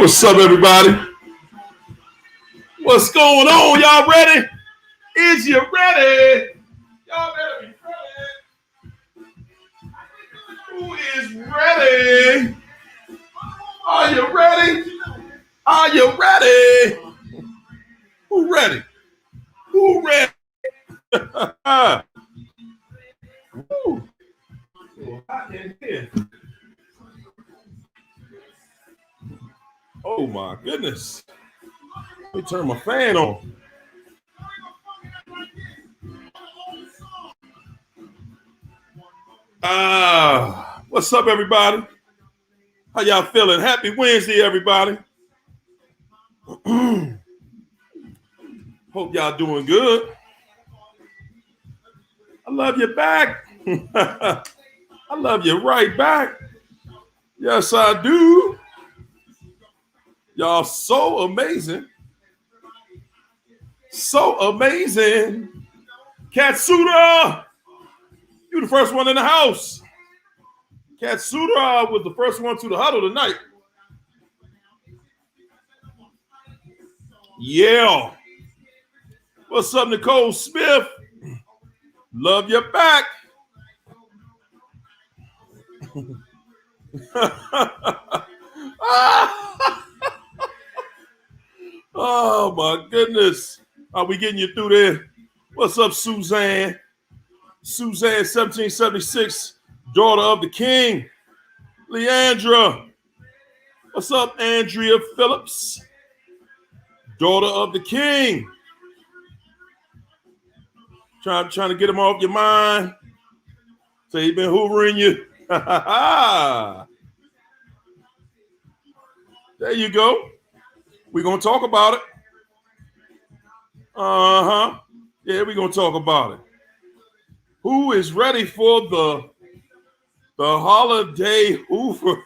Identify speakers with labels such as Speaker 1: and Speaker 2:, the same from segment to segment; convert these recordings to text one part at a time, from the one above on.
Speaker 1: What's up, everybody? What's going on? Y'all ready? Is you ready? Y'all better be ready. Who is ready? Are you ready? Are you ready? Who ready? Who ready? Woo. So hot in here. Oh my goodness. Let me turn my fan on. What's up, everybody? How y'all feeling? Happy Wednesday, everybody. Hope y'all doing good. I love you back. I love you right back. Yes, I do. Y'all so amazing. So amazing. Katsuda, you the first one in the house. Katsuda was the first one to the huddle tonight. Yeah. What's up, Nicole Smith? Love you back. Oh my goodness. Are we getting you through there? What's up, Suzanne? Suzanne 1776, daughter of the king. Leandra. What's up, Andrea Phillips? Daughter of the king. Trying to get him off your mind. So he been hoovering you. There you go. We're going to talk about it. Uh-huh. Yeah, we're going to talk about it. Who is ready for the holiday hoover?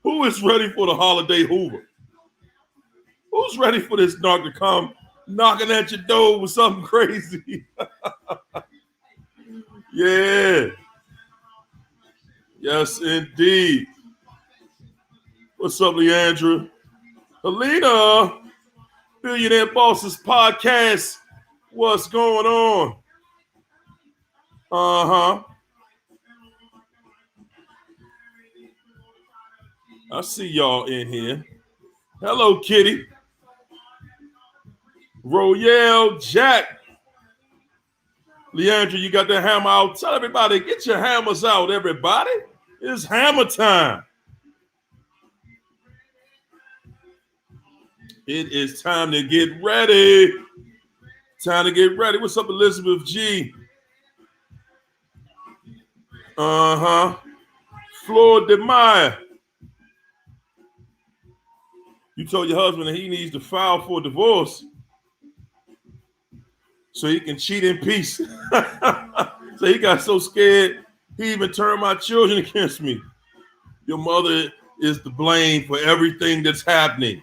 Speaker 1: Who is ready for the holiday hoover? Who's ready for this dog to come knocking at your door with something crazy? Yeah. Yes, indeed. What's up, Leandra? Helena, Billionaire Bosses Podcast. What's going on? Uh-huh. I see y'all in here. Hello, Kitty. Royale Jack. Leandra, you got that hammer out. Tell everybody, get your hammers out, everybody. It's hammer time. It is time to get ready. Time to get ready. What's up, Elizabeth G? Uh-huh. Floyd DeMeyer. You told your husband that he needs to file for divorce so he can cheat in peace. So he got so scared, he even turned my children against me. Your mother is to blame for everything that's happening.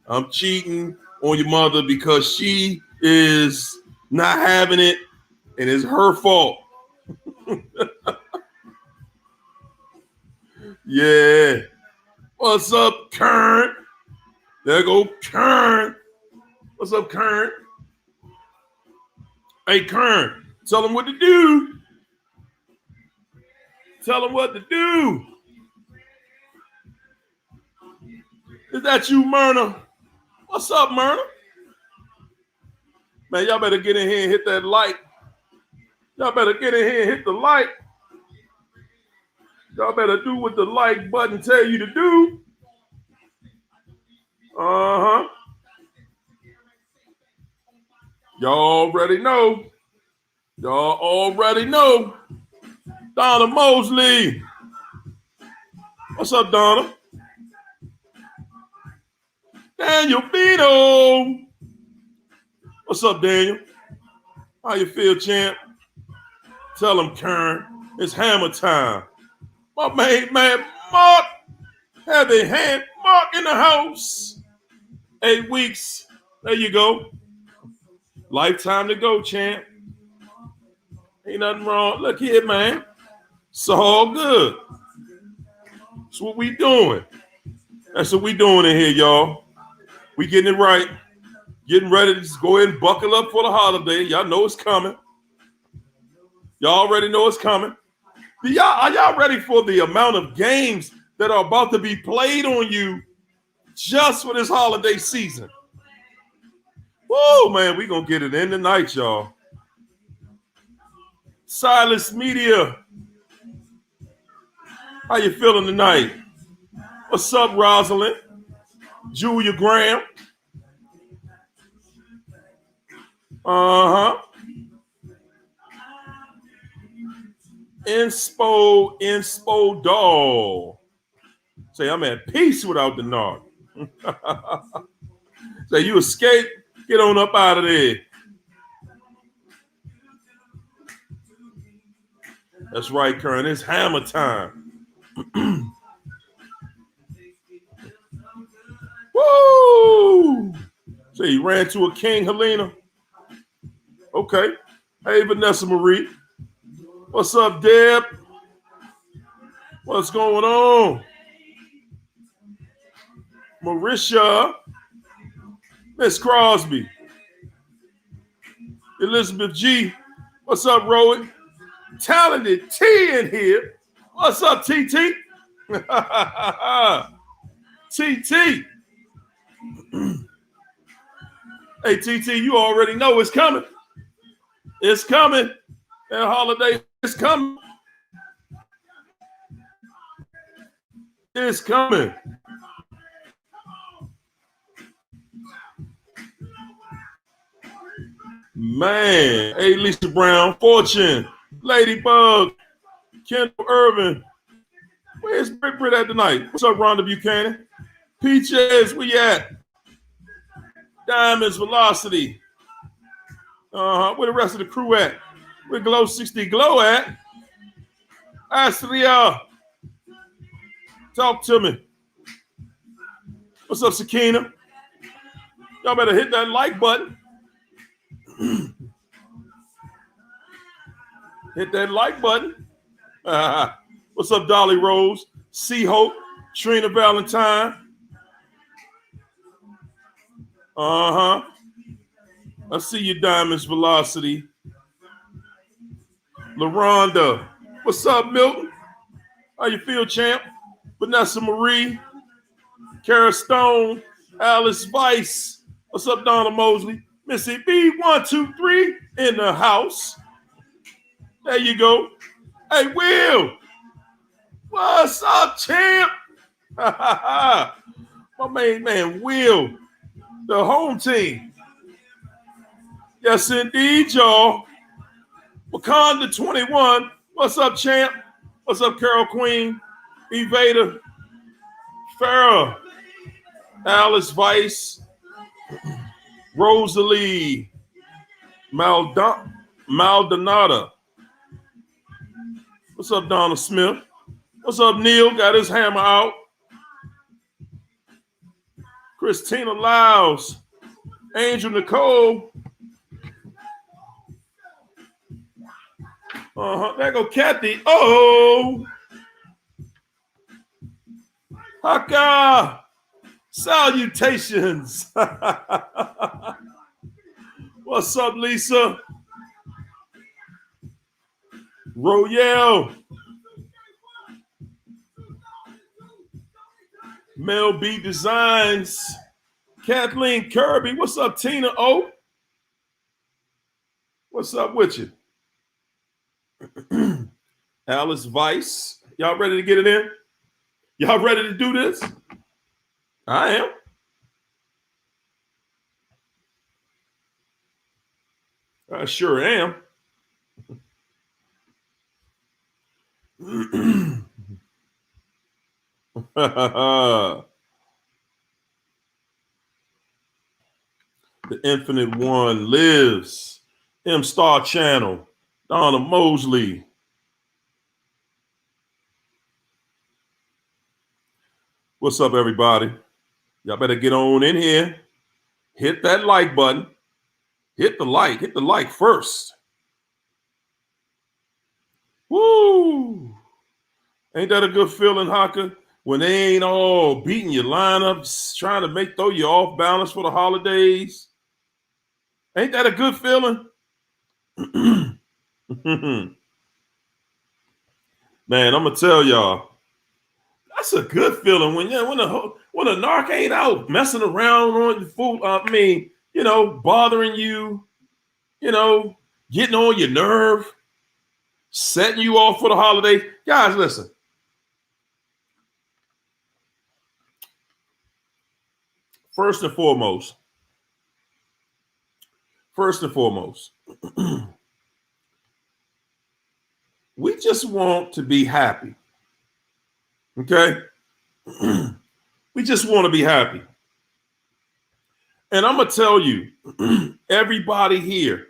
Speaker 1: I'm cheating on your mother because she is not having it and it's her fault. Yeah. What's up, Kern? There go Kern. What's up, Kern? Hey, Kern, tell him what to do. Tell him what to do. Is that you, Myrna? What's up, Myrna? Man, y'all better get in here and hit that like. Y'all better get in here and hit the like. Y'all better do what the like button tell you to do. Uh-huh. Y'all already know. Y'all already know. Donna Mosley. What's up, Donna? Daniel Vito. What's up, Daniel? How you feel, champ? Tell him, Kern. It's hammer time. My main man, Mark. Heavy hand, Mark in the house. 8 weeks. There you go. Lifetime to go, champ. Ain't nothing wrong. Look here, man. It's all good. That's what we doing. That's what we doing in here, y'all. We getting it right. Getting ready to just go ahead and buckle up for the holiday. Y'all know it's coming. Y'all already know it's coming. Are y'all ready for the amount of games that are about to be played on you just for this holiday season? Whoa, man, we gonna get it in tonight, y'all. Silas Media, how you feeling tonight? What's up, Rosalind? Julia Graham? Uh-huh. Inspo doll. Say, I'm at peace without the Nard. Say, you escape, get on up out of there. That's right, Kern. It's hammer time. Woo! Say, you ran to a king, Helena. Okay. Hey, Vanessa Marie. What's up, Deb? What's going on? Marisha. Miss Crosby. Elizabeth G. What's up, Rowan? Talented T in here. What's up, TT? TT. Hey, TT, you already know it's coming. It's coming. That holiday is coming. It's coming. Man. Hey, Lisa Brown, Fortune, Ladybug, Kendall Irvin. Where's Brit at tonight? What's up, Rhonda Buchanan? Peaches, where you at? Diamonds, Velocity. Where the rest of the crew at? Where Glow 60 Glow at? Astria, talk to me. What's up, Sakina? Y'all better hit that like button. Hit that like button. What's up, Dolly Rose? C Hope, Trina Valentine. I see you, Diamonds Velocity. LaRonda. What's up, Milton? How you feel, champ? Vanessa Marie. Kara Stone. Alice Vice. What's up, Donna Mosley? Missy B123 in the house. There you go. Hey, Will. What's up, champ? My main man, Will. The home team. Yes, indeed, y'all. Wakanda 21. What's up, champ? What's up, Carol Queen? Evader. Farrah. Alice Vice. Rosalie. Maldonada. What's up, Donna Smith? What's up, Neil? Got his hammer out. Christina Lyles. Angel Nicole. There go Kathy. Oh. Haka. Salutations. What's up, Lisa? Royale. Mel B Designs. Kathleen Kirby. What's up, Tina O? What's up with you? Alice Vice. Y'all ready to get it in? Y'all ready to do this? I am. I sure am. The Infinite One lives. M Star Channel. Donna Mosley. What's up, everybody? Y'all better get on in here. Hit that like button. Hit the like. Hit the like first. Woo! Ain't that a good feeling, Haka? when they ain't all beating your lineups, trying to throw you off balance for the holidays. Ain't that a good feeling? Man, I'm gonna tell y'all, that's a good feeling when a narc ain't out messing around on your food. Bothering you, getting on your nerve, setting you off for the holidays. Guys, listen. First and foremost, we just want to be happy. Okay? We just want to be happy. And I'm going to tell you, everybody here,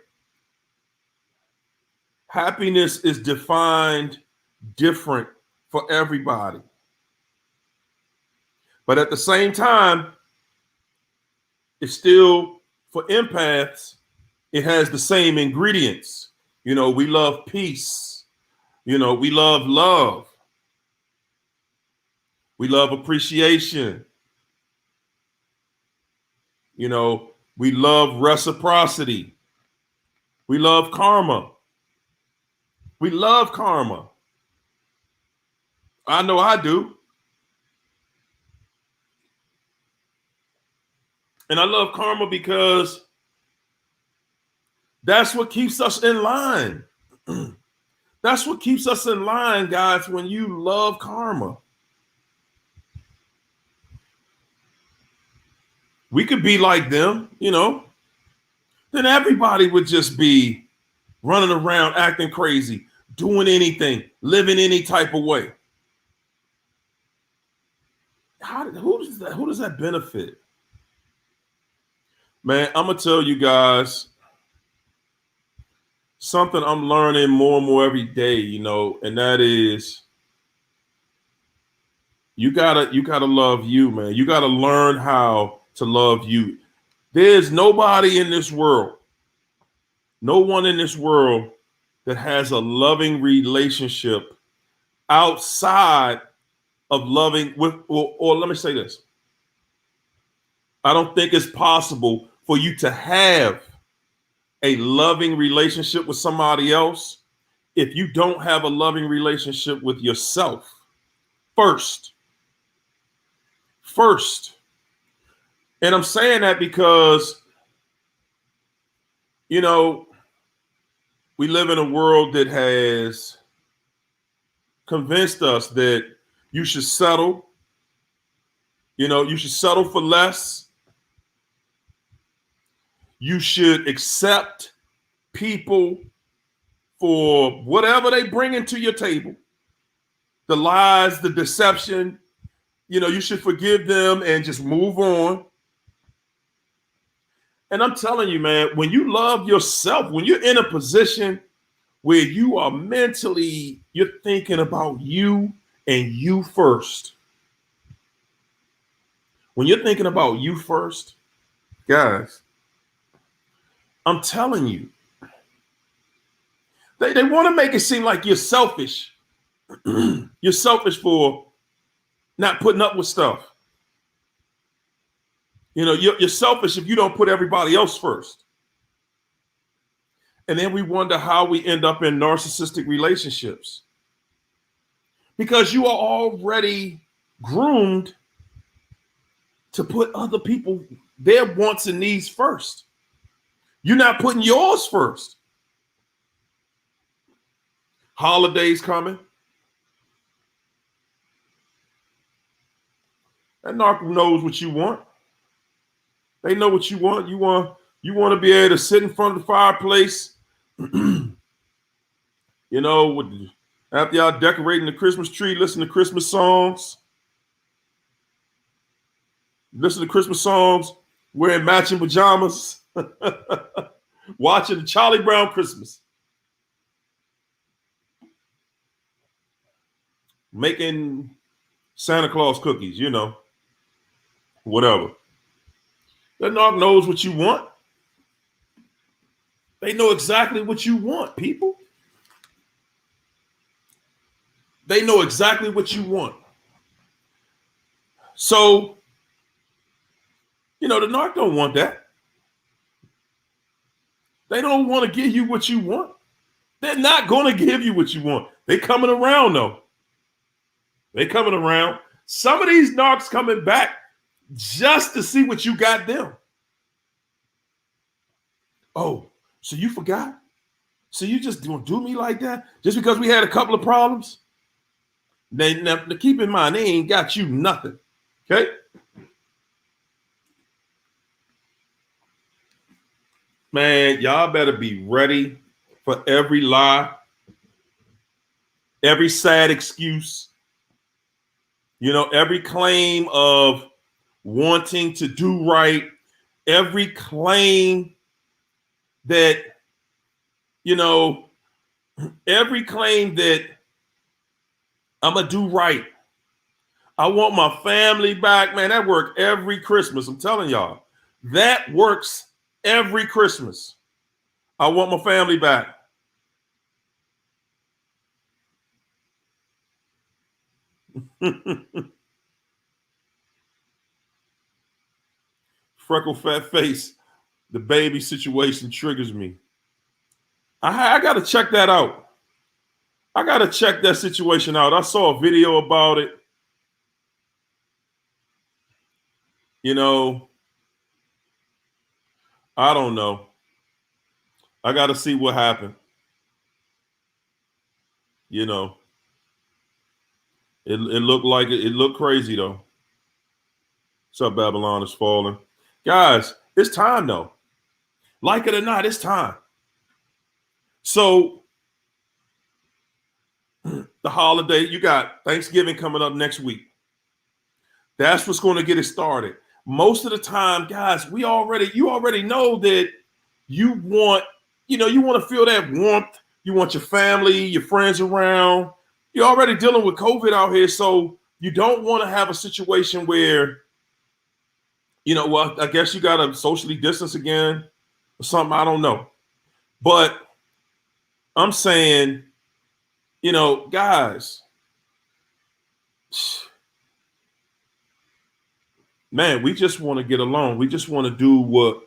Speaker 1: happiness is defined different for everybody. But at the same time, it's still, for empaths, it has the same ingredients. We love peace. We love love. We love appreciation. We love reciprocity. We love karma. We love karma. I know I do. And I love karma because that's what keeps us in line. That's what keeps us in line, guys, when you love karma. We could be like them, then everybody would just be running around acting crazy, doing anything, living any type of way. Who does that benefit? Man, I'm going to tell you guys something I'm learning more and more every day, and that is you gotta love you, man. You gotta learn how to love you. There's nobody in this world, no one in this world that has a loving relationship outside of loving with, or let me say this. I don't think it's possible for you to have a loving relationship with somebody else if you don't have a loving relationship with yourself first. And I'm saying that because, we live in a world that has convinced us that you should settle. You should settle for less. You should accept people for whatever they bring into your table. The lies, the deception, you should forgive them and just move on. And I'm telling you, man, when you love yourself, when you're in a position where you are mentally, you're thinking about you and you first. When you're thinking about you first, guys, I'm telling you, they want to make it seem like you're selfish. You're selfish for not putting up with stuff. You're selfish if you don't put everybody else first. And then we wonder how we end up in narcissistic relationships. Because you are already groomed to put other people, their wants and needs first. You're not putting yours first. Holidays coming. That narc knows what you want. They know what you want. You want to be able to sit in front of the fireplace, after y'all decorating the Christmas tree, listen to Christmas songs. Listen to Christmas songs, wearing matching pajamas, watching Charlie Brown Christmas. Making Santa Claus cookies, whatever. That narc knows what you want. They know exactly what you want, people. They know exactly what you want. So, the narc don't want that. They don't want to give you what you want. They're not going to give you what you want. They coming around, though. They coming around. Some of these narcs coming back just to see what you got them. Oh, so you forgot? So you just don't do me like that? Just because we had a couple of problems? Now, keep in mind, they ain't got you nothing. Okay? Man, y'all better be ready for every lie, every sad excuse, every claim of wanting to do right, every claim that, every claim that I'm going to do right. I want my family back. Man, that worked every Christmas. I'm telling y'all, that works every Christmas. I want my family back. Freckle fat face. The baby situation triggers me. I got to check that out. I got to check that situation out. I saw a video about it. I don't know. I got to see what happened. It looked like it looked crazy though. What's up, Babylon is falling. Guys, it's time though. Like it or not, it's time. So the holiday, you got Thanksgiving coming up next week. That's what's going to get it started. Most of the time, guys, you already know that you want to feel that warmth. You want your family, your friends around. You're already dealing with COVID out here, so you don't want to have a situation where, I guess you got to socially distance again or something. I don't know. But I'm saying, guys, man, we just want to get along. We just want to do what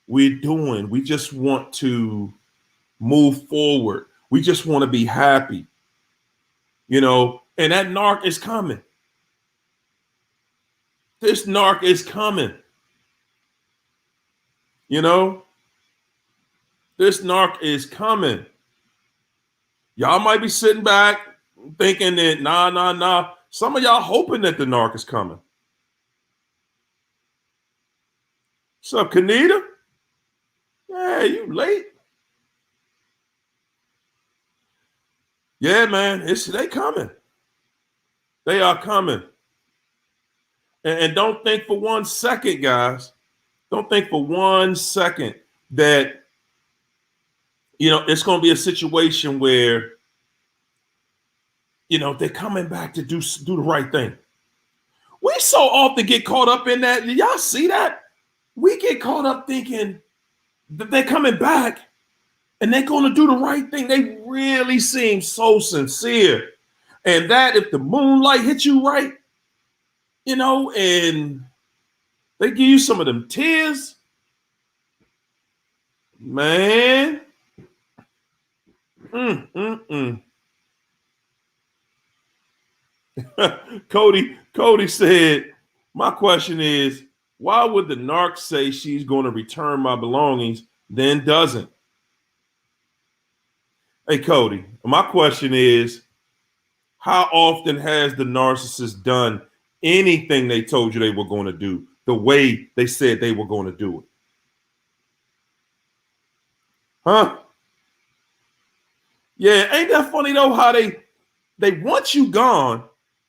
Speaker 1: we're doing. We just want to move forward. We just want to be happy, and that narc is coming. This narc is coming. This narc is coming. Y'all might be sitting back thinking that, nah. Some of y'all hoping that the narc is coming. What's up, Kanita? Yeah, you late. Yeah, man, they coming. They are coming. And don't think for 1 second, guys. Don't think for 1 second that, it's going to be a situation where, they're coming back to do the right thing. We so often get caught up in that. Y'all see that? We get caught up thinking that they're coming back and they're going to do the right thing. They really seem so sincere. And that if the moonlight hits you right, and they give you some of them tears, man. Cody said, my question is, why would the narc say she's going to return my belongings, then doesn't? Hey, Cody, my question is, how often has the narcissist done anything they told you they were going to do the way they said they were going to do it? Huh? Yeah, ain't that funny though, how they want you gone,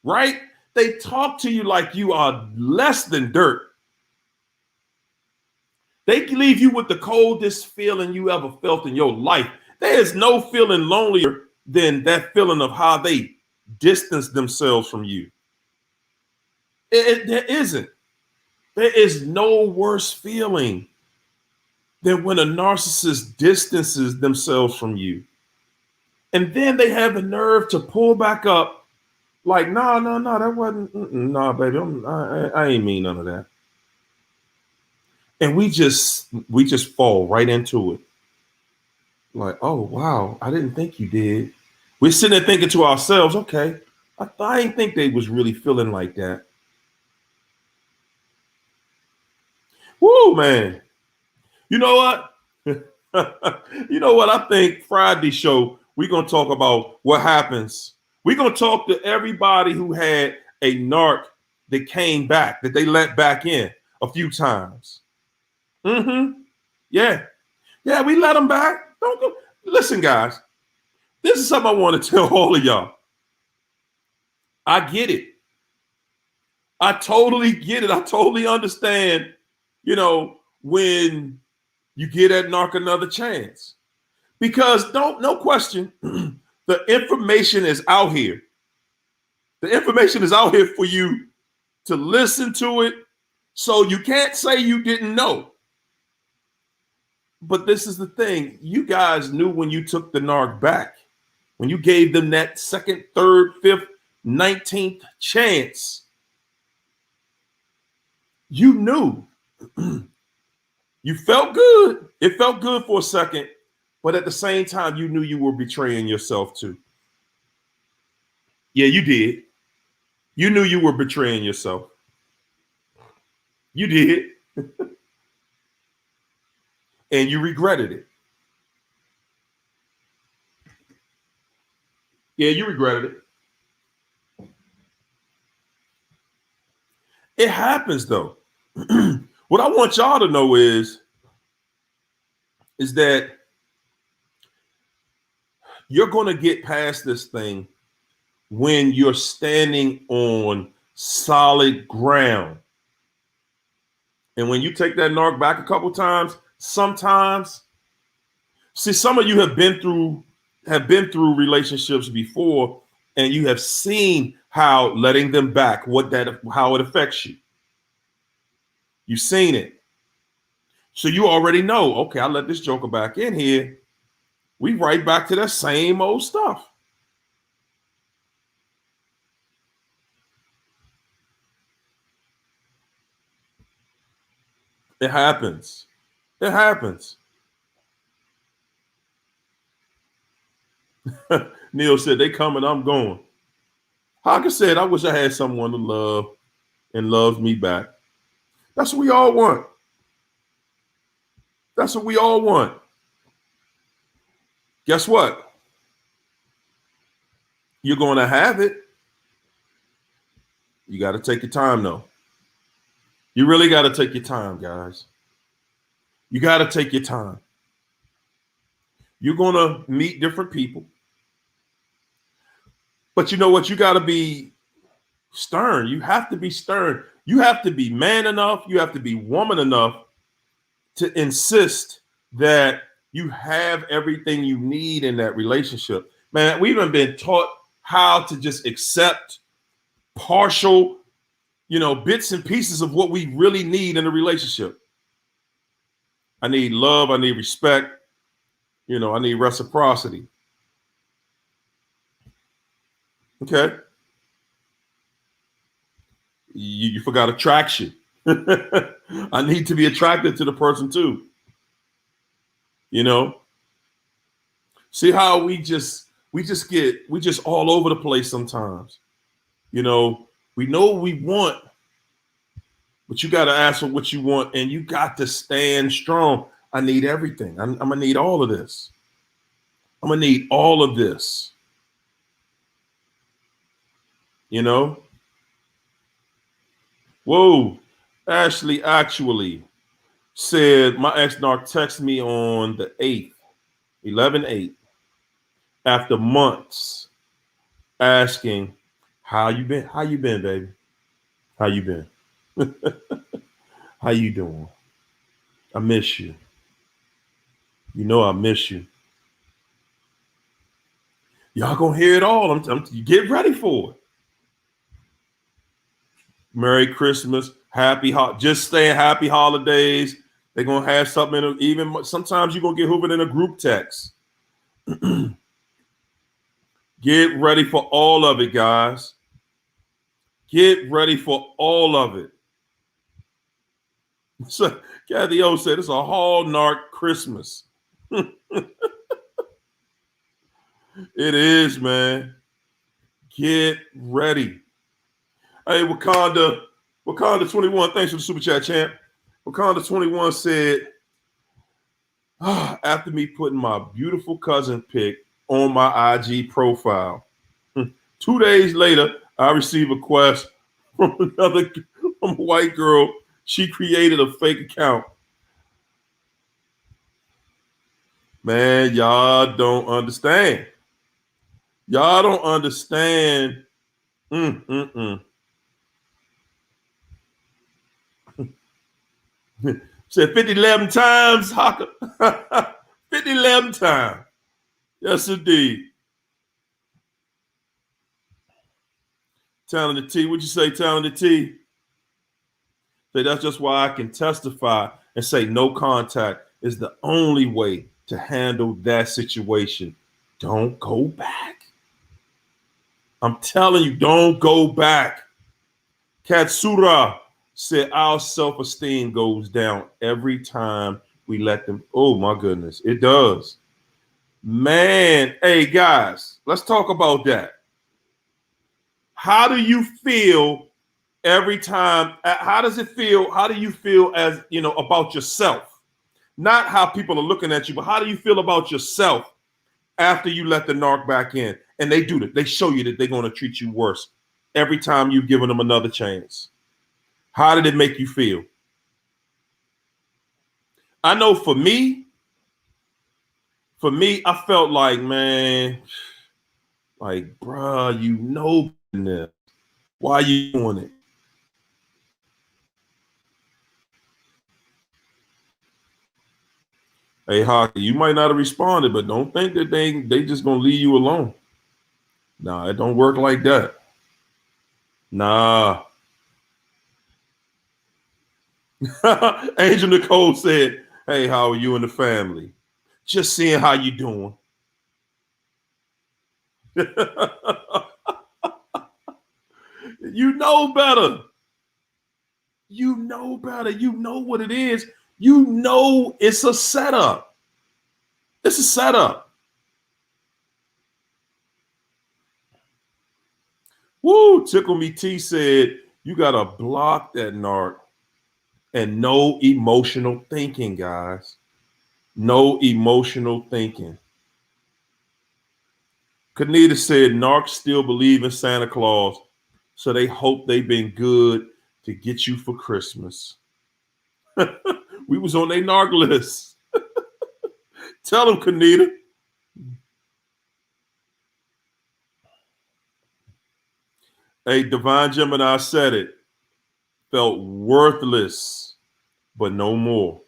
Speaker 1: right? They talk to you like you are less than dirt. They leave you with the coldest feeling you ever felt in your life. There is no feeling lonelier than that feeling of how they distance themselves from you. There isn't. There is no worse feeling than when a narcissist distances themselves from you. And then they have the nerve to pull back up Like, no, no, no, that wasn't. No, baby, I ain't mean none of that. And we just fall right into it. Like, oh wow, I didn't think you did. We're sitting there thinking to ourselves, okay, I didn't think they was really feeling like that. Woo, man. You know what? You know what? I think Friday show, we're gonna talk about what happens. We're gonna talk to everybody who had a narc that came back, that they let back in a few times. Mm-hmm. Yeah. Yeah, we let them back. Don't go. Listen, guys, this is something I want to tell all of y'all. I get it. I totally get it. I totally understand, when you get that narc another chance. Because no question, the information is out here. The information is out here for you to listen to it. So you can't say you didn't know. But this is the thing. You guys knew when you took the narc back, when you gave them that second, third, fifth, 19th chance, you knew. You felt good. It felt good for a second, but at the same time, you knew you were betraying yourself too. Yeah, you did. You knew you were betraying yourself. You did. And you regretted it. Yeah, you regretted it. It happens though. What I want y'all to know is that you're going to get past this thing when you're standing on solid ground. And when you take that narc back a couple times, sometimes, see, some of you have been through relationships before, and you have seen how letting them back, how it affects you. You've seen it. So you already know, okay, I let this joker back in here. We right back to that same old stuff. It happens. It happens. Neil said, they coming, I'm going. Hawker said, I wish I had someone to love and loves me back. That's what we all want. That's what we all want. Guess what? You're going to have it. You got to take your time, though. You really got to take your time, guys. You got to take your time. You're going to meet different people. But you know what? You got to be stern. You have to be stern. You have to be man enough. You have to be woman enough to insist that you have everything you need in that relationship. Man, we've even been taught how to just accept partial, bits and pieces of what we really need in a relationship. I need love. I need respect. I need reciprocity. Okay. You forgot attraction. I need to be attracted to the person too. See how we just all over the place sometimes. We know what we want, but you got to ask for what you want, and you got to stand strong. I need everything. I'm gonna need all of this. I'm gonna need all of this. Whoa. Ashley actually said my ex-narc texted me on the 8th, 11/8, after months, asking, how you been? How you been, baby? How you been? How you doing? I miss you. I miss you. Y'all gonna hear it all. You get ready for it. Merry Christmas, just saying happy holidays. They're gonna have something even sometimes you're gonna get hoovered in a group text. Get ready for all of it, guys. Get ready for all of it. So Kathy O said it's a hallmark Christmas. It is, man. Get ready. Hey, Wakanda 21, thanks for the super chat, champ. Wakanda 21 said, after me putting my beautiful cousin pic on my IG profile, 2 days later, I received a request from a white girl. She created a fake account. Man, y'all don't understand. Y'all don't understand. Said 50-11 times, Haka. 50-11 times. Yes, indeed. Talented T, what'd you say, Talented T? Say that's just why I can testify and say no contact is the only way to handle that situation. Don't go back. I'm telling you, don't go back. Katsura said our self-esteem goes down every time we let them. Oh my goodness, it does. Man, hey guys, let's talk about that. How do you feel every time? How does it feel? How do you feel as about yourself? Not how people are looking at you, but how do you feel about yourself after you let the narc back in? And they do that. They show you that they're going to treat you worse every time you've given them another chance. How did it make you feel? I know for me, I felt like, man, like, bruh, you know this. Why are you doing it? Hey, Hockey, you might not have responded, but don't think that they just gonna leave you alone. Nah, it don't work like that. Nah. Angel Nicole said, hey, how are you and the family? Just seeing how you doing. You know better. You know better. You know what it is. You know it's a setup. It's a setup. Woo, Tickle Me T said, you got to block that narc. And no emotional thinking, guys. No emotional thinking. Kanita said, narcs still believe in Santa Claus, so they hope they've been good to get you for Christmas. We was on their narc list. Tell them, Kanita. Hey, Divine Gemini said it. Felt worthless, but no more.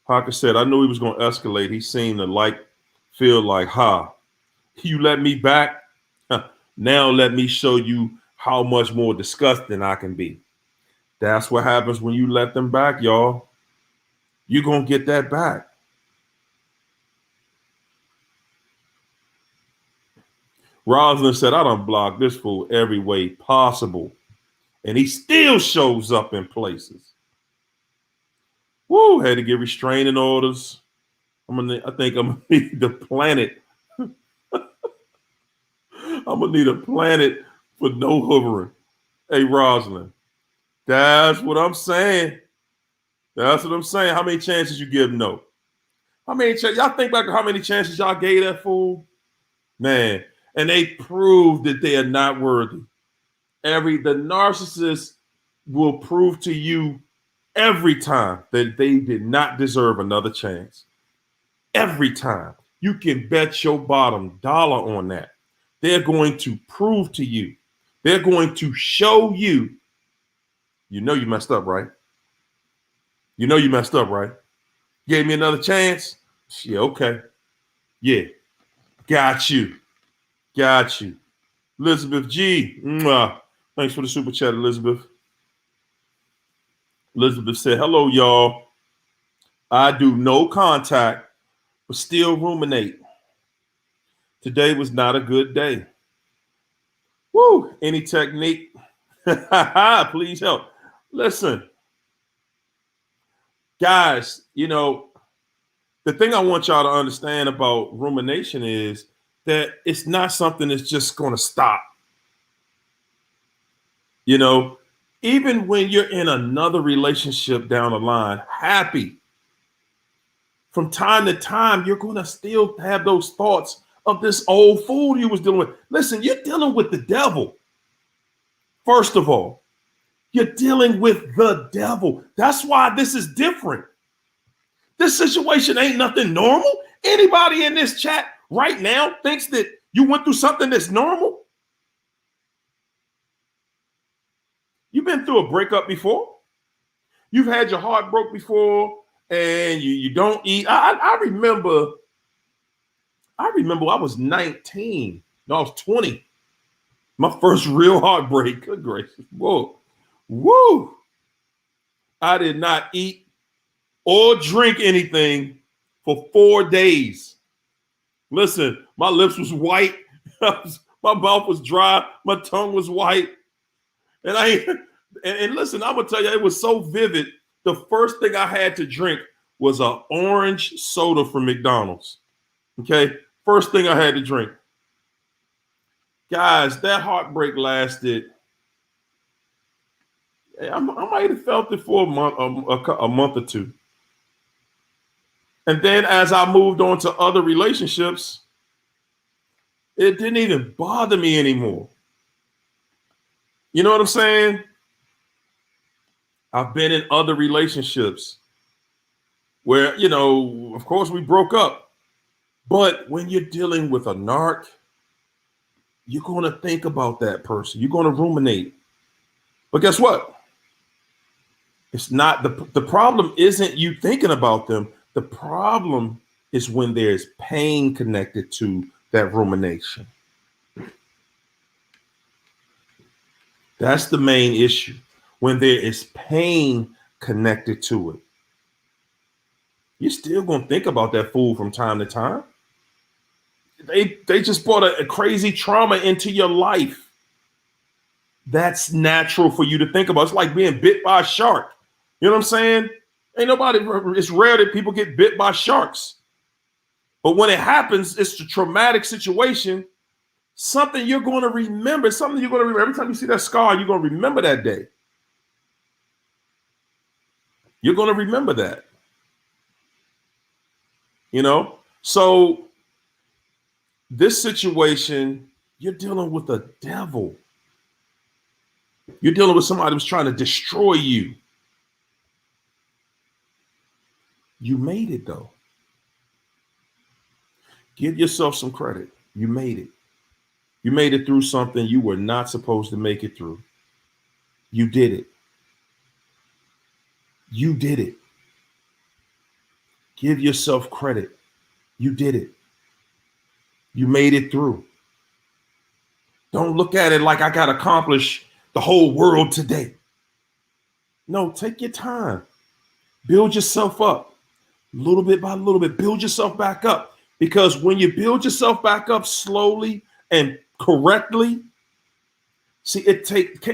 Speaker 1: Hawker said, I knew he was going to escalate. He seemed to feel like, you let me back? Now let me show you how much more disgusting I can be. That's what happens when you let them back, y'all. You're going to get that back. Rosalind said, I done blocked this fool every way possible. And he still shows up in places. Woo, had to get restraining orders. I think I'm going to need the planet. I'm going to need a planet for no hovering. Hey, Rosalind, that's what I'm saying. That's what I'm saying. How many chances you give no? How many chances? Y'all think back to how many chances y'all gave that fool? Man, and they proved that they are not worthy. The narcissist will prove to you every time that they did not deserve another chance. Every time. You can bet your bottom dollar on that. They're going to prove to you. They're going to show you. You know you messed up, right? You know you messed up, right? Gave me another chance? Yeah, okay. Yeah. Got you. Got you. Elizabeth G. Mwah. Thanks for the super chat, Elizabeth. Elizabeth said, hello, y'all. I do no contact, but still ruminate. Today was not a good day. Woo! Any technique? Please help. Listen, guys, the thing I want y'all to understand about rumination is that it's not something that's just going to stop. Even when you're in another relationship down the line, happy, from time to time, you're going to still have those thoughts of this old fool you was dealing with. Listen, you're dealing with the devil. First of all, you're dealing with the devil. That's why this is different. This situation ain't nothing normal. Anybody in this chat right now thinks that you went through something that's normal? You've been through a breakup before. You've had your heart broke before, and you don't eat. I remember I was 19. No, I was 20. My first real heartbreak. Good gracious. Whoa. Woo. I did not eat or drink anything for 4 days. Listen, my lips was white. My mouth was dry. My tongue was white. And listen, I'm gonna tell you, it was so vivid. The first thing I had to drink was an orange soda from McDonald's. Okay, first thing I had to drink. Guys, that heartbreak lasted. I might have felt it for a month or two. And then as I moved on to other relationships, it didn't even bother me anymore. You know what I'm saying? I've been in other relationships where, of course we broke up. But when you're dealing with a narc, you're going to think about that person. You're going to ruminate. But guess what? It's not the problem isn't you thinking about them. The problem is when there's pain connected to that rumination. That's the main issue. When there is pain connected to it, you're still going to think about that fool from time to time. They just brought a crazy trauma into your life. That's natural for you to think about. It's like being bit by a shark. You know what I'm saying? It's rare that people get bit by sharks. But when it happens, it's a traumatic situation, something you're going to remember, Every time you see that scar, you're going to remember that day. You're going to remember that. So this situation, you're dealing with a devil. You're dealing with somebody who's trying to destroy you. You made it, though. Give yourself some credit. You made it. You made it through something you were not supposed to make it through. You did it. You did it. Give yourself credit. You did it. You made it through. Don't look at it like I got to accomplish the whole world today. No, take your time. Build yourself up. Little bit by little bit, build yourself back up. Because when you build yourself back up slowly and correctly, see,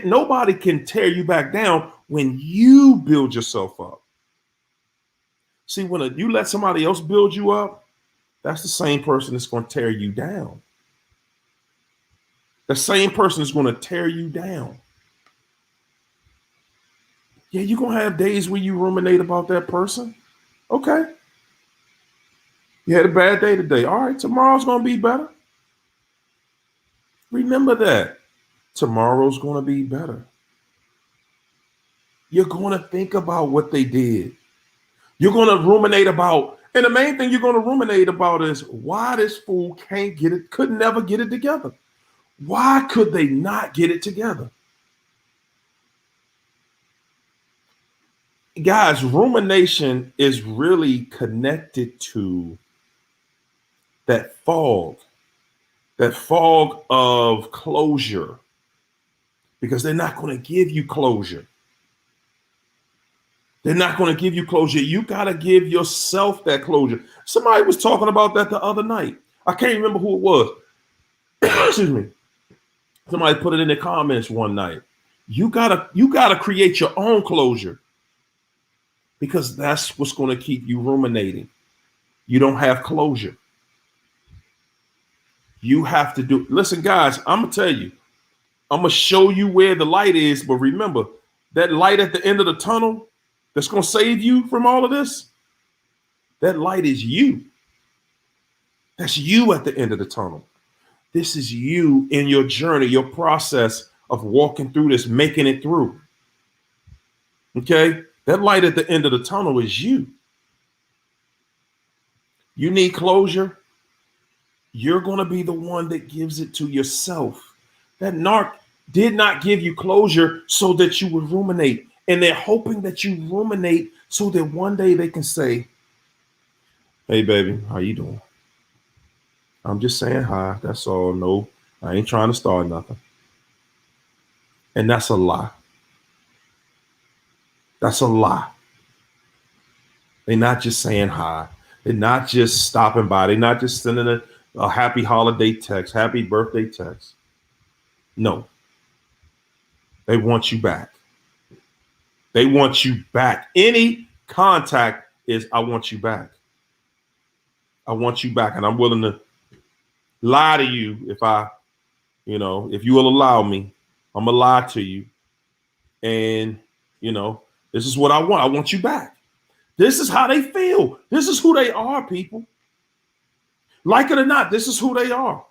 Speaker 1: nobody can tear you back down when you build yourself up. See, when you let somebody else build you up, that's the same person that's going to tear you down. The same person is going to tear you down. Yeah, you're going to have days where you ruminate about that person. Okay. You had a bad day today. All right, tomorrow's going to be better. Remember that. Tomorrow's going to be better. You're going to think about what they did. You're going to ruminate about, and the main thing you're going to ruminate about is why this fool could never get it together. Why could they not get it together? Guys, rumination is really connected to that fog of closure, because they're not going to give you closure. They're not going to give you closure. You got to give yourself that closure. Somebody was talking about that the other night. I can't remember who it was. Excuse me. Somebody put it in the comments one night. You gotta create your own closure, because that's what's going to keep you ruminating. You don't have closure. You have to do. Listen, guys, I'm gonna tell you. I'm gonna show you where the light is, but remember that light at the end of the tunnel that's gonna save you from all of this. That light is you. That's you at the end of the tunnel. This is you in your journey, your process of walking through this, making it through. Okay? That light at the end of the tunnel is you. You need closure. You're going to be the one that gives it to yourself. That narc did not give you closure so that you would ruminate. And they're hoping that you ruminate so that one day they can say, hey, baby, how you doing? I'm just saying hi. That's all. No, I ain't trying to start nothing. And that's a lie. That's a lie. They're not just saying hi. They're not just stopping by. They're not just sending a happy holiday text, happy birthday text. No. They want you back. They want you back. Any contact is, I want you back. I want you back. And I'm willing to lie to you if if you will allow me. I'm going to lie to you. And, this is what I want. I want you back. This is how they feel. This is who they are, people. Like it or not, this is who they are.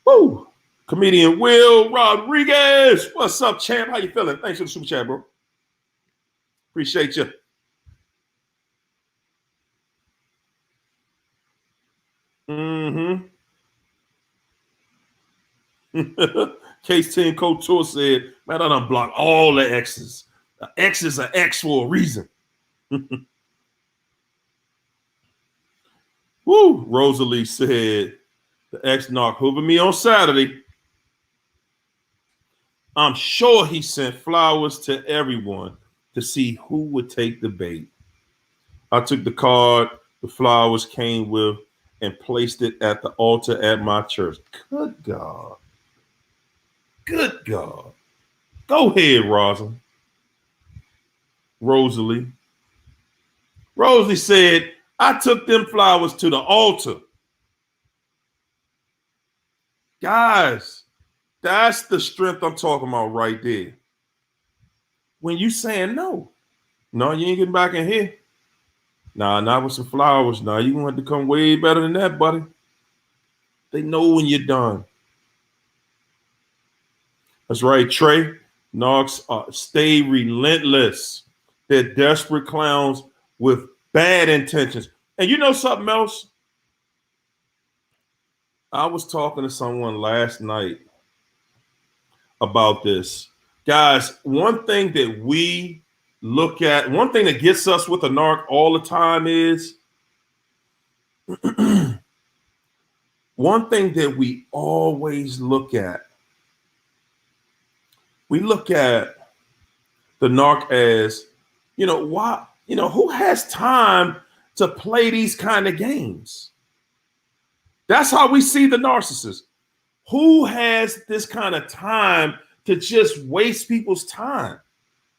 Speaker 1: Woo. Comedian Will Rodriguez. What's up, champ? How you feeling? Thanks for the super chat, bro. Appreciate you. Case 10 Couture said, man, I done blocked all the X's. The X is an X for a reason. Woo. Rosalie said, the X knocked hoover me on Saturday. I'm sure he sent flowers to everyone to see who would take the bait. I took the card the flowers came with and placed it at the altar at my church. Good God. Good God. Go ahead, Rosalind. Rosalie. Rosalie said, I took them flowers to the altar. Guys, that's the strength I'm talking about right there. When you saying no, you ain't getting back in here. Nah, not with some flowers. Nah, you're going to have to come way better than that, buddy. They know when you're done. That's right, Trey. Narcs stay relentless. They're desperate clowns with bad intentions. And you know something else? I was talking to someone last night about this. Guys, one thing that we look at, one thing that gets us with a narc all the time is one thing that we always look at. We look at the narc as, why, who has time to play these kind of games? That's how we see the narcissist. Who has this kind of time to just waste people's time?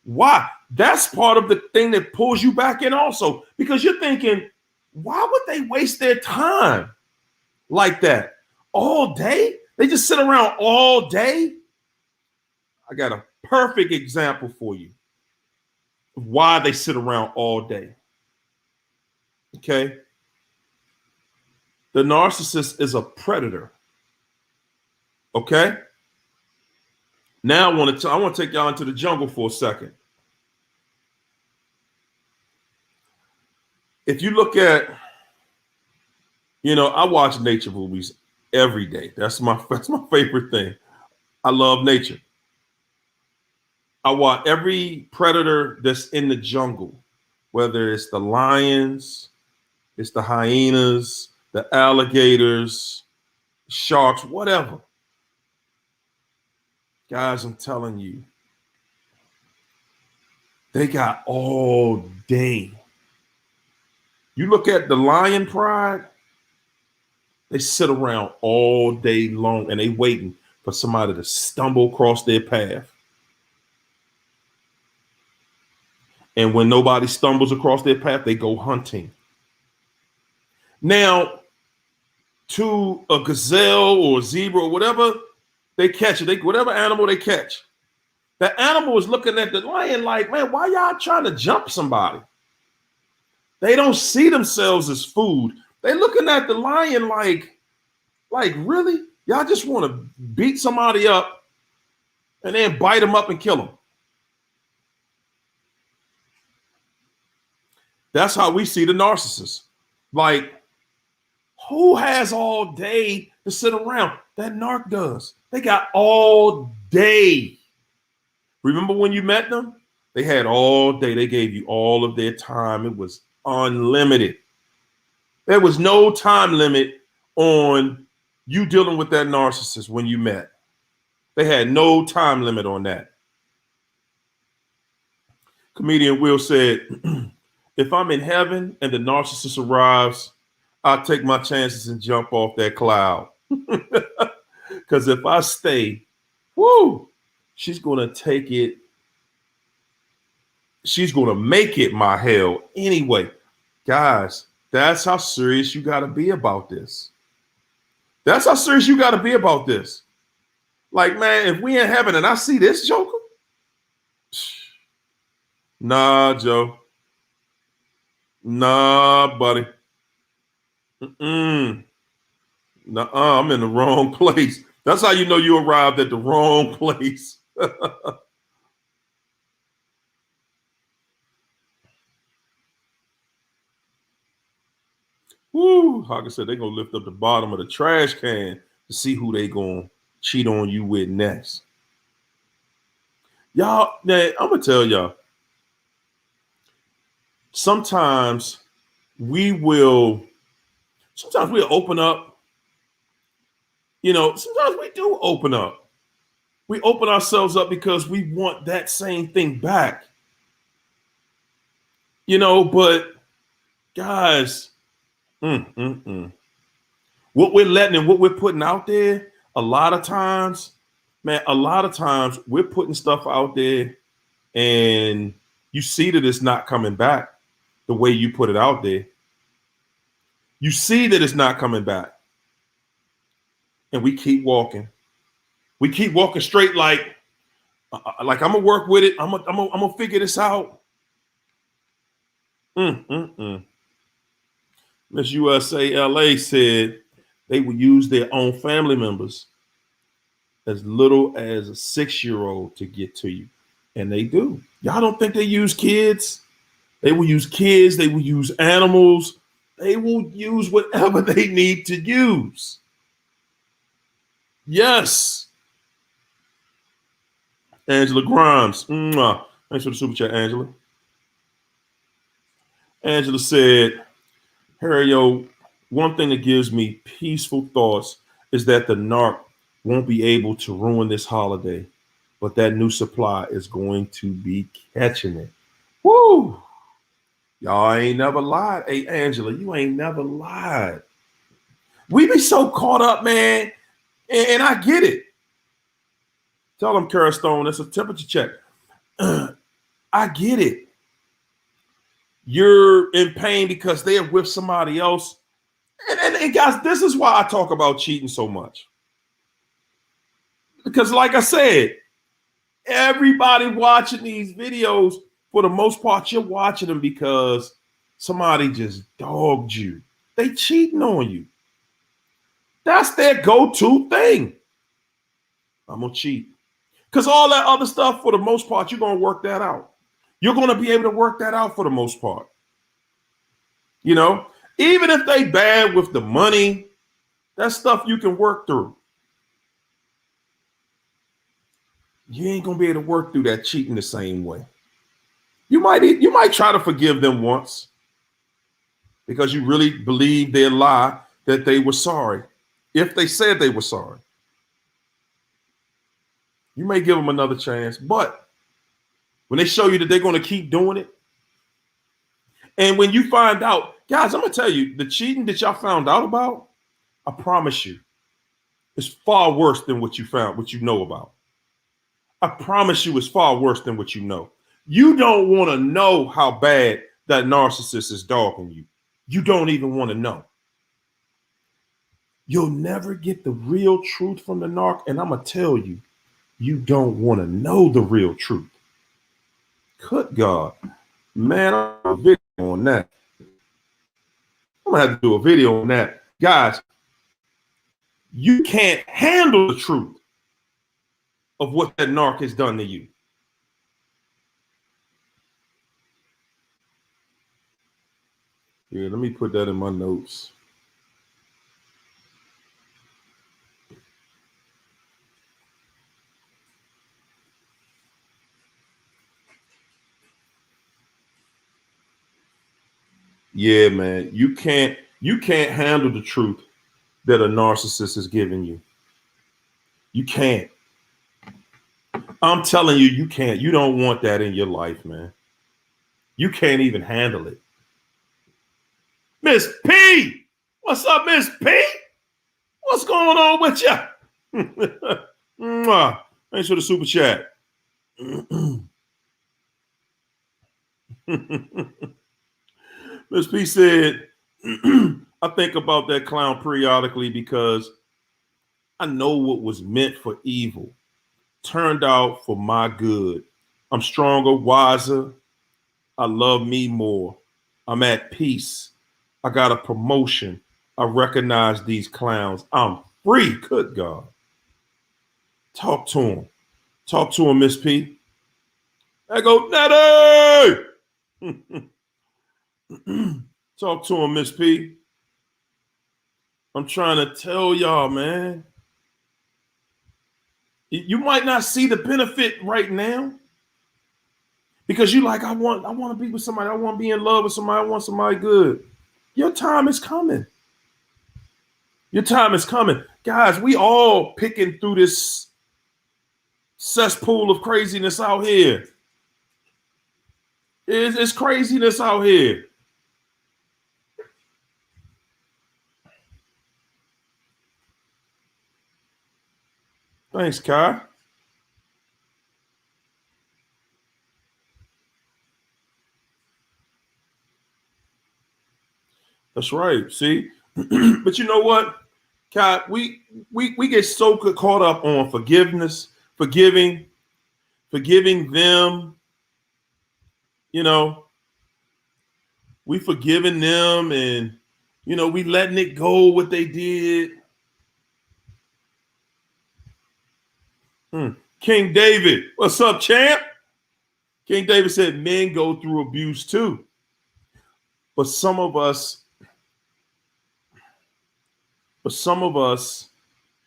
Speaker 1: Why? That's part of the thing that pulls you back in also, because you're thinking, why would they waste their time like that all day? They just sit around all day. I got a perfect example for you of why they sit around all day. Okay. The narcissist is a predator. Okay. Now I want to take y'all into the jungle for a second. If you look at, I watch nature movies every day. That's my favorite thing. I love nature. I watch every predator that's in the jungle, whether it's the lions, it's the hyenas, the alligators, sharks, whatever. Guys, I'm telling you, They got all day. You look at the lion pride, they sit around all day long and they waiting for somebody to stumble across their path. And when nobody stumbles across their path, they go hunting. Now, to a gazelle or a zebra or whatever, they catch it. Whatever animal they catch. The animal is looking at the lion like, man, why y'all trying to jump somebody? They don't see themselves as food. They looking at the lion like really? Y'all just want to beat somebody up and then bite them up and kill them. That's how we see the narcissist. Like, who has all day to sit around? That narc does. They got all day. Remember when you met them? They had all day. They gave you all of their time. It was unlimited. There was no time limit on you dealing with that narcissist when you met. They had no time limit on that. Comedian Will said, if I'm in heaven and the narcissist arrives, I'll take my chances and jump off that cloud. Because if I stay, whoo, she's going to take it. She's going to make it my hell anyway. Guys, that's how serious you got to be about this. That's how serious you got to be about this. Like, man, if we in heaven and I see this joker, nah, Joe. Nah, buddy. Nuh-uh, I'm in the wrong place. That's how you know you arrived at the wrong place. Woo, Hawkins said they're going to lift up the bottom of the trash can to see who they going to cheat on you with next. Y'all, man, I'm going to tell y'all. Sometimes we'll open up. You know, sometimes we do open up. We open ourselves up because we want that same thing back. You know, but guys, what we're letting and what we're putting out there, a lot of times we're putting stuff out there and you see that it's not coming back the way you put it out there. You see that it's not coming back. And we keep walking. We keep walking straight like I'm gonna work with it. I'm gonna figure this out. Miss USA LA said they would use their own family members as little as a 6-year-old to get to you. And they do. Y'all don't think they use kids? They will use kids. They will use animals. They will use whatever they need to use. Yes. Angela Grimes. Mwah. Thanks for the super chat, Angela. Angela said, Harry, one thing that gives me peaceful thoughts is that the narc won't be able to ruin this holiday, but that new supply is going to be catching it. Woo! Y'all ain't never lied. Hey, Angela, you ain't never lied. We be so caught up, man, and I get it. Tell them, Kara Stone, it's a temperature check. I get it. You're in pain because they're with somebody else. And guys, this is why I talk about cheating so much. Because like I said, everybody watching these videos, for the most part, you're watching them because somebody just dogged you. They cheating on you. That's their go-to thing. I'm going to cheat. Because all that other stuff, for the most part, you're going to work that out. You're going to be able to work that out for the most part. You know, even if they bad with the money, that's stuff you can work through. You ain't going to be able to work through that cheating the same way. You might try to forgive them once because you really believe their lie that they were sorry. If they said they were sorry, you may give them another chance, but When they show you that they're going to keep doing it. And when you find out, guys, I'm going to tell you, the cheating that y'all found out about, I promise you, is far worse than what you know about. I promise you it's far worse than what you know. You don't want to know how bad that narcissist is dogging you. You don't even want to know. You'll never get the real truth from the narc. And I'm going to tell you, you don't want to know the real truth. Good God. Man, I'm going to do a video on that. I'm going to have to do a video on that. Guys, you can't handle the truth of what that narc has done to you. Yeah, let me put that in my notes. Yeah, man, you can't handle the truth that a narcissist is giving you. You can't. I'm telling you, you can't. You don't want that in your life, man. You can't even handle it. Miss P, what's up, Miss P? What's going on with you? Thanks for the super chat. Miss P said, I think about that clown periodically because I know what was meant for evil turned out for my good. I'm stronger, wiser. I love me more. I'm at peace. I got a promotion. I recognize these clowns. I'm free. Good God. Talk to him. Talk to him, Miss P. I go, Nettie! Talk to him, Miss P. I'm trying to tell y'all, man. You might not see the benefit right now because you like, I want to be with somebody. I want to be in love with somebody. I want somebody good. Your time is coming. Your time is coming. Guys, we all picking through this cesspool of craziness out here. It's craziness out here. Thanks, Kai. That's right. See? But you know what, Kai, we get so caught up on forgiveness, forgiving them. You know, we forgiving them and, you know, we letting it go what they did. King David, what's up, champ? King David said men go through abuse too. But some of us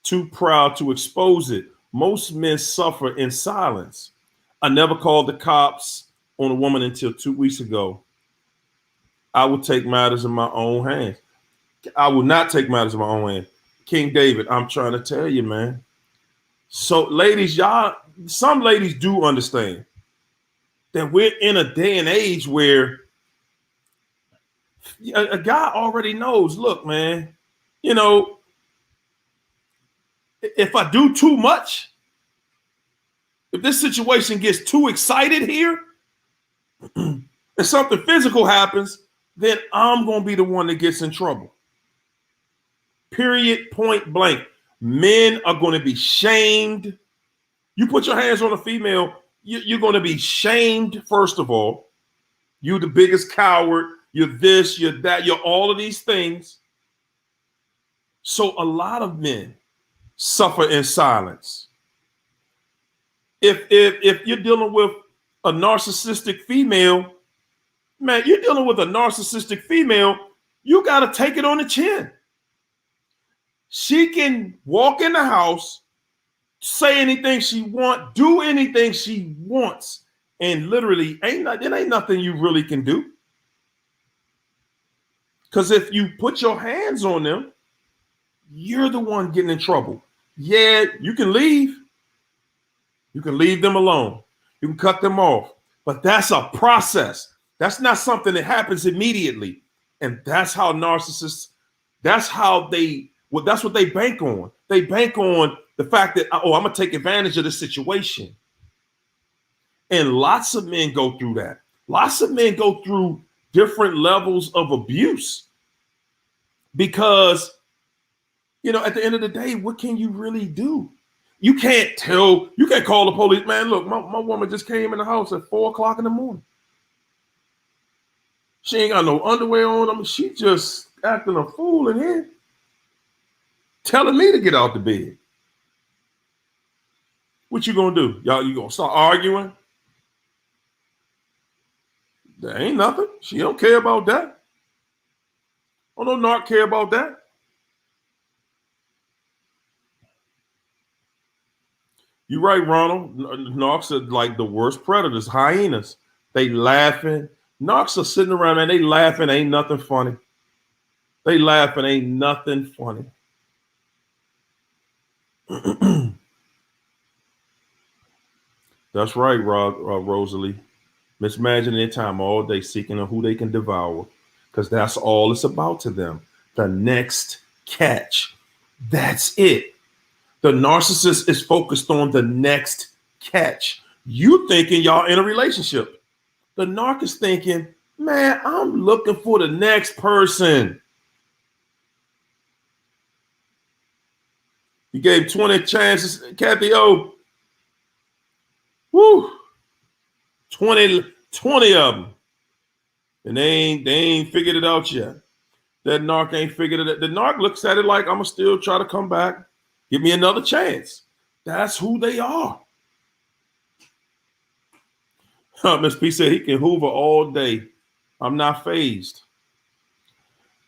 Speaker 1: too proud to expose it. Most men suffer in silence. I never called the cops on a woman until 2 weeks ago. I will take matters in my own hands. I will not take matters in my own hands. King David, I'm trying to tell you, man. So ladies, some ladies do understand that we're in a day and age where a guy already knows, look, man, you know, if I do too much, if this situation gets too excited here, and something physical happens, then I'm going to be the one that gets in trouble. Period, point blank. Men are going to be shamed. You put your hands on a female, you're going to be shamed, first of all. You're the biggest coward. You're this, you're that, you're all of these things. So a lot of men suffer in silence. If you're dealing with a narcissistic female, man, you're dealing with a narcissistic female, you got to take it on the chin. She can walk in the house, say anything she wants, do anything she wants, and literally there ain't nothing you really can do. Because if you put your hands on them, you're the one getting in trouble. Yeah, you can leave. You can leave them alone. You can cut them off. But that's a process. That's not something that happens immediately. And that's how narcissists, that's how they, well, that's what they bank on. They bank on the fact that, oh, I'm going to take advantage of the situation. And lots of men go through that. Lots of men go through different levels of abuse because, at the end of the day, what can you really do? You can't call the police, man, look, my woman just came in the house at 4:00 in the morning. She ain't got no underwear on. I mean, she just acting a fool in here, telling me to get out the bed. What you gonna do? Y'all, you gonna start arguing? There ain't nothing. She don't care about that. Oh, no narc care about that. You're right, Ronald. Narcs are like the worst predators, hyenas. They laughing. Narcs are sitting around and they laughing. Ain't nothing funny. They laughing. Ain't nothing funny. That's right, Rosalie. Mismanaging their time all day, seeking who they can devour, because that's all it's about to them. The next catch. That's it. The narcissist is focused on the next catch. You thinking y'all in a relationship. The narc is thinking, man, I'm looking for the next person. You gave 20 chances, Kathy O. Woo. 20 of them. And they ain't figured it out yet. That narc ain't figured it out. The narc looks at it like, I'm going to still try to come back. Give me another chance. That's who they are. Miss P said he can hoover all day. I'm not phased.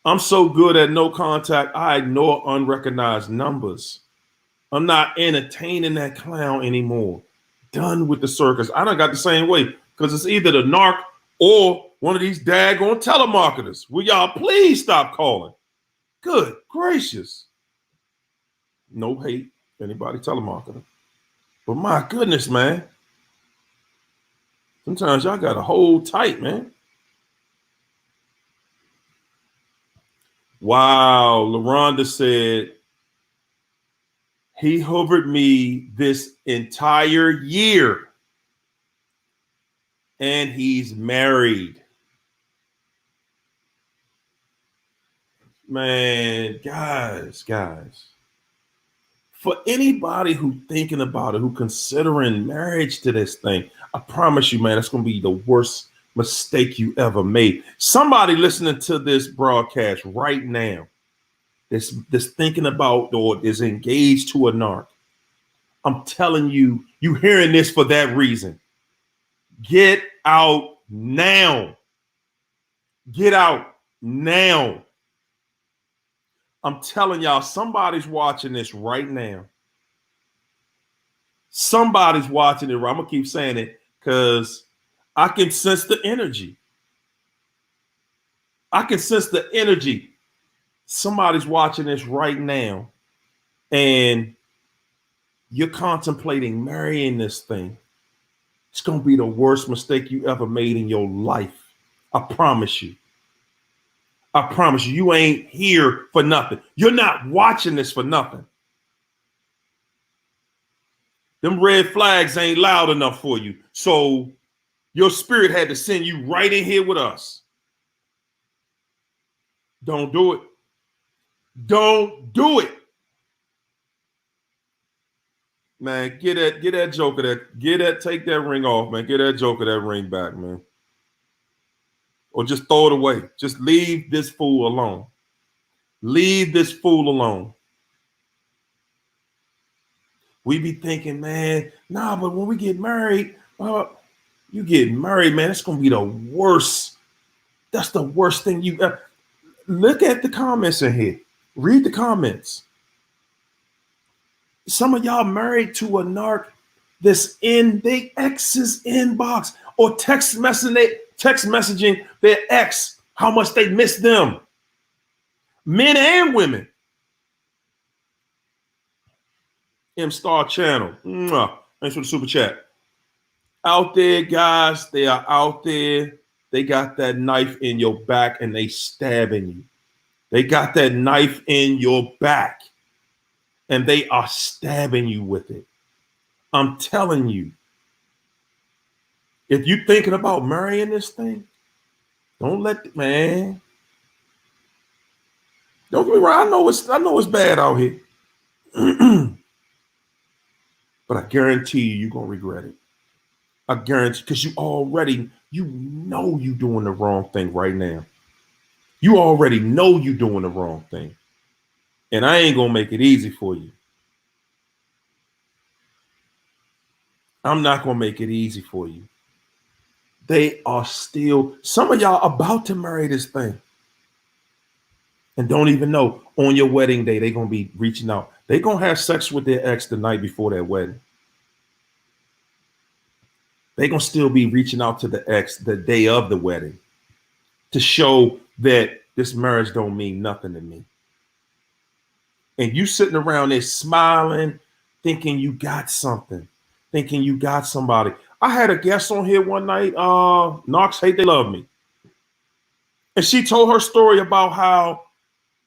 Speaker 1: I'm so good at no contact, I ignore unrecognized numbers. I'm not entertaining that clown anymore. Done with the circus. I done got the same way because it's either the narc or one of these daggone telemarketers. Will y'all please stop calling? Good gracious. No hate, anybody telemarketer. But my goodness, man. Sometimes y'all got to hold tight, man. Wow, LaRonda said, he hovered me this entire year. And he's married. Man, guys. For anybody who thinking about it, who considering marriage to this thing, I promise you, man, it's going to be the worst mistake you ever made. Somebody listening to this broadcast right now, this thinking about or is engaged to a narc. I'm telling you, you hearing this for that reason. Get out now. Get out now. I'm telling y'all, somebody's watching this right now. Somebody's watching it. I'm going to keep saying it because I can sense the energy. I can sense the energy. Somebody's watching this right now and you're contemplating marrying this thing. It's going to be the worst mistake you ever made in your life. I promise you. I promise you, you ain't here for nothing. You're not watching this for nothing. Them red flags ain't loud enough for you. So your spirit had to send you right in here with us. Don't do it. Don't do it. Man, get that joker take that ring off, man. Get that joker that ring back, man. Or just throw it away. Just leave this fool alone. Leave this fool alone. We be thinking, man, nah, but when we get married, you get married, man, it's going to be the worst. That's the worst thing you ever. Look at the comments in here. Read the comments. Some of y'all married to a narc that's in their ex's inbox or text messaging their ex how much they miss them. Men and women. M Star Channel. Mwah. Thanks for the super chat. Out there, guys, they are out there. They got that knife in your back and they stabbing you. They got that knife in your back and they are stabbing you with it. I'm telling you, if you're thinking about marrying this thing, don't let man. Don't get me wrong. I know it's bad out here. But I guarantee you're gonna regret it. I guarantee, because you know you doing the wrong thing right now. You already know you doing the wrong thing. And I ain't gonna make it easy for you. I'm not gonna make it easy for you. They are still, some of y'all about to marry this thing. And don't even know on your wedding day, they're gonna be reaching out. They're gonna have sex with their ex the night before their wedding. They're gonna still be reaching out to the ex the day of the wedding to show that this marriage don't mean nothing to me. And you sitting around there smiling, thinking you got something, thinking you got somebody. I had a guest on here one night, Knox Hate They Love Me. And she told her story about how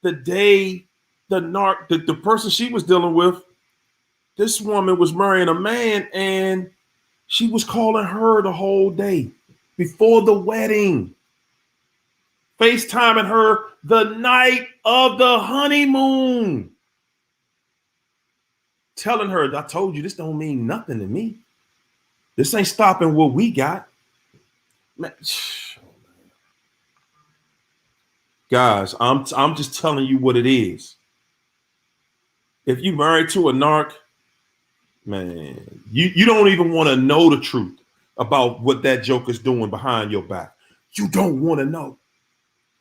Speaker 1: the day the person she was dealing with, this woman was marrying a man and she was calling her the whole day before the wedding, FaceTiming her the night of the honeymoon, telling her, I told you this don't mean nothing to me. This ain't stopping what we got. Man, guys, I'm just telling you what it is. If you married to a narc, man, you don't even want to know the truth about what that joker's doing behind your back. You don't want to know.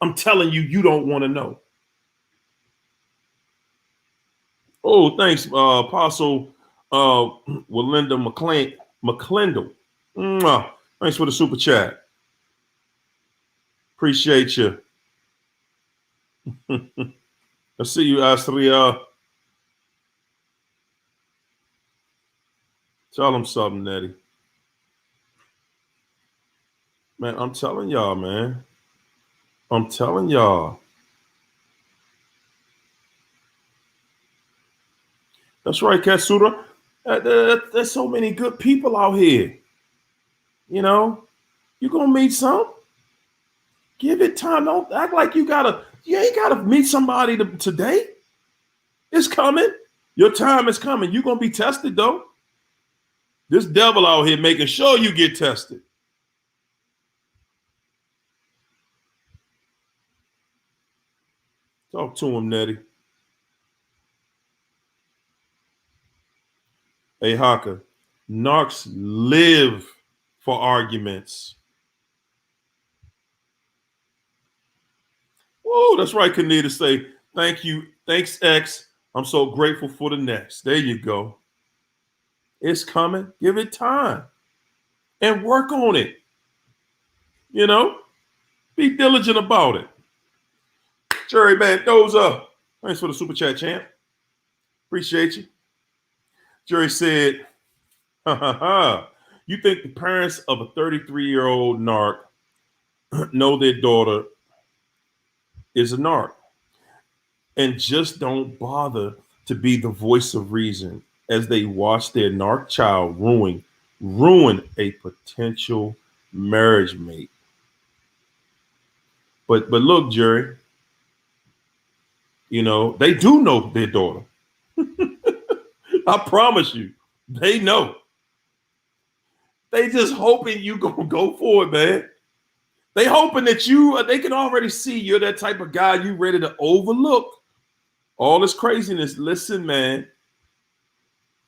Speaker 1: I'm telling you, you don't want to know. Oh, thanks, Apostle Walinda McClendall. Thanks for the super chat. Appreciate you. I see you, Astria. Tell them something, Nettie. Man, I'm telling y'all, man. I'm telling y'all. That's right, Katsura. There's so many good people out here. You know, you're going to meet some. Give it time. Don't act like you ain't got to meet somebody today. It's coming. Your time is coming. You're going to be tested, though. This devil out here making sure you get tested. Talk to him, Nettie. Hey, Haka, narcs live for arguments. Oh, that's right, Kanita. Say, thank you. Thanks, X. I'm so grateful for the next. There you go. It's coming. Give it time and work on it. You know, be diligent about it. Jerry Mendoza, thanks for the super chat, champ. Appreciate you. Jerry said, you think the parents of a 33-year-old narc know their daughter is a narc and just don't bother to be the voice of reason as they watch their narc child ruin a potential marriage mate. But look, Jerry, you know, they do know their daughter. I promise you, they know. They just hoping you gonna go for it, man. They hoping that they can already see you're that type of guy you ready to overlook all this craziness. Listen, man.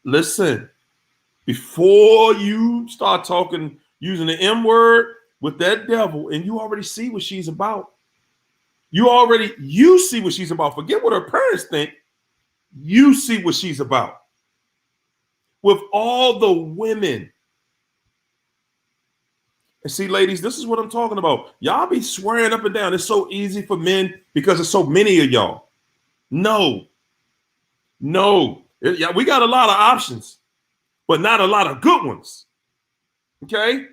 Speaker 1: Listen. Before you start talking, using the M word with that devil, and you already see what she's about. You see what she's about. Forget what her parents think. You see what she's about. With all the women. And see, ladies, this is what I'm talking about. Y'all be swearing up and down. It's so easy for men because there's so many of y'all. No. Yeah, we got a lot of options, but not a lot of good ones. Okay?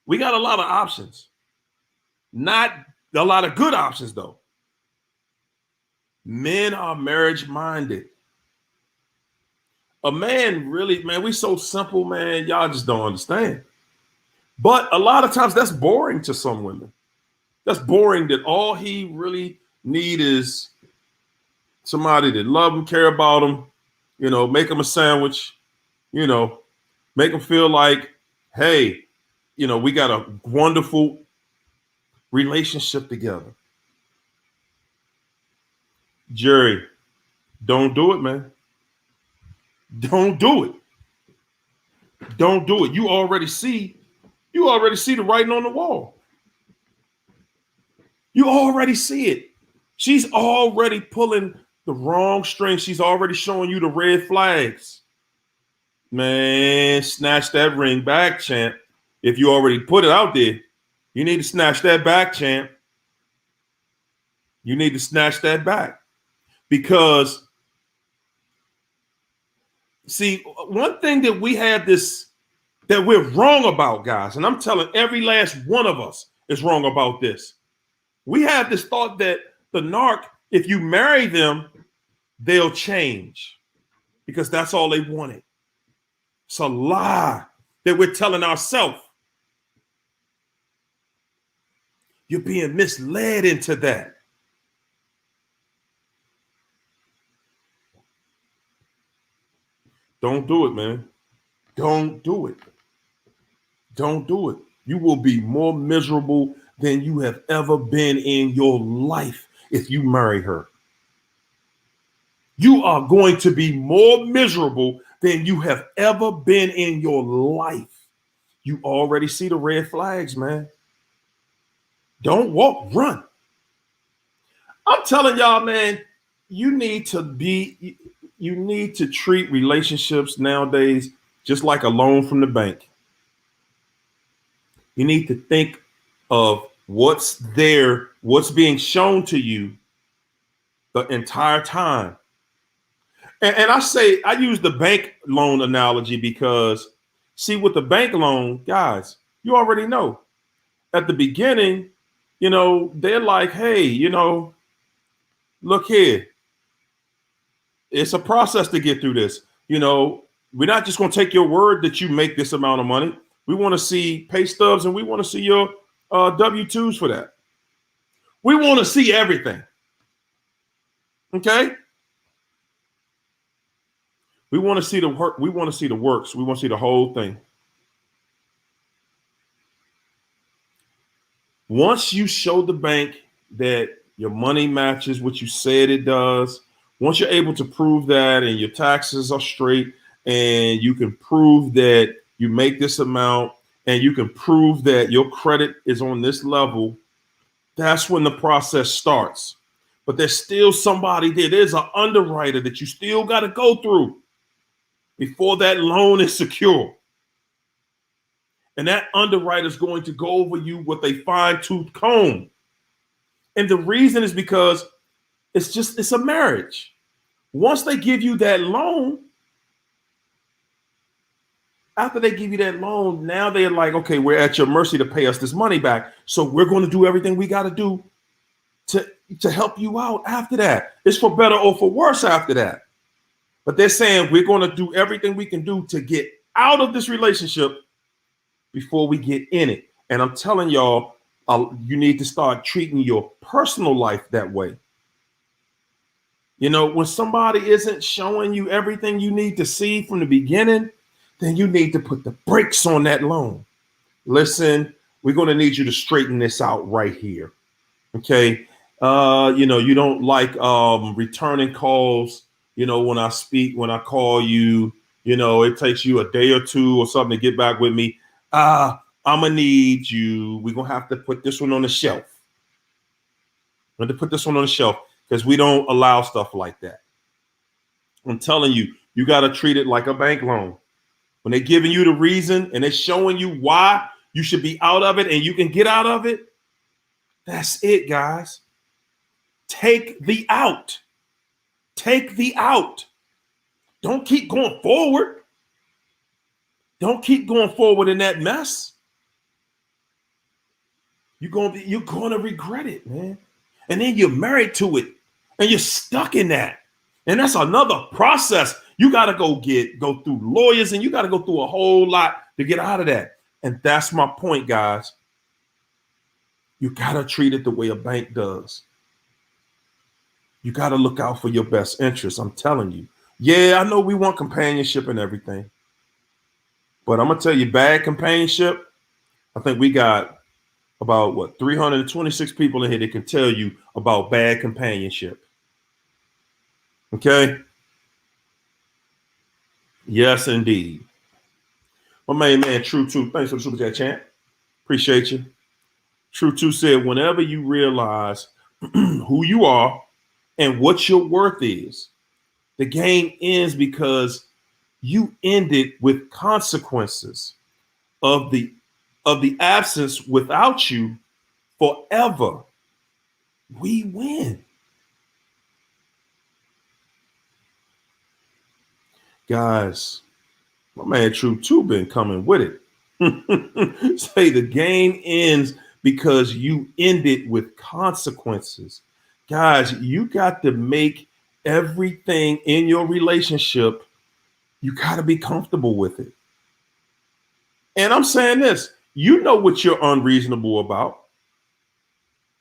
Speaker 1: We got a lot of options. Not a lot of good options, though. Men are marriage minded. A man really, man, we so simple, man. Y'all just don't understand. But a lot of times that's boring to some women. That's boring that all he really need is somebody that love him, care about him, make him a sandwich, make him feel like, hey, we got a wonderful relationship together. Jerry, don't do it, man. Don't do it. Don't do it. You already see the writing on the wall. You already see it. She's already pulling the wrong string. She's already showing you the red flags. Man, snatch that ring back, champ. If you already put it out there, you need to snatch that back, champ. You need to snatch that back. Because, see, one thing that we have that we're wrong about, guys, and I'm telling every last one of us is wrong about this. We have this thought that the narc, if you marry them, they'll change because that's all they wanted. It's a lie that we're telling ourselves. You're being misled into that. Don't do it, man. Don't do it. Don't do it. You will be more miserable than you have ever been in your life if you marry her. You are going to be more miserable than you have ever been in your life. You already see the red flags, man. Don't walk, run. I'm telling y'all, man, you need to treat relationships nowadays just like a loan from the bank. You need to think of what's there, what's being shown to you the entire time. And I use the bank loan analogy because, see, with the bank loan, guys, you already know at the beginning, they're like, hey, look here. It's a process to get through this. We're not just going to take your word that you make this amount of money. We want to see pay stubs and we want to see your W-2s for that. We want to see everything. Okay? We want to see the work. We want to see the works. We want to see the whole thing. Once you show the bank that your money matches what you said it does, once you're able to prove that and your taxes are straight and you can prove that you make this amount and you can prove that your credit is on this level, that's when the process starts. But there's still somebody there. There's an underwriter that you still got to go through before that loan is secure. And that underwriter is going to go over you with a fine-tooth comb. And the reason is because it's a marriage. Once they give you that loan, after they give you that loan, now they're like, okay, we're at your mercy to pay us this money back. So we're going to do everything we got to do to help you out after that. It's for better or for worse after that. But they're saying we're going to do everything we can do to get out of this relationship before we get in it. And I'm telling y'all, you need to start treating your personal life that way. When somebody isn't showing you everything you need to see from the beginning, then you need to put the brakes on that loan. Listen, we're going to need you to straighten this out right here. Okay. You don't like returning calls. When I call you, it takes you a day or two or something to get back with me. I'm going to need you. We're going to have to put this one on the shelf. I'm going to put this one on the shelf because we don't allow stuff like that. I'm telling you, you got to treat it like a bank loan. When they're giving you the reason and they're showing you why you should be out of it and you can get out of it, that's it, guys. Take the out. Take the out. Don't keep going forward. Don't keep going forward in that mess. You're gonna regret it, man. And then you're married to it, and you're stuck in that. And that's another process. You got to go through lawyers, and you got to go through a whole lot to get out of that. And that's my point, guys. You got to treat it the way a bank does. You got to look out for your best interests. I'm telling you. Yeah, I know we want companionship and everything. But I'm going to tell you, bad companionship, I think we got about 326 people in here that can tell you about bad companionship. Okay? Yes, indeed. My main man, True Two, thanks for the super chat, champ. Appreciate you. True Two said, whenever you realize who you are and what your worth is, the game ends because you ended with consequences of the absence without you forever. We win. Guys, my man True 2 been coming with it. Say the game ends because you ended with consequences. Guys, you got to make everything in your relationship, you got to be comfortable with it. And I'm saying this, you know what you're unreasonable about.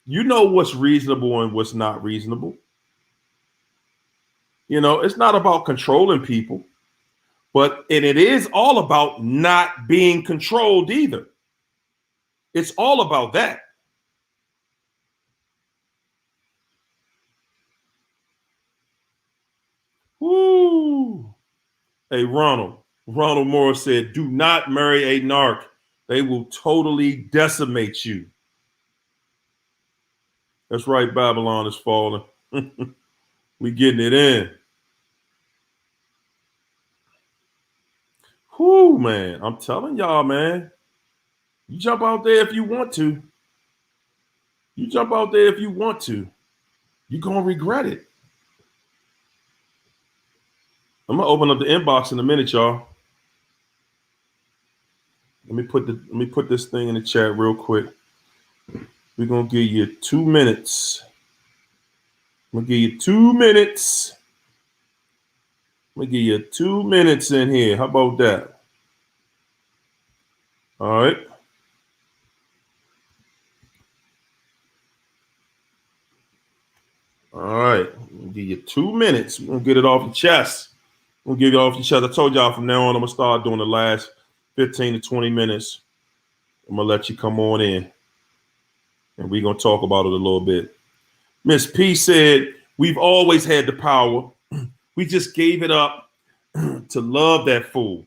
Speaker 1: You know what's reasonable and what's not reasonable. You know, it's not about controlling people, and it is all about not being controlled either. It's all about that. Woo. Hey, Ronald Morris said, do not marry a narc. They will totally decimate you. That's right, Babylon is falling. We getting it in. Whoo, man. I'm telling y'all, man. You jump out there if you want to. You jump out there if you want to. You're going to regret it. I'm going to open up the inbox in a minute, y'all. Let me put this thing in the chat real quick. We're going to give you 2 minutes. I'm going to give you 2 minutes. I'm going to give you 2 minutes in here. How about that? All right. All right. We'll give you 2 minutes. We're going to get it off your chest. We'll give it off your chest. I told y'all from now on, I'm going to start doing the last 15 to 20 minutes. I'm going to let you come on in. And we're going to talk about it a little bit. Miss P said, we've always had the power. We just gave it up to love that fool.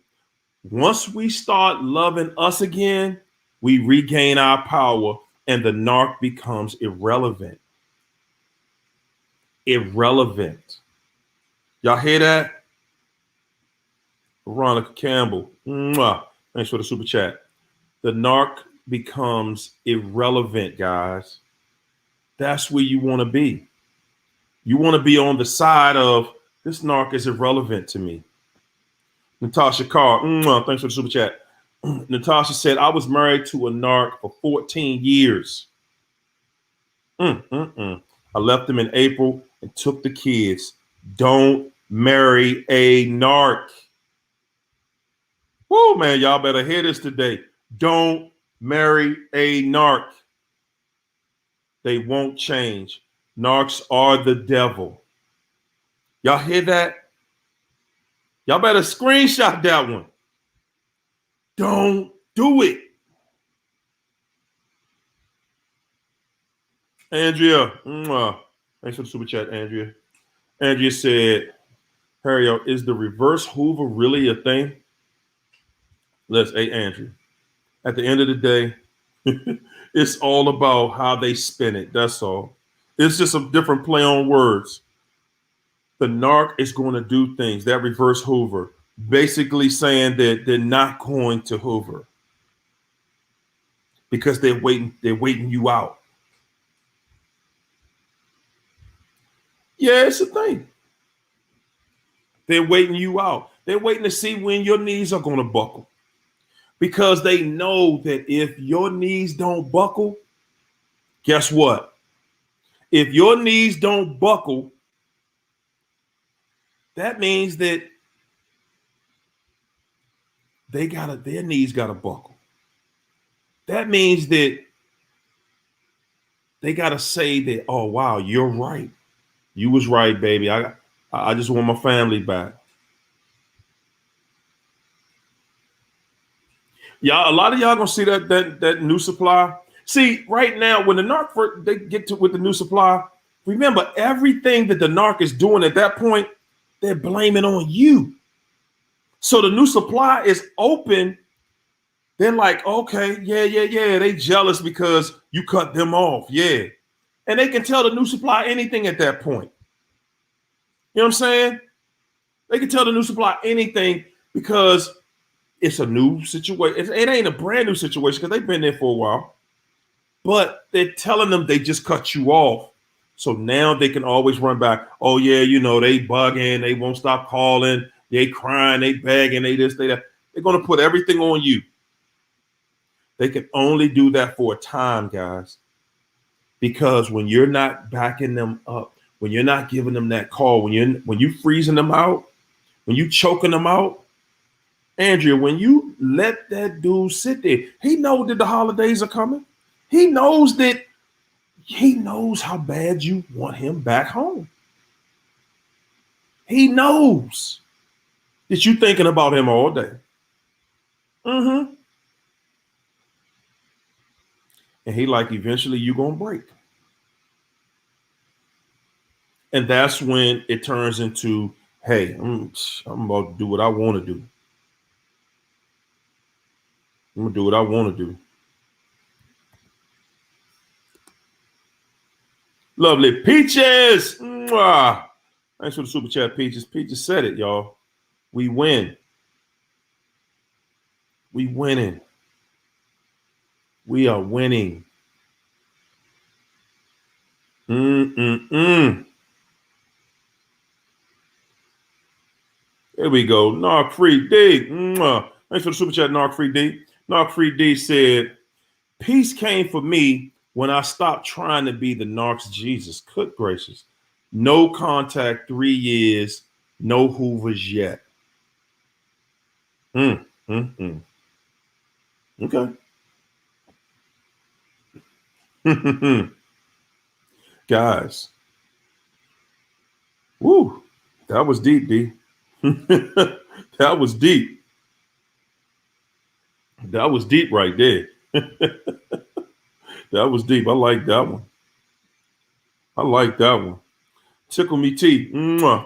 Speaker 1: Once we start loving us again, we regain our power and the narc becomes irrelevant. Irrelevant. Y'all hear that? Veronica Campbell. Mwah. Thanks for the super chat. The narc becomes irrelevant, guys. That's where you want to be. You want to be on the side of this narc is irrelevant to me. Natasha Carr. Thanks for the super chat. Natasha said, I was married to a narc for 14 years. I left him in April and took the kids. Don't marry a narc. Whoa, man, y'all better hear this today. Don't marry a narc. They won't change. Narcs are the devil. Y'all hear that? Y'all better screenshot that one. Don't do it. Andrea, thanks for the super chat, Andrea. Andrea said, Harry, is the reverse Hoover really a thing? Hey, Andrea, at the end of the day, it's all about how they spin it. That's all. It's just a different play on words. The narc is going to do things, that reverse Hoover, basically saying that they're not going to Hoover because they're waiting you out. Yeah, it's a thing. They're waiting you out. They're waiting to see when your knees are going to buckle. because they know that if your knees don't buckle, guess what? If your knees don't buckle, that means that their knees gotta buckle. That means that they gotta say that, oh wow, you're right. You was right, baby. I just want my family back. Y'all, a lot of y'all gonna see that new supply. See, right now, when the narc they get to with the new supply, remember everything that the narc is doing at that point, they're blaming on you. So the new supply is open. They're like, okay, yeah. They jealous because you cut them off. Yeah. And they can tell the new supply anything at that point. You know what I'm saying? They can tell the new supply anything because it's a new situation. It ain't a brand new situation because they've been there for a while. But they're telling them they just cut you off. So now they can always run back. Oh, yeah, they bugging. They won't stop calling. They crying. They begging. They this, they that. They're going to put everything on you. They can only do that for a time, guys. Because when you're not backing them up, when you're not giving them that call, when you freezing them out, when you choking them out, Andrea, when you let that dude sit there, he knows that the holidays are coming. He knows how bad you want him back home. He knows that you're thinking about him all day. Mm-hmm. And he like, eventually you're going to break. And that's when it turns into, hey, I'm about to do what I want to do. I'm going to do what I want to do. Lovely. Peaches. Mwah. Thanks for the super chat, Peaches. Peaches said it, y'all. We win. We winning. We are winning. There we go. Narc Free D. Thanks for the super chat, Narc Free D. Narc Free D said, peace came for me when I stopped trying to be the narc's Jesus. Good gracious. No contact, 3 years, no Hoovers yet. Okay. Guys. Woo. That was deep, D. That was deep. That was deep right there. That was deep. I like that one. I like that one. Tickle Me T.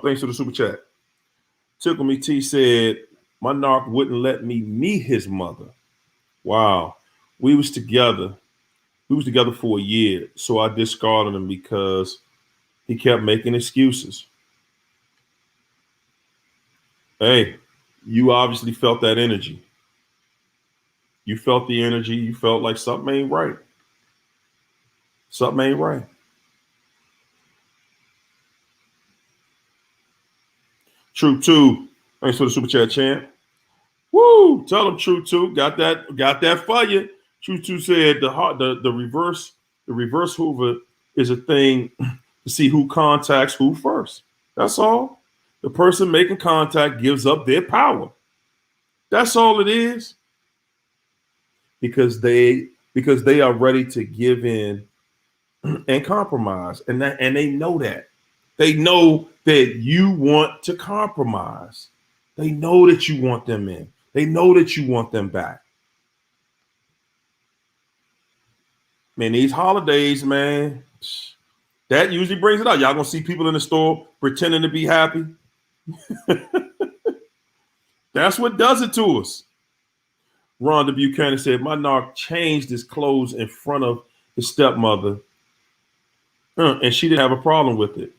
Speaker 1: Thanks for the super chat. Tickle Me T said, my narc wouldn't let me meet his mother. Wow. We was together for a year. So I discarded him because he kept making excuses. Hey, you obviously felt that energy. You felt the energy. You felt like something ain't right. Something ain't right. True 2. Thanks for the super chat, champ. Woo! Tell them True 2. Got that for you. True 2 said the reverse Hoover is a thing to see who contacts who first. That's all. The person making contact gives up their power. That's all it is. Because they are ready to give in and compromise. And they know that. They know that you want to compromise. They know that you want them in. They know that you want them back. Man, these holidays, man, that usually brings it out. Y'all gonna see people in the store pretending to be happy. That's what does it to us. Rhonda Buchanan said, my narc changed his clothes in front of his stepmother, and she didn't have a problem with it.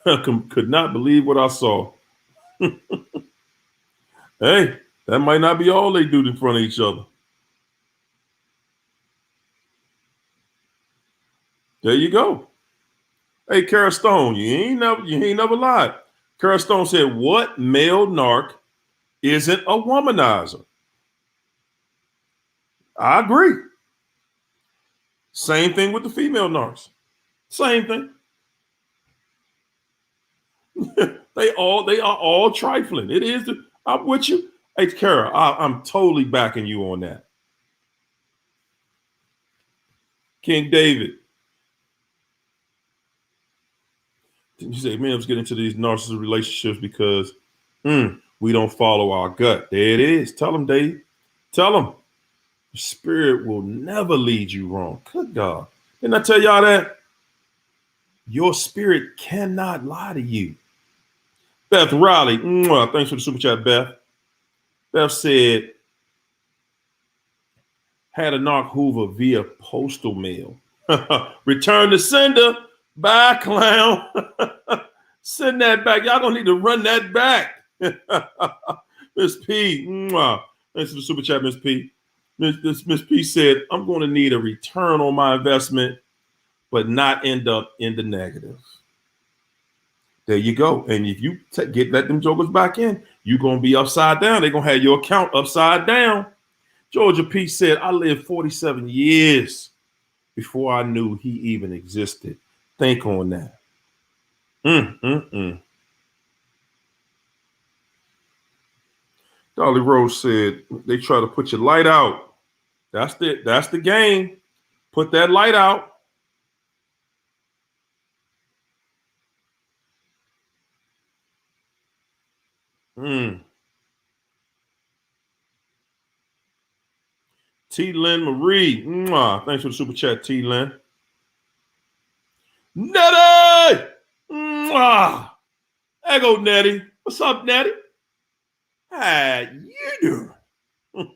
Speaker 1: Could not believe what I saw. Hey, that might not be all they do in front of each other. There you go. Hey, Kara Stone, you ain't never lied. Kara Stone said, what male narc isn't a womanizer? I agree. Same thing with the female narcs. Same thing. they are all trifling. It is. I'm with you. Hey, Kara, I'm totally backing you on that. King David. You say, man, let's get into these narcissistic relationships because we don't follow our gut. There it is. Tell them, Dave. Tell them. The spirit will never lead you wrong. Good God. Didn't I tell y'all that? Your spirit cannot lie to you. Beth Riley. Thanks for the super chat, Beth. Beth said, had a narc Hoover via postal mail. Return to sender. Bye, clown. Send that back. Y'all gonna need to run that back. Miss P. Thanks for the super chat, Miss P. Miss P said, I'm going to need a return on my investment, but not end up in the negative. There you go. And if you let them jokers back in, you're going to be upside down. They're going to have your account upside down. Georgia P said, I lived 47 years before I knew he even existed. Think on that. Dolly Rose said, they try to put your light out. That's the game. Put that light out. T. Lynn Marie. Thanks for the super chat, T. Lynn. Nettie! There go Nettie. What's up, Nettie? How you doing?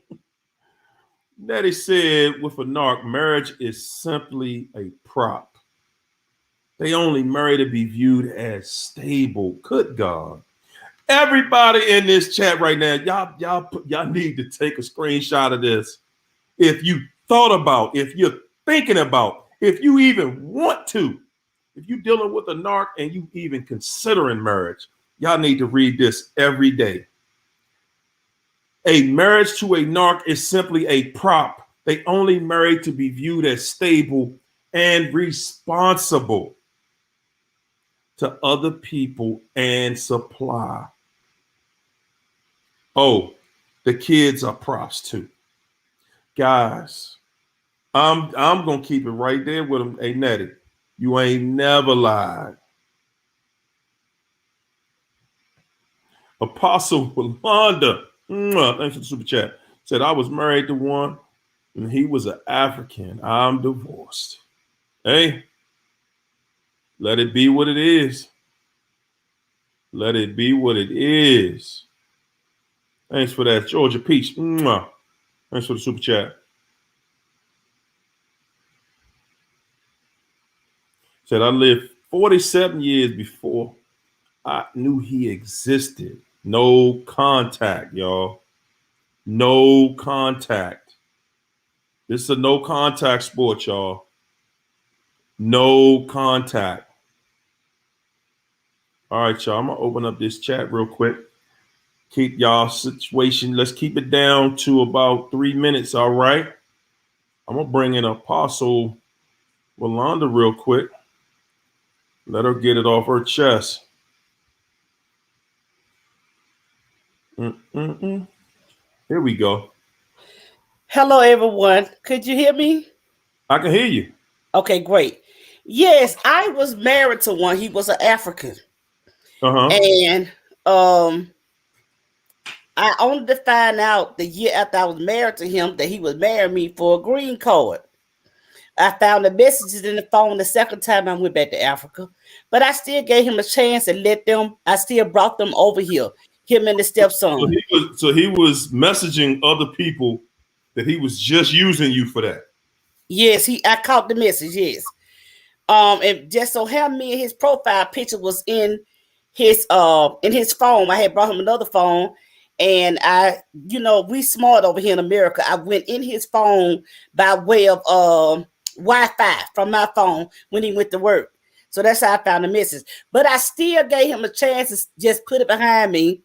Speaker 1: Nettie said, with a narc, marriage is simply a prop. They only marry to be viewed as stable. Good God. Everybody in this chat right now, y'all need to take a screenshot of this. If you thought about, if you're thinking about, if you even want to, if you're dealing with a narc and you even considering marriage, y'all need to read this every day. A marriage to a narc is simply a prop. They only marry to be viewed as stable and responsible to other people and supply. Oh, the kids are props too. Guys, I'm gonna keep it right there with them. Hey, Nettie, you ain't never lied. Apostle Wanda, thanks for the super chat, said I was married to one and he was an African. I'm divorced. Hey, let it be what it is. Let it be what it is. Thanks for that, Georgia Peach. Thanks for the super chat. Said I lived 47 years before I knew he existed. No contact, y'all. No contact. This is a no contact sport, y'all. No contact. All right, y'all. I'm gonna open up this chat real quick. Keep y'all situation. Let's keep it down to about 3 minutes. All right. I'm gonna bring in Apostle Rolanda real quick. Let her get it off her chest. Here we go.
Speaker 2: Hello, everyone. Could you hear me?
Speaker 1: I can hear you.
Speaker 2: Okay, great. Yes, I was married to one. He was an African. And I only to find out the year after I was married to him that he was marrying me for a green card. I found the messages in the phone the second time I went back to Africa, but I still gave him a chance and I still brought them over here, him and the stepson.
Speaker 1: So he was messaging other people that he was just using you for that.
Speaker 2: Yes, I caught the message, yes. And just so how me and his profile picture was in his phone. I had brought him another phone. And we smart over here in America. I went in his phone by way of Wi-Fi from my phone when he went to work. So that's how I found the message. But I still gave him a chance to just put it behind me.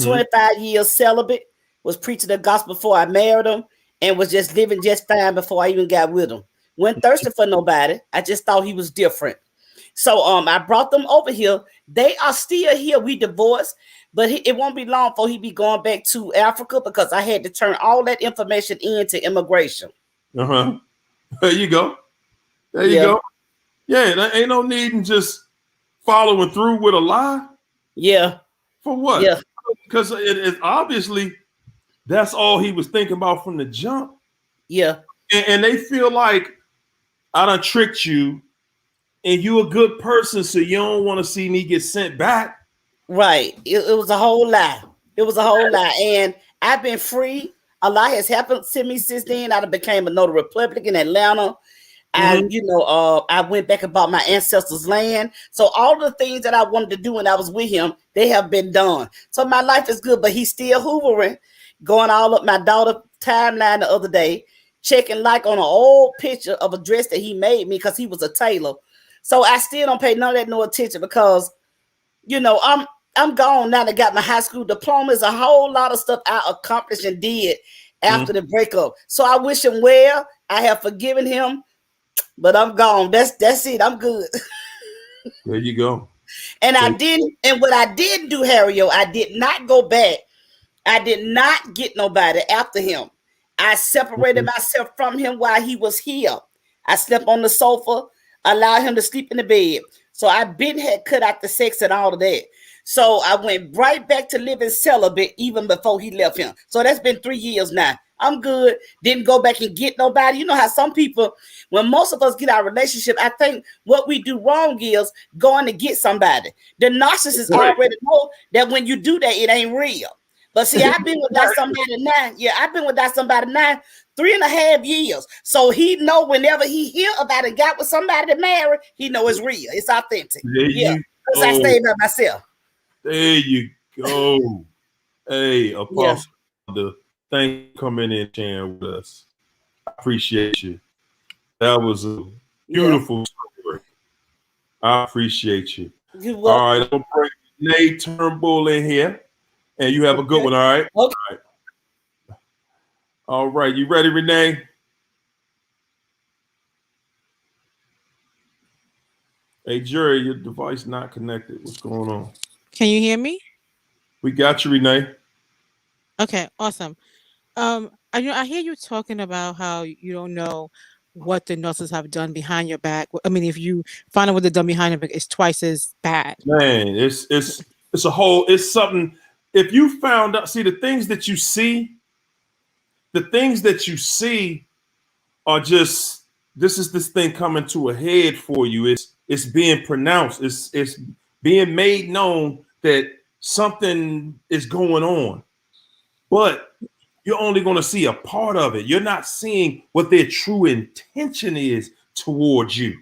Speaker 2: 25 years celibate, was preaching the gospel before I married him. and was just living just fine before I even got with him. Wasn't thirsty for nobody. I just thought he was different. So I brought them over here. They are still here. We divorced, but it won't be long before he be going back to Africa because I had to turn all that information into immigration.
Speaker 1: Uh-huh. There you go. There you
Speaker 2: Yeah.
Speaker 1: go. Yeah, there ain't no need in just following through with a lie.
Speaker 2: Yeah.
Speaker 1: For what?
Speaker 2: Yeah.
Speaker 1: Because it obviously that's all he was thinking about from the jump.
Speaker 2: Yeah.
Speaker 1: And they feel like I done tricked you and you a good person, so you don't want to see me get sent back.
Speaker 2: Right. It was a whole lie. It was a whole lie. And I've been free. A lot has happened to me since then. I became a notary public in Atlanta. I went back and bought my ancestors' land. So all the things that I wanted to do when I was with him, they have been done. So my life is good, but he's still hoovering, going all up my daughter timeline the other day, checking like on an old picture of a dress that he made me because he was a tailor. So I still don't pay none of that no attention because, I'm gone now that I got my high school diploma. There's a whole lot of stuff I accomplished and did after the breakup. So I wish him well. I have forgiven him. But I'm gone. That's it. I'm good.
Speaker 1: There you go.
Speaker 2: And what I did do, Harry, I did not go back. I did not get nobody after him. I separated myself from him while he was here. I slept on the sofa, allowed him to sleep in the bed. So I had cut out the sex and all of that. So I went right back to living celibate even before he left him. So that's been 3 years now. I'm good. Didn't go back and get nobody. You know how some people, when most of us get our relationship, I think what we do wrong is going to get somebody. The narcissist already know that when you do that, it ain't real. But see, I've been with that somebody now. Yeah, I've been with that somebody now 3.5 years. So he know whenever he hear about a guy with somebody to marry, he know it's real. It's authentic. Because I stay by myself.
Speaker 1: There you go. Hey, Apostle. Yeah. Thank you for coming in and sharing with us. I appreciate you. That was a beautiful story. I appreciate you. All right, I'm going to bring Nate Turnbull in here, and you have a good one, all right?
Speaker 2: Okay.
Speaker 1: All right, you ready, Renee? Hey, Jerry, your device not connected. What's going on?
Speaker 3: Can you hear me?
Speaker 1: We got you, Renee.
Speaker 3: Okay, awesome. I hear you talking about how you don't know what the nurses have done behind your back. I mean, if you find out what they've done behind your back, it's twice as bad.
Speaker 1: Man, it's something. If you found out, see the things that you see are just this thing coming to a head for you. It's being pronounced. It's being made known that something is going on, but you're only going to see a part of it. You're not seeing what their true intention is towards you.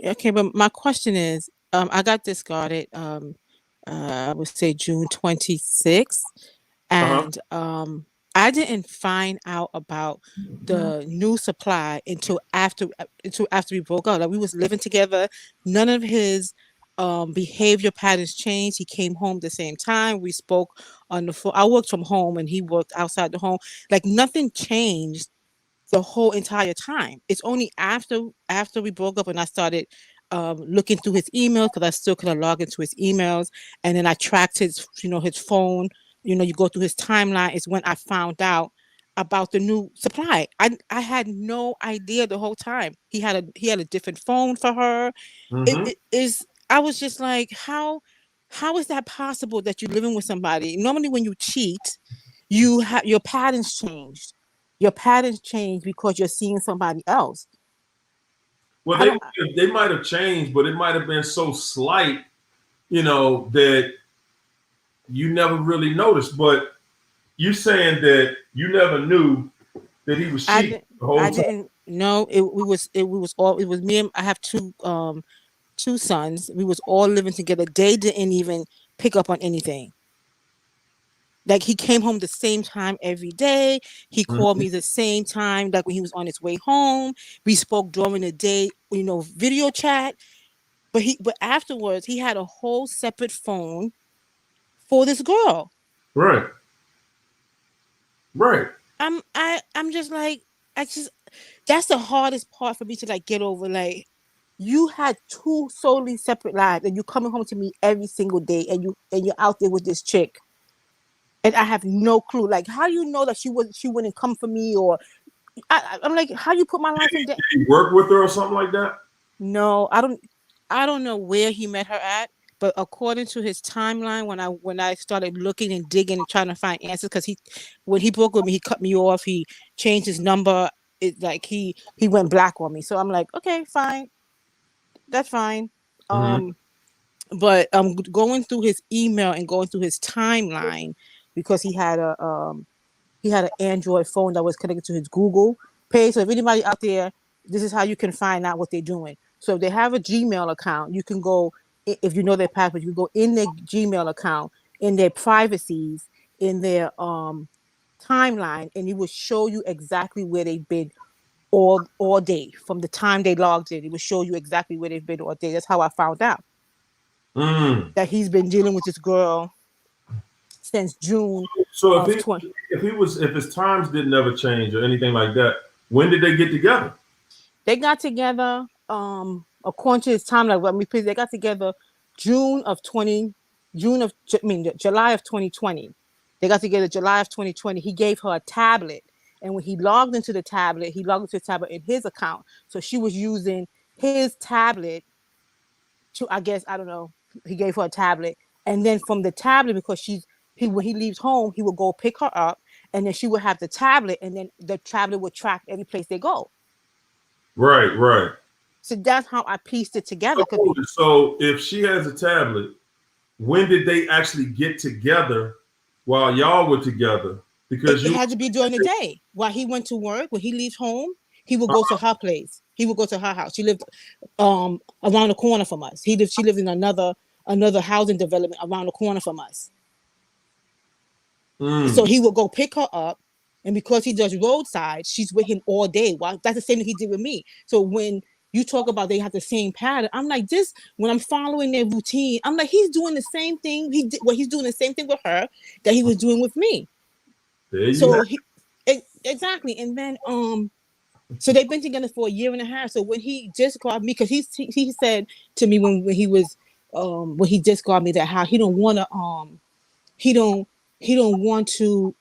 Speaker 3: Okay, but my question is, I got discarded, I would say June 26th, and I didn't find out about the new supply until after we broke up. Like, we was living together. None of his behavior patterns changed. He came home the same time. We spoke on the phone. I worked from home and he worked outside the home. Like, nothing changed the whole entire time. It's only after we broke up and I started looking through his emails, because I still couldn't log into his emails, and then I tracked his phone. You go through his timeline. Is when I found out about the new supply. I had no idea the whole time. He had a different phone for her. I was just like, how is that possible that you're living with somebody? Normally when you cheat, you have your patterns changed. Your patterns change because you're seeing somebody else.
Speaker 1: Well, they might have changed, but it might have been so slight, that you never really noticed. But you're saying that you never knew that he was cheating the whole time.
Speaker 3: I didn't know. It was me and I have two sons. We was all living together. They didn't even pick up on anything. Like, he came home the same time every day. He called me the same time, like when he was on his way home. We spoke during the day, video chat. But afterwards, he had a whole separate phone for this girl.
Speaker 1: Right.
Speaker 3: I'm just like, I just, that's the hardest part for me to like get over. Like, you had two solely separate lives, and you coming home to me every single day, and you're out there with this chick, and I have no clue. Like, how do you know that she wouldn't come for me? Or I'm like, how you put my life in
Speaker 1: Did he work with her or something like that?
Speaker 3: No, I don't know where he met her at, but according to his timeline, when I started looking and digging and trying to find answers, because when he broke with me, he cut me off, he changed his number, it like he went black on me. So I'm like, okay, fine, that's fine.
Speaker 1: Mm-hmm.
Speaker 3: Um, but I'm going through his email and going through his timeline because he had an Android phone that was connected to his Google page. So if anybody out there, this is how you can find out what they're doing. So if they have a Gmail account, you can go, if you know their password, you go in their Gmail account, in their privacies, in their timeline, and it will show you exactly where they've been all day. From the time they logged in, it will show you exactly where they've been all day. That's how I found out
Speaker 1: Mm.
Speaker 3: that he's been dealing with this girl since June
Speaker 1: So
Speaker 3: of 20.
Speaker 1: if his times didn't ever change or anything like that, when did they get together?
Speaker 3: They got together, according to his timeline. Let me please. They got together June of 20, July of 2020. They got together July of 2020. He gave her a tablet, and when he logged into the tablet, he logged into the tablet in his account. So she was using his tablet to, I guess, I don't know. He gave her a tablet, and then from the tablet, because when he leaves home, he would go pick her up, and then she would have the tablet, and then the tablet would track every place they go.
Speaker 1: Right, right.
Speaker 3: So that's how I pieced it together.
Speaker 1: So if she has a tablet, when did they actually get together while y'all were together? Because
Speaker 3: it had to be during the day. While he went to work, when he leaves home, he would go to her place. He would go to her house. She lived around the corner from us. She lived in another housing development around the corner from us. So he would go pick her up, and because he does roadside, she's with him all day. Well, that's the same thing he did with me. So when you talk about they have the same pattern, I'm like, this, when I'm following their routine, I'm like, he's doing the same thing. He's doing the same thing with her that he was doing with me. So exactly. And then so they've been together for a year and a half. So when he just called me, because he said to me when he just called me that how he don't want to he don't want to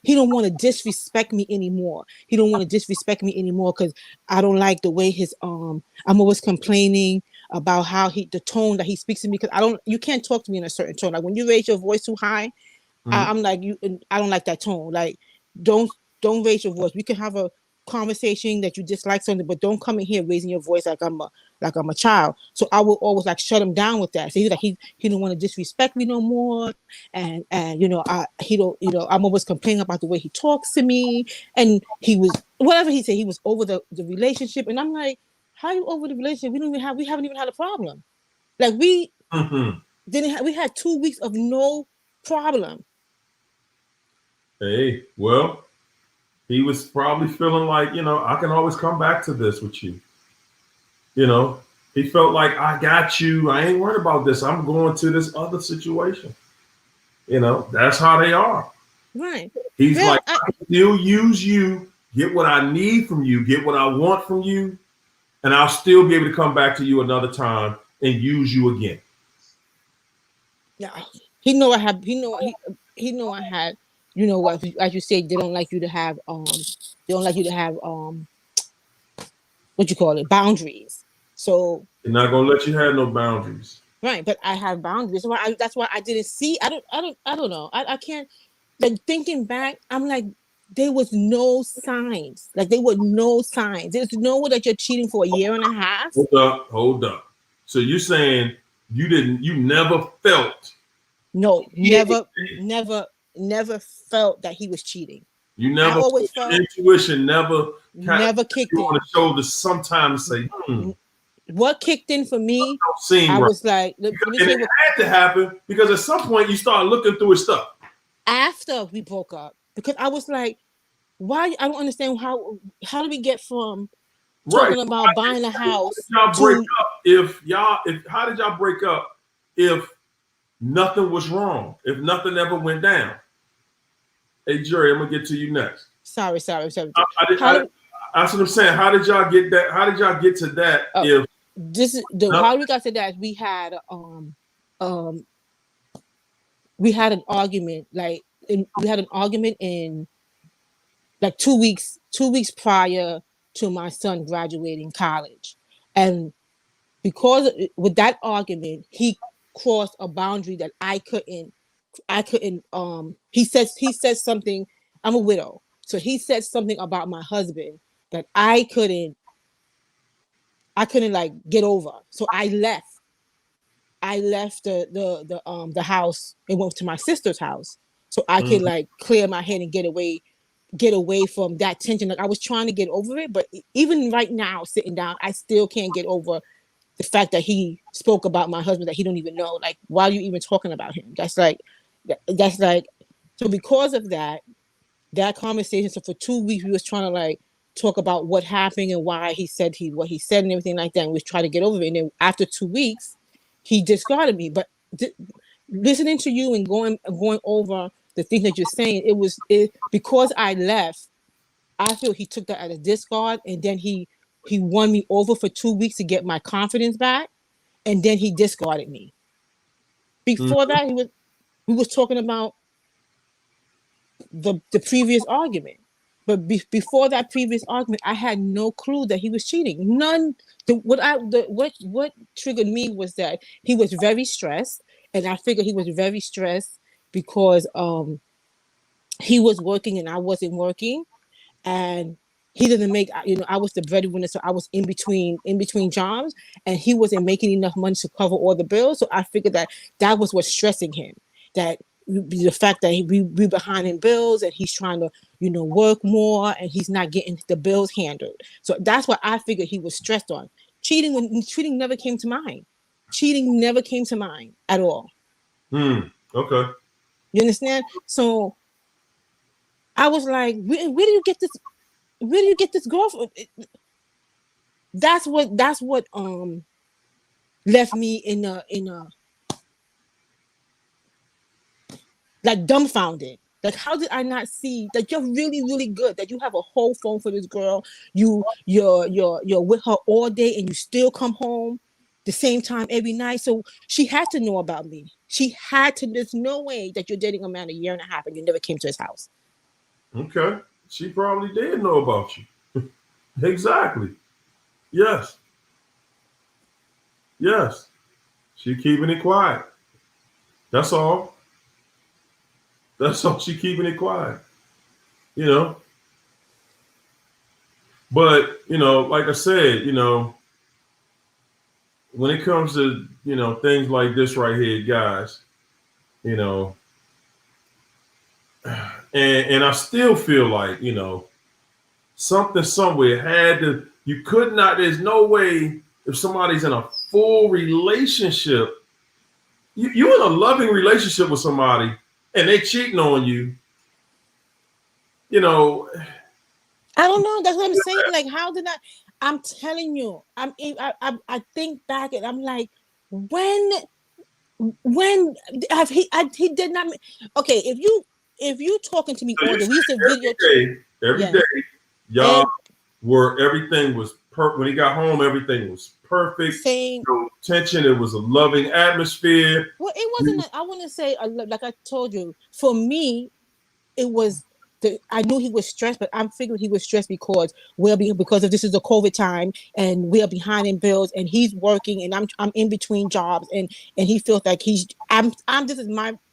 Speaker 3: he don't want to disrespect me anymore. He don't want to disrespect me anymore because I don't like the way his I'm always complaining about how the tone that he speaks to me, because you can't talk to me in a certain tone. Like when you raise your voice too high, I'm like, I don't like that tone. Like, don't raise your voice. We can have a conversation that you dislike something, but don't come in here raising your voice like I'm a child. So I will always like shut him down with that. So he's like, he don't want to disrespect me no more, and he don't, I'm always complaining about the way he talks to me, and he was, whatever he said, he was over the relationship, and I'm like, how are you over the relationship? We haven't even had a problem. Like we we had 2 weeks of no problem.
Speaker 1: Hey, well, he was probably feeling like, I can always come back to this with you. He felt like, I got you. I ain't worried about this. I'm going to this other situation. That's how they are.
Speaker 3: Right.
Speaker 1: He's like, I can still use you, get what I need from you, get what I want from you, and I'll still be able to come back to you another time and use you again.
Speaker 3: Yeah. He know I had, what, as you say, they don't like you to have what you call it, boundaries. So
Speaker 1: they're not gonna let you have no boundaries.
Speaker 3: Right, but I have boundaries. That's why I didn't see. I don't know. I can't. Like, thinking back, I'm like, there was no signs. Like, there were no signs. There's no way that you're cheating for a year and a half.
Speaker 1: Hold up. So you're saying you never felt?
Speaker 3: No, never felt that he was cheating.
Speaker 1: You never, I always felt intuition never
Speaker 3: kicked in
Speaker 1: on the shoulder sometimes say,
Speaker 3: What kicked in for me,
Speaker 1: I
Speaker 3: was like, let me tell you what
Speaker 1: had to happen, because at some point you start looking through his stuff.
Speaker 3: After we broke up, because I was like, why? I don't understand how do we get from talking about buying a house
Speaker 1: how did y'all break up if nothing was wrong, if nothing ever went down? Hey, Jerry, I'm gonna get to you next.
Speaker 3: Sorry.
Speaker 1: That's what I'm saying. How did y'all get that? How did y'all get to that?
Speaker 3: How we got to that? We had an argument. We had an argument in like 2 weeks prior to my son graduating college, and because with that argument, he crossed a boundary that I couldn't. He said something. I'm a widow, so he said something about my husband that I couldn't like get over. So I left the house and went to my sister's house so I could like clear my head and get away from that tension. Like I was trying to get over it, but even right now, sitting down, I still can't get over the fact that he spoke about my husband that he don't even know. Like, why are you even talking about him? That's like, so because of that conversation. So for 2 weeks, we was trying to like talk about what happened and why he said what he said and everything like that. And we was trying to get over it. And then after 2 weeks, he discarded me. But listening to you and going over the things that you're saying, it because I left. I feel he took that as a discard, and then he won me over for 2 weeks to get my confidence back, and then he discarded me. Before that, we was talking about the previous argument, but before that previous argument, I had no clue that he was cheating. None. What triggered me was that he was very stressed, and I figured he was very stressed because he was working and I wasn't working, and he didn't make, I was the breadwinner, so I was in between jobs, and he wasn't making enough money to cover all the bills. So I figured that was what's stressing him, that the fact that we behind in bills and he's trying to work more and he's not getting the bills handled. So that's what I figured he was stressed on. Cheating never came to mind. Cheating never came to mind at all.
Speaker 1: Okay.
Speaker 3: You understand? So I was like, where do you get this? Where do you get this girlfriend? That's what left me in a like dumbfounded. Like, how did I not see that you're really, really good, that you have a whole phone for this girl, you're with her all day and you still come home the same time every night. So she had to know about me. She had to. There's no way that you're dating a man 1.5 years and you never came to his house.
Speaker 1: Okay. She probably did know about you. Exactly. Yes. She keeping it quiet. That's all. She keeping it quiet. But, like I said, when it comes to, things like this right here, guys, and I still feel like, something somewhere had to, you could not, there's no way if somebody's in a full relationship, you're in a loving relationship with somebody and they cheating on you, I
Speaker 3: don't know. That's what I'm saying. Like, how did I'm telling you, I think back and I'm like, when have he did not, okay, if you talking to me
Speaker 1: so
Speaker 3: all the recent video
Speaker 1: every day, y'all everything was perfect. When he got home, everything was perfect.
Speaker 3: Same.
Speaker 1: No tension. It was a loving atmosphere.
Speaker 3: Well, it wasn't. I want to say, like I told you, for me, it was. I knew he was stressed, but I'm figuring he was stressed because of this is the COVID time and we are behind in bills and he's working and I'm in between jobs and he feels like this is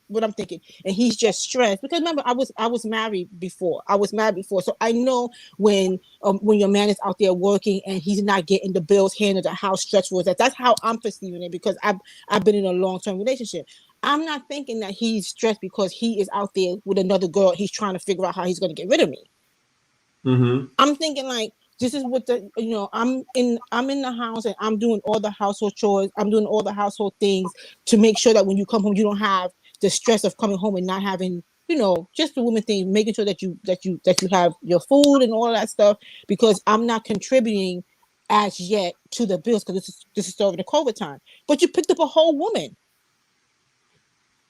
Speaker 3: what I'm thinking, and he's just stressed because remember I was married before. So I know when your man is out there working and he's not getting the bills handled, how stressful is that. That's how I'm perceiving it because I've been in a long-term relationship. I'm not thinking that he's stressed because he is out there with another girl. He's trying to figure out how he's going to get rid of me.
Speaker 1: Mm-hmm.
Speaker 3: I'm thinking like this is what I'm in the house and I'm doing all the household chores. I'm doing all the household things to make sure that when you come home, you don't have the stress of coming home and not having, just the woman thing, making sure that you have your food and all that stuff because I'm not contributing as yet to the bills because this is over the COVID time. But you picked up a whole woman.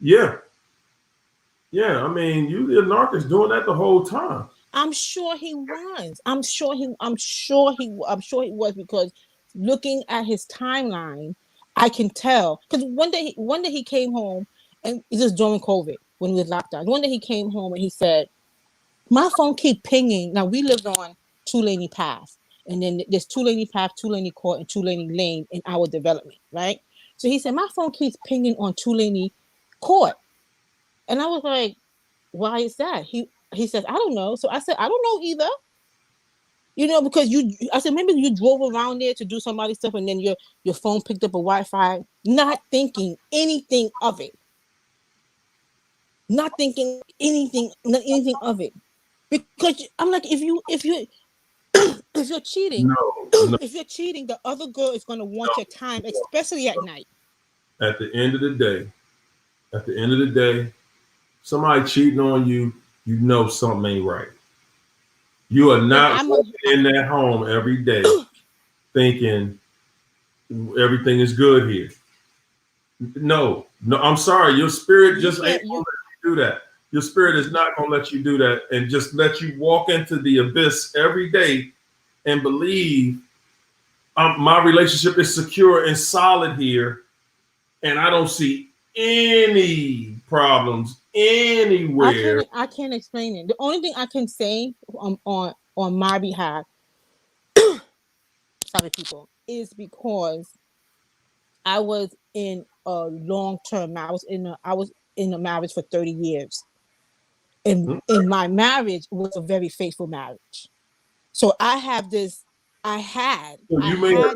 Speaker 1: Yeah. Yeah, I mean, you the narcissist doing that the whole time.
Speaker 3: I'm sure he was. I'm sure he was because looking at his timeline, I can tell. Because one day he came home and it was during COVID when we was locked down. One day he came home and he said, "My phone keep pinging." Now we lived on Two Laney Path, and then there's Two Laney Path, Two Laney Court, and Two Laney Lane in our development, right? So he said, "My phone keeps pinging on Two Laney Court," and I was like, "Why is that?" He says, "I don't know." So I said, "I don't know either." Because I said maybe you drove around there to do somebody's stuff, and then your phone picked up a Wi-Fi, not thinking anything of it, not thinking anything of it, because I'm like, if you're cheating,
Speaker 1: No, no.
Speaker 3: if you're cheating, the other girl is gonna want your time, especially at night.
Speaker 1: At the end of the day, somebody cheating on you, you know something ain't right. You are not walking in that home every day thinking everything is good here. No, I'm sorry. Your spirit just ain't gonna let you do that. Your spirit is not gonna let you do that and just let you walk into the abyss every day and believe my relationship is secure and solid here, and I don't see any problems anywhere.
Speaker 3: I can't explain it. The only thing I can say on my behalf, sorry people, is because I was in a long-term marriage. I was in a marriage for 30 years. And in my marriage was a very faithful marriage. So I have this, I had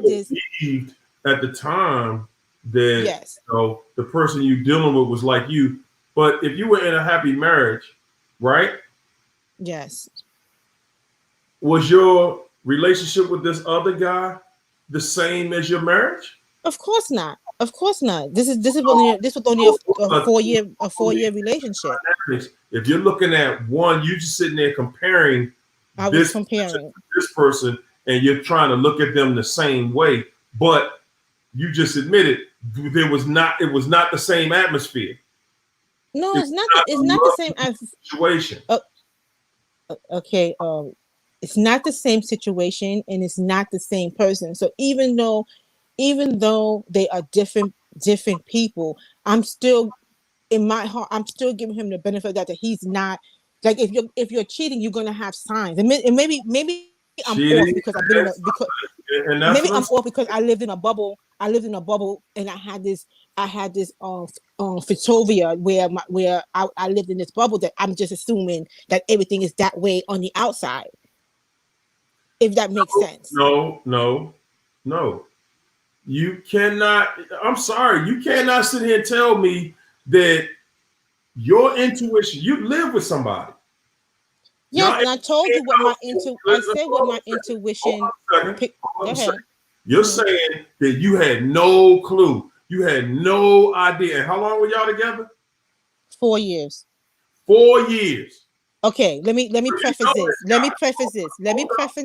Speaker 3: this
Speaker 1: believed at the time that
Speaker 3: yes.
Speaker 1: The person you dealing with was like you. But if you were in a happy marriage, right?
Speaker 3: Yes.
Speaker 1: Was your relationship with this other guy the same as your marriage?
Speaker 3: Of course not. Of course not. This was only a 4-year relationship.
Speaker 1: If you're looking at one, you just sitting there comparing this person, and you're trying to look at them the same way, but you just admitted it was not the same atmosphere.
Speaker 3: No, it's not the same
Speaker 1: situation.
Speaker 3: Okay, it's not the same situation and it's not the same person. So even though they are different people, I'm still in my heart, I'm still giving him the benefit that he's not like, if you're cheating, you're gonna have signs. And maybe I'm off because I've been maybe I'm off because I lived in a bubble. And I had this photopia where I lived in this bubble that I'm just assuming that everything is that way on the outside. If that makes sense.
Speaker 1: No. You cannot, I'm sorry, you cannot sit here and tell me that your intuition, you live with somebody.
Speaker 3: Yes, and I told you what my intuition. Go ahead.
Speaker 1: You're saying that you had no clue. You had no idea. And how long were y'all together?
Speaker 3: 4 years.
Speaker 1: 4 years.
Speaker 3: Okay, let me preface this. Let me preface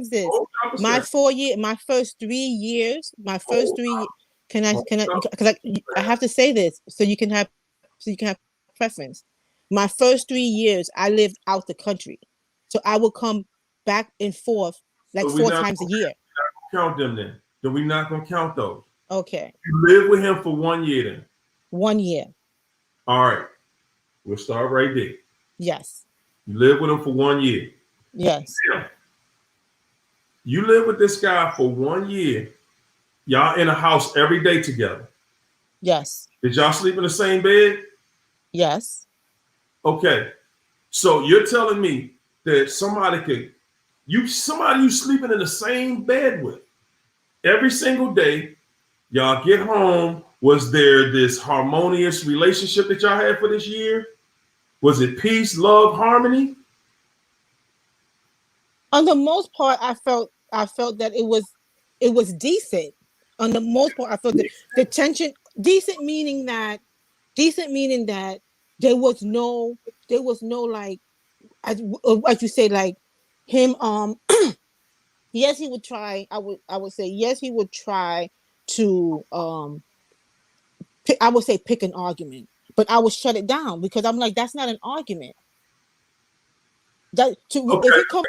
Speaker 3: this. My first 3 years, can I because I have to say this so you can have preference. My first 3 years I lived out the country. So I would come back and forth like 4 times a year.
Speaker 1: Count them then. Then we're not gonna count those.
Speaker 3: Okay.
Speaker 1: You lived with him for 1 year then.
Speaker 3: 1 year.
Speaker 1: All right. We'll start right there.
Speaker 3: Yes.
Speaker 1: You lived with him for 1 year.
Speaker 3: Yes.
Speaker 1: Yeah. You lived with this guy for 1 year. Y'all in a house every day together.
Speaker 3: Yes.
Speaker 1: Did y'all sleep in the same bed?
Speaker 3: Yes.
Speaker 1: Okay. So you're telling me that somebody you sleeping in the same bed with every single day, y'all get home. Was there this harmonious relationship that y'all had for this year? Was it peace, love, harmony?
Speaker 3: On the most part, I felt that it was decent. On the most part, I felt the tension decent, meaning that there was no like, as you say, like him. Yes, he would try. I would say yes, he would try to I would say pick an argument, but I would shut it down because I'm like, that's not an argument. That to
Speaker 1: Okay.
Speaker 3: if you come,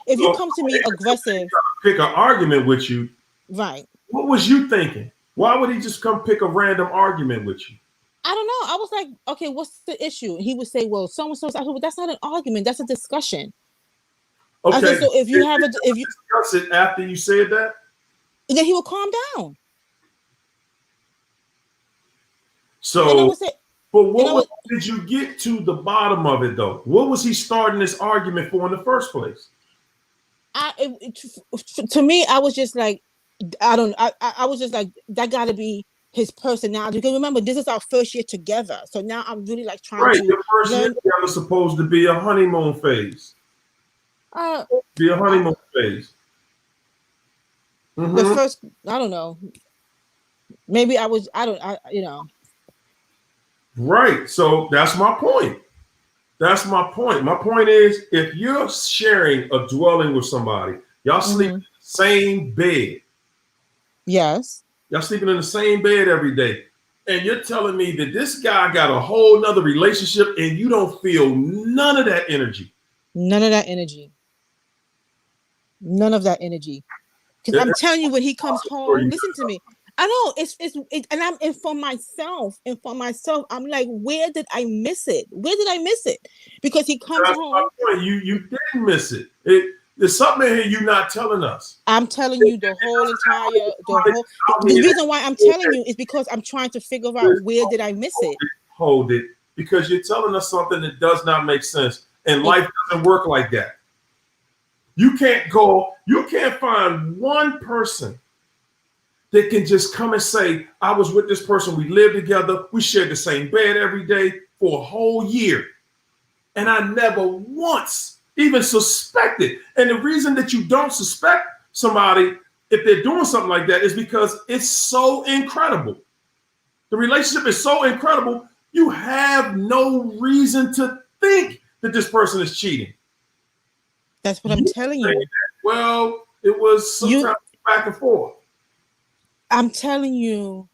Speaker 3: if you come to me aggressive,
Speaker 1: pick an argument with you,
Speaker 3: right?
Speaker 1: What was you thinking? Why would he just come pick a random argument with you?
Speaker 3: I don't know. I was like, okay, what's the issue? And he would say, well, so and so. Well, that's not an argument. That's a discussion.
Speaker 1: Okay.
Speaker 3: I said, so if you
Speaker 1: discuss it after you said that,
Speaker 3: and then he would calm down.
Speaker 1: So, but did you get to the bottom of it though? What was he starting this argument for in the first place?
Speaker 3: To me, I was just like, I was just like, that got to be his personality. Because remember, this is our first year together. So now I'm really like trying to.
Speaker 1: Your first year was supposed to be a honeymoon phase. Be a honeymoon phase.
Speaker 3: The first, I don't know. Maybe
Speaker 1: Right. So that's my point. That's my point. My point is, if you're sharing a dwelling with somebody, y'all sleep in the same bed.
Speaker 3: Yes.
Speaker 1: Y'all sleeping in the same bed every day. And you're telling me that this guy got a whole nother relationship and you don't feel none of that energy.
Speaker 3: None of that energy. None of that energy. Because I'm telling you, when he comes home, listen to me. I know and I'm and for myself, I'm like, where did I miss it? Where did I miss it? Because he comes home.
Speaker 1: You didn't miss it. There's something in here you're not telling us.
Speaker 3: I'm telling you the reason why I'm telling you is because I'm trying to figure out where did I miss it.
Speaker 1: Hold it, because you're telling us something that does not make sense, and life doesn't work like that. You can't find one person that can just come and say, I was with this person, we lived together, we shared the same bed every day for a whole year. And I never once even suspected. And the reason that you don't suspect somebody if they're doing something like that is because it's so incredible. The relationship is so incredible, you have no reason to think that this person is cheating.
Speaker 3: That's what I'm telling you.
Speaker 1: Well, it was sometimes back and forth.
Speaker 3: I am telling you,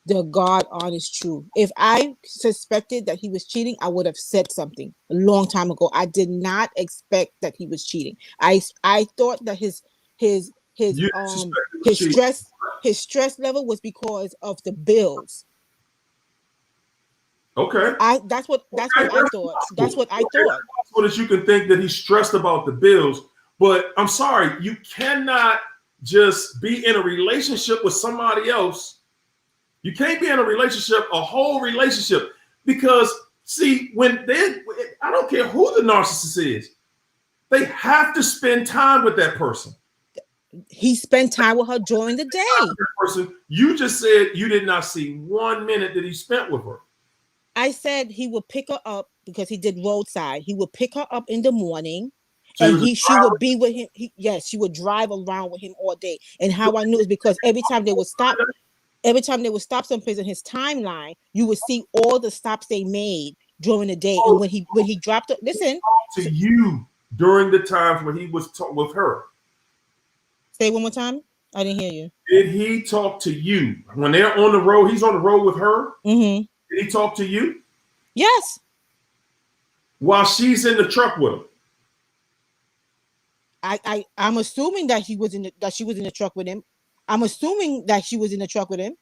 Speaker 3: the God honest truth. If I suspected that he was cheating, I would have said something a long time ago. I did not expect that he was cheating. I thought that his stress level was because of the bills.
Speaker 1: Okay.
Speaker 3: That's what I thought. That's what I thought.
Speaker 1: So that you can think that he's stressed about the bills, but I'm sorry, you cannot just be in a relationship with somebody else. You can't be in a relationship, a whole relationship, because see, I don't care who the narcissist is, they have to spend time with that person.
Speaker 3: He spent time with her during the day.
Speaker 1: You just said you did not see 1 minute that he spent with her.
Speaker 3: I said he would pick her up because he did roadside. He would pick her up in the morning, and she would be with him. She would drive around with him all day. And how I knew is because every time they would stop someplace in his timeline, you would see all the stops they made during the day. And when he dropped it, listen
Speaker 1: to you during the times when he was with her.
Speaker 3: Say one more time. I didn't hear you.
Speaker 1: Did he talk to you when they're on the road? He's on the road with her.
Speaker 3: Mm-hmm.
Speaker 1: Did he talk to you?
Speaker 3: Yes.
Speaker 1: While she's in the truck with him.
Speaker 3: I'm assuming that she was in the truck with him. I'm assuming that she was in the truck with him.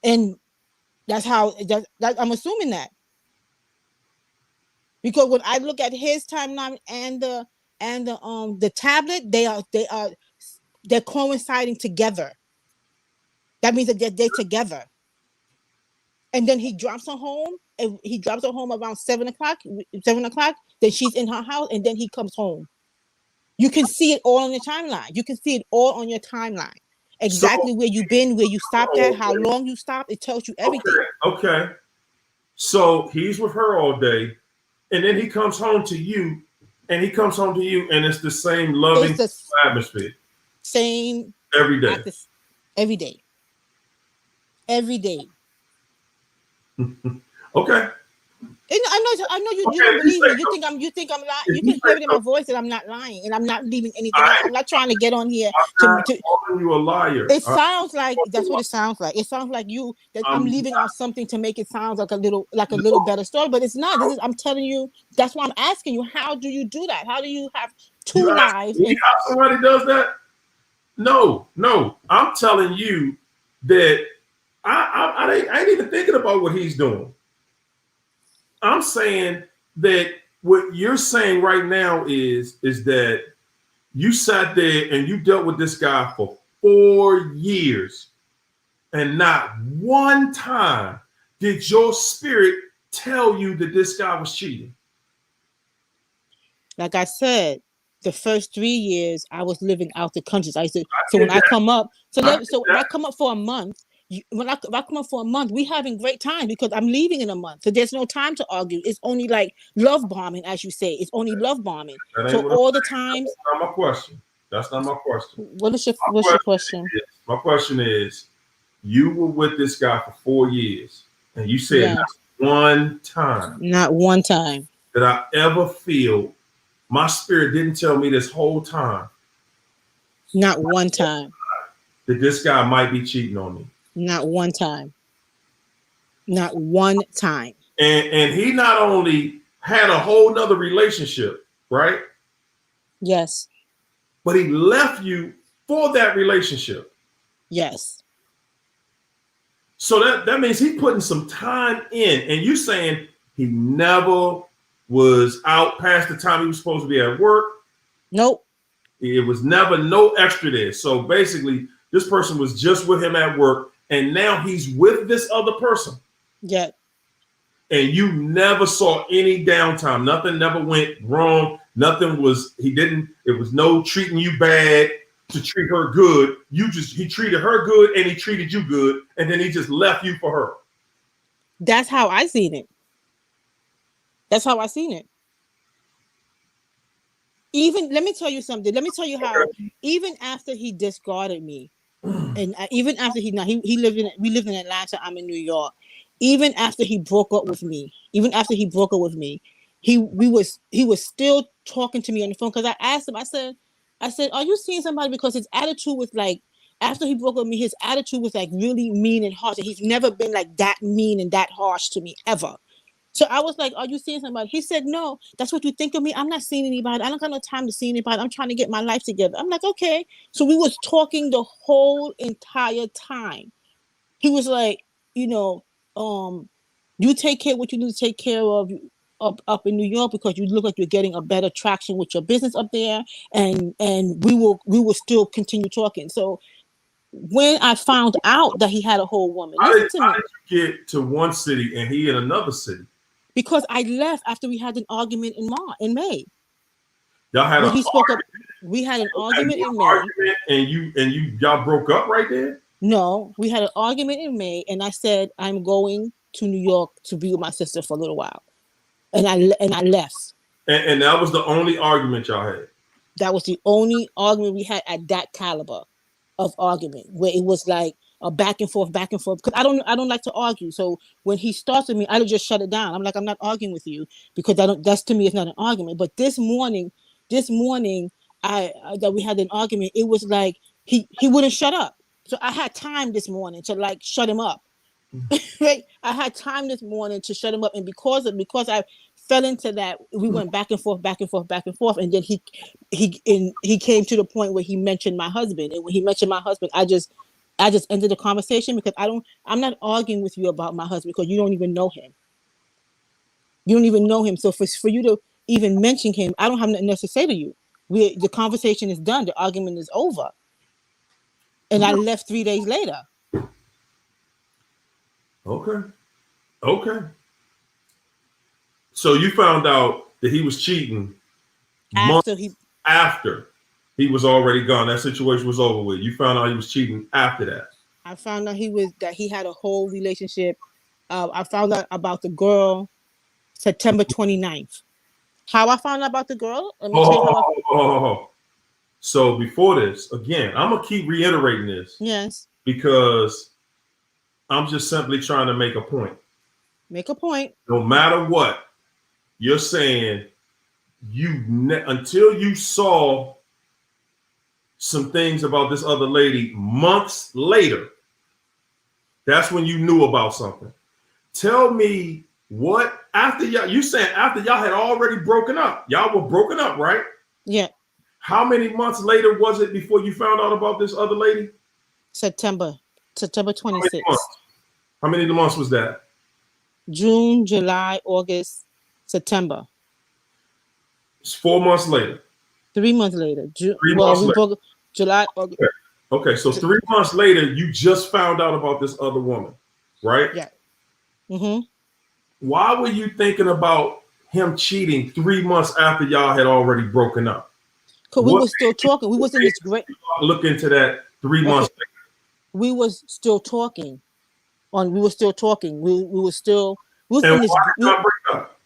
Speaker 3: And that's how I'm assuming that. Because when I look at his timeline and the tablet, they're coinciding together. That means that they're together. And then he drops her home, and he drops her home around 7 o'clock. Then she's in her house, and then he comes home. You can see it all on your timeline. You can see it all on your timeline. Exactly where you've been, where you stopped at, how long you stopped. It tells you everything.
Speaker 1: Okay. So he's with her all day, and then he comes home to you, and it's the same loving atmosphere.
Speaker 3: Same.
Speaker 1: Every day.
Speaker 3: Every day.
Speaker 1: Okay.
Speaker 3: I know you
Speaker 1: Okay,
Speaker 3: don't believe
Speaker 1: say
Speaker 3: me.
Speaker 1: so.
Speaker 3: You think I'm lying.
Speaker 1: If
Speaker 3: You
Speaker 1: you
Speaker 3: can
Speaker 1: say
Speaker 3: hear it in
Speaker 1: so,
Speaker 3: my voice that I'm not lying and I'm not leaving anything out.
Speaker 1: I,
Speaker 3: I'm not trying to get on here
Speaker 1: I'm not
Speaker 3: to
Speaker 1: calling you a liar.
Speaker 3: it sounds like that's what it sounds like. It sounds like you that I'm
Speaker 1: I'm
Speaker 3: leaving out something to make it sound like a little
Speaker 1: no,
Speaker 3: better story, but it's not. This is I'm telling you, that's why I'm asking you, how do you do that? How do you have
Speaker 1: you
Speaker 3: two
Speaker 1: ask
Speaker 3: lives
Speaker 1: me
Speaker 3: and
Speaker 1: how somebody does that? No. I'm telling you that I ain't even thinking about what he's doing. I'm saying that what you're saying right now is that you sat there and you dealt with this guy for 4 years, and not one time did your spirit tell you that this guy was cheating.
Speaker 3: like I said, the first 3 years I was living out the country. So I said,
Speaker 1: I
Speaker 3: so when
Speaker 1: did
Speaker 3: I
Speaker 1: that.
Speaker 3: come up,
Speaker 1: I did
Speaker 3: so if I
Speaker 1: that.
Speaker 3: come up for a month, if I come up for a month, we having great time because I'm leaving in a month. So there's no time to argue. It's only like love bombing, as you say. It's only love bombing.
Speaker 1: That ain't
Speaker 3: So
Speaker 1: what I'm
Speaker 3: all the
Speaker 1: saying.
Speaker 3: times,
Speaker 1: That's not my question. That's not my question.
Speaker 3: what's your question?
Speaker 1: My question is, you were with this guy for 4 years, and you said
Speaker 3: Yeah,
Speaker 1: not one time
Speaker 3: not one time.
Speaker 1: that I ever feel my spirit didn't tell me this whole time
Speaker 3: Not one time.
Speaker 1: that this guy might be cheating on me.
Speaker 3: Not one time. Not one time.
Speaker 1: And he not only had a whole nother relationship, right?
Speaker 3: Yes.
Speaker 1: But he left you for that relationship.
Speaker 3: Yes.
Speaker 1: So that means he putting some time in. And you saying he never was out past the time he was supposed to be at work.
Speaker 3: Nope.
Speaker 1: It was never no extra there. So basically, this person was just with him at work, and now he's with this other person.
Speaker 3: Yeah.
Speaker 1: And you never saw any downtime. Nothing never went wrong. Nothing was, it was no treating you bad to treat her good. He treated her good and he treated you good. And then he just left you for her.
Speaker 3: That's how I seen it. That's how I seen it. Even, let me tell you something. Let me tell you how, even after he discarded me, and even after we lived in Atlanta, I'm in New York. Even after he broke up with me, he was still talking to me on the phone because I asked him. I said, are you seeing somebody? Because his attitude was like, after he broke up with me, his attitude was like really mean and harsh. And he's never been like that mean and that harsh to me ever. So I was like, are you seeing somebody? He said, no, that's what you think of me. I'm not seeing anybody. I don't got no time to see anybody. I'm trying to get my life together. I'm like, okay. So we was talking the whole entire time. He was like, you know, you take care of what you need to take care of up in New York because you look like you're getting a better traction with your business up there. And we will still continue talking. So when I found out that he had a whole woman, listen to me.
Speaker 1: How did you get to one city and he in another city?
Speaker 3: Because I left after we had an argument in May.
Speaker 1: Y'all had
Speaker 3: When
Speaker 1: an
Speaker 3: he spoke up,
Speaker 1: argument.
Speaker 3: we had an argument in May.
Speaker 1: And y'all broke up right there?
Speaker 3: No, we had an argument in May, and I said I'm going to New York to be with my sister for a little while, and I left.
Speaker 1: And that was the only argument y'all had.
Speaker 3: That was the only argument we had at that caliber of argument, where it was like a back and forth. Because I don't like to argue. So when he starts with me, I just shut it down. I'm like, I'm not arguing with you because that's to me it's not an argument. But this morning, I that we had an argument. It was like he wouldn't shut up. So I had time this morning to like shut him up. Right? I had time this morning to shut him up, and because I fell into that, we went back and forth, and then he came to the point where he mentioned my husband, and when he mentioned my husband, I just ended the conversation because I'm not arguing with you about my husband because you don't even know him. So for you to even mention him, I don't have nothing else to say to you. The conversation is done. The argument is over. And I left 3 days later.
Speaker 1: Okay. So you found out that he was cheating months after he was already gone. That situation was over with. You found out he was cheating after that.
Speaker 3: I found out that he had a whole relationship. I found out about the girl September 29th. How I found out about the girl? Let me tell you how.
Speaker 1: So before this, again, I'm gonna keep reiterating this.
Speaker 3: Yes.
Speaker 1: Because I'm just simply trying to make a point.
Speaker 3: Make a point.
Speaker 1: No matter what, you're saying until you saw some things about this other lady months later, that's when you knew about something. Tell me what after you saying after y'all had already broken up. Y'all were broken up, right?
Speaker 3: Yeah.
Speaker 1: How many months later was it before you found out about this other lady?
Speaker 3: September 26th.
Speaker 1: How many months was that?
Speaker 3: June, July, August, September.
Speaker 1: It's 4 months later.
Speaker 3: 3 months later.
Speaker 1: 3 months later.
Speaker 3: Broke July, August.
Speaker 1: Okay, so 3 months later, you just found out about this other woman, right?
Speaker 3: Yeah. Mm-hmm.
Speaker 1: Why were you thinking about him cheating 3 months after y'all had already broken up?
Speaker 3: Because we were still talking. We was in this great.
Speaker 1: Look into that 3 months later.
Speaker 3: We was still talking. We were still talking. We were still. We was
Speaker 1: and
Speaker 3: in this.
Speaker 1: Why did y'all break up?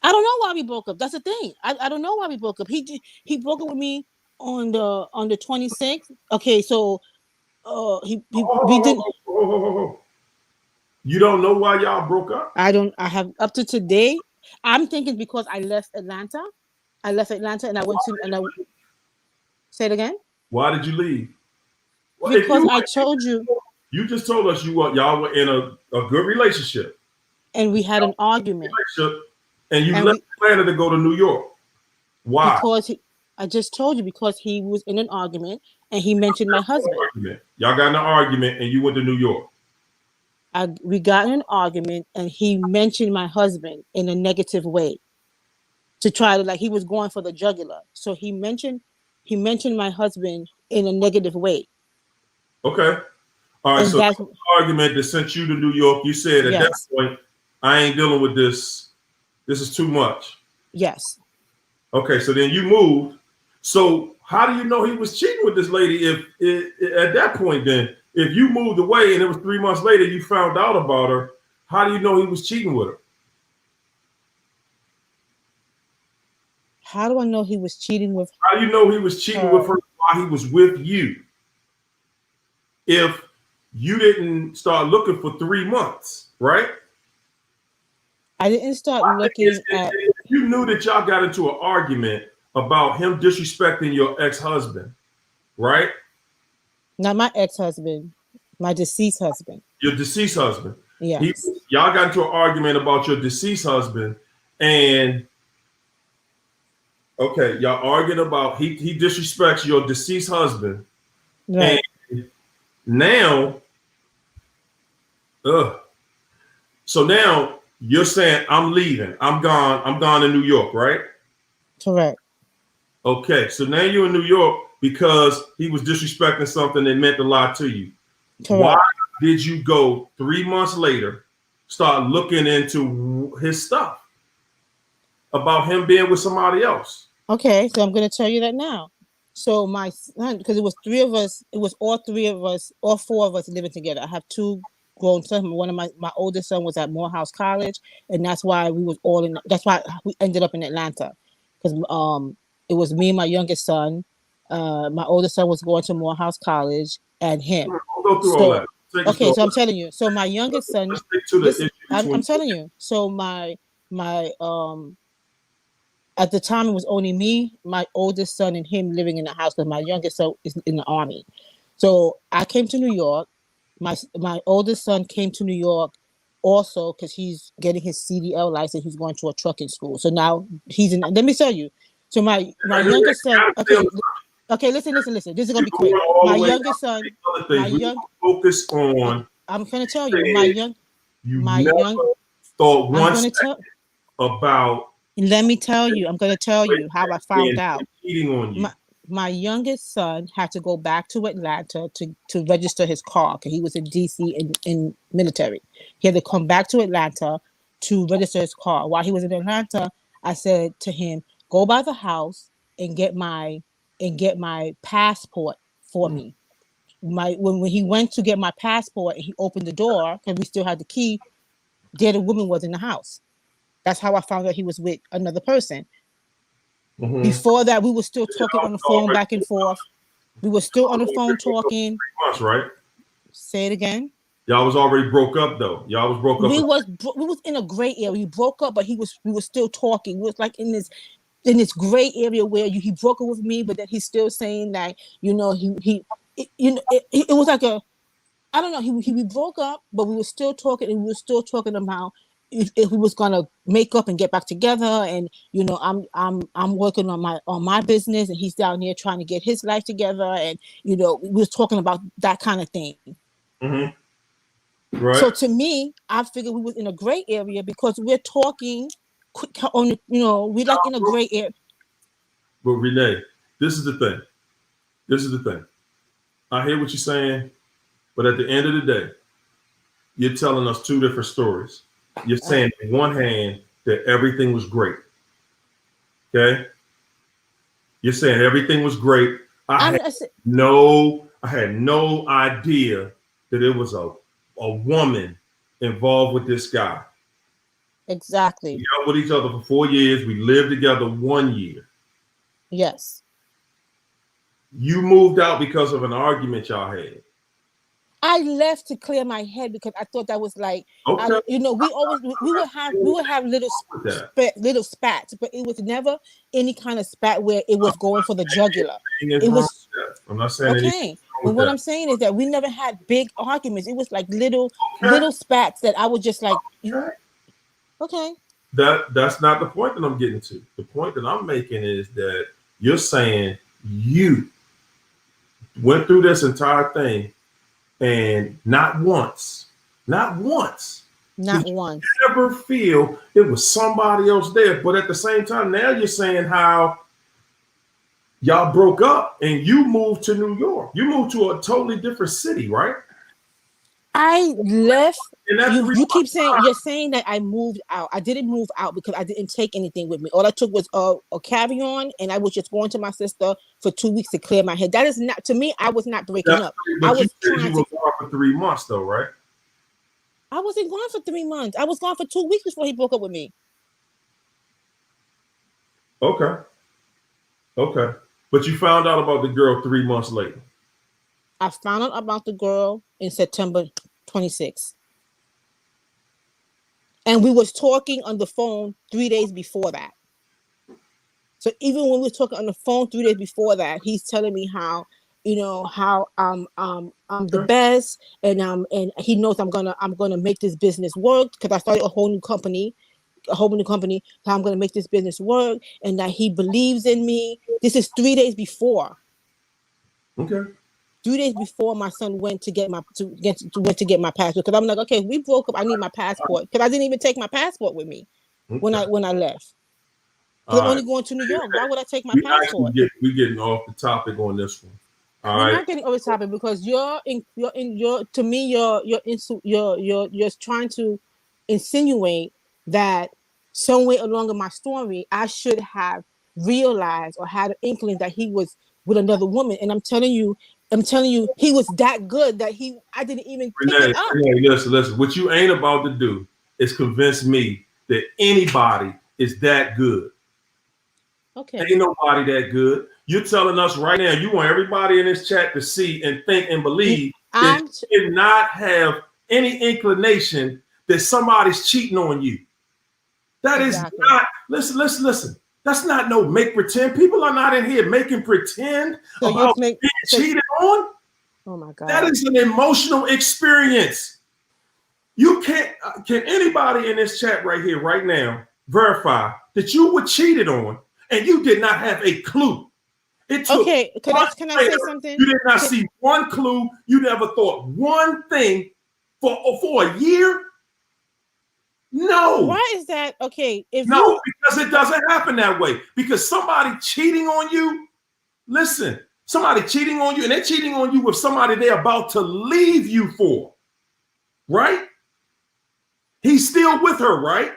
Speaker 3: I don't know why we broke up. That's the thing. I don't know why we broke up. He broke up with me on the 26th. Okay, so we didn't.
Speaker 1: You don't know why y'all broke up?
Speaker 3: I have up to today. I'm thinking because I left Atlanta. And I went to say it again.
Speaker 1: Why did you leave? Well,
Speaker 3: because I told you.
Speaker 1: You just told us y'all were in a good relationship.
Speaker 3: And we had an argument.
Speaker 1: And you left Atlanta to go to New York. Why?
Speaker 3: Because I just told you because he was in an argument and he mentioned my husband.
Speaker 1: Y'all got in an argument and you went to New York.
Speaker 3: We got in an argument and he mentioned my husband in a negative way to try to he was going for the jugular. So he mentioned my husband in a negative way.
Speaker 1: Okay. All right.
Speaker 3: And
Speaker 1: so the argument that sent you to New York, you said at that point, I ain't dealing with this. This is too much.
Speaker 3: Yes.
Speaker 1: Okay. So then you moved. So how do you know he was cheating with this lady at that point then? If you moved away and it was 3 months later you found out about her, how do you know he was cheating with her?
Speaker 3: How do I know he was cheating with her?
Speaker 1: How do you know he was cheating with her while he was with you? If you didn't start looking for 3 months, right?
Speaker 3: I didn't start looking at.
Speaker 1: You knew that y'all got into an argument about him disrespecting your ex-husband, right?
Speaker 3: Not my ex-husband, my deceased husband.
Speaker 1: Your deceased husband.
Speaker 3: Yes.
Speaker 1: Y'all got into an argument about your deceased husband, and okay, y'all arguing about he disrespects your deceased husband,
Speaker 3: right?
Speaker 1: And now, so now you're saying I'm leaving, I'm gone to New York, right?
Speaker 3: Correct.
Speaker 1: Okay, so now you're in New York because he was disrespecting something that meant a lot to you.
Speaker 3: Correct.
Speaker 1: Why did you go 3 months later, start looking into his stuff about him being with somebody else?
Speaker 3: Okay, so I'm going to tell you that now. So my son, because it was three of us, it was all four of us living together. I have two grown sons. One of my oldest son was at Morehouse College, and that's why that's why we ended up in Atlanta, because it was me and my youngest son. My oldest son was going to Morehouse College, and him.
Speaker 1: I'll go through all that.
Speaker 3: Okay, so I'm telling you. So my youngest son. I'm telling you. So my at the time it was only me, my oldest son, and him living in the house because my youngest son is in the Army. So I came to New York. My oldest son came to New York also because he's getting his CDL license. He's going to a trucking school. So now he's in. Let me tell you. So my youngest son. Okay. Listen. This is gonna be quick. My youngest son.
Speaker 1: Focus on.
Speaker 3: I'm gonna tell you.
Speaker 1: Thought once about.
Speaker 3: Let me tell you. I'm gonna tell you how I found out.
Speaker 1: Cheating on you.
Speaker 3: My youngest son had to go back to Atlanta to register his car because he was in DC in military. He had to come back to Atlanta to register his car. While he was in Atlanta, I said to him, "Go by the house and get my passport for me." When he went to get my passport and he opened the door because we still had the key, there the woman was in the house. That's how I found out he was with another person. Mm-hmm. Before that, we were still talking on the phone back and forth. We were still on the phone talking.
Speaker 1: 3 months, right?
Speaker 3: Say it again.
Speaker 1: Y'all was already broke up though. Y'all was broke up.
Speaker 3: We was in a gray area. We broke up, but we was still talking. We was like in this gray area where he broke up with me, but then he's still saying that, you know, it was like a, I don't know, we broke up, but we were still talking, and we were still talking about if we was gonna make up and get back together. And you know, I'm working on my business, and he's down here trying to get his life together, and you know, we was talking about that kind of thing.
Speaker 1: Mm-hmm. Right.
Speaker 3: So to me, I figured we was in a gray area because we're talking on, you know, we like in a gray area.
Speaker 1: But Renee, this is the thing. I hear what you're saying, but at the end of the day, you're telling us two different stories. You're saying on one hand that everything was great. Okay? You're saying everything was great. I had no idea that it was a woman involved with this guy.
Speaker 3: Exactly.
Speaker 1: We dealt with each other for 4 years. We lived together 1 year.
Speaker 3: Yes.
Speaker 1: You moved out because of an argument y'all had.
Speaker 3: I left to clear my head because I thought that was like,
Speaker 1: okay.
Speaker 3: You know, we would have little spats, but it was never any kind of spat where it was going for the jugular. It was.
Speaker 1: I'm not saying
Speaker 3: okay. But what I'm saying is that we never had big arguments. It was like little spats that I was just like, okay.
Speaker 1: That's not the point that I'm getting to. The point that I'm making is that you're saying you went through this entire thing and not once ever feel it was somebody else there. But at the same time, now you're saying how y'all broke up and you moved to New York. You moved to a totally different city, right?
Speaker 3: I left. You keep saying, you're saying that I moved out. I didn't move out because I didn't take anything with me. All I took was a carry-on, and I was just going to my sister for 2 weeks to clear my head. That is not, to me, I was not breaking up.
Speaker 1: But you said you were gone for 3 months though, right?
Speaker 3: I wasn't gone for 3 months. I was gone for 2 weeks before he broke up with me.
Speaker 1: Okay. But you found out about the girl 3 months later.
Speaker 3: I found out about the girl in September 26th. And we was talking on the phone 3 days before that. So even when we were talking on the phone 3 days before that, he's telling me how, you know, how I'm the best, and he knows I'm gonna make this business work because I started a whole new company, how I'm gonna make this business work, and that he believes in me. This is 3 days before.
Speaker 1: Okay.
Speaker 3: 3 days before my son went to get my passport, because I'm like, okay, we broke up. I need my passport because I didn't even take my passport with me when I left. I'm only going to New York. Why would I take my passport?
Speaker 1: We're getting off the topic on this one.
Speaker 3: We're not getting off the topic because you're trying to insinuate that somewhere along my story I should have realized or had an inkling that he was with another woman, and I'm telling you, he was that good that I didn't even pick it up.
Speaker 1: Renee, listen. What you ain't about to do is convince me that anybody is that good.
Speaker 3: Okay.
Speaker 1: Ain't nobody that good. You're telling us right now you want everybody in this chat to see and think and believe that you did not have any inclination that somebody's cheating on you. That exactly. Is not, listen. That's not no make pretend. People are not in here making pretend about being cheated on.
Speaker 3: Oh my God.
Speaker 1: That is an emotional experience. You can't, can anybody in this chat right here, right now, verify that you were cheated on and you did not have a clue? It took
Speaker 3: okay, can I say something?
Speaker 1: You did not see one clue. You never thought one thing for a year. No.
Speaker 3: Why is that? Okay.
Speaker 1: Because it doesn't happen that way. Because somebody cheating on you, listen, somebody cheating on you, and they're cheating on you with somebody they're about to leave you for, right? He's still with her, right?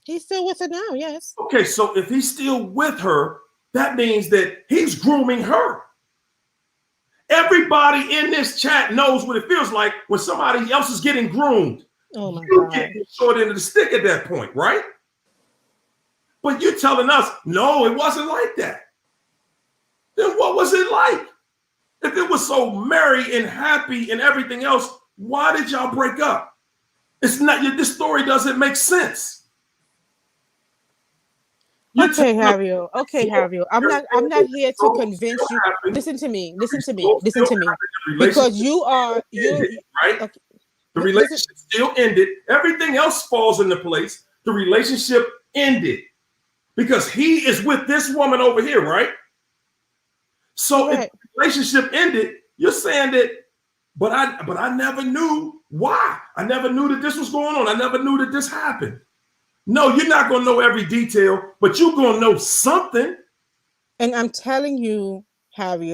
Speaker 3: He's still with her now, yes.
Speaker 1: Okay, so if he's still with her, that means that he's grooming her. Everybody in this chat knows what it feels like when somebody else is getting groomed.
Speaker 3: Oh my
Speaker 1: you
Speaker 3: God.
Speaker 1: Get the short end of the stick at that point, right? But you're telling us, no, it wasn't like that. Then what was it like? If it was so merry and happy and everything else, Why did y'all break up? It's not. This story doesn't make sense.
Speaker 3: Okay, Harry. Okay, Harry. I'm not here to convince you. Listen to me. Listen to me. Listen to me. Because you right.
Speaker 1: Okay. The relationship still ended. Everything else falls into place. The relationship ended because he is with this woman over here, right? So if the relationship ended, you're saying that, but I never knew why. I never knew that this was going on. I never knew that this happened. No, you're not going to know every detail, but you're going to know something.
Speaker 3: And I'm telling you, Harry,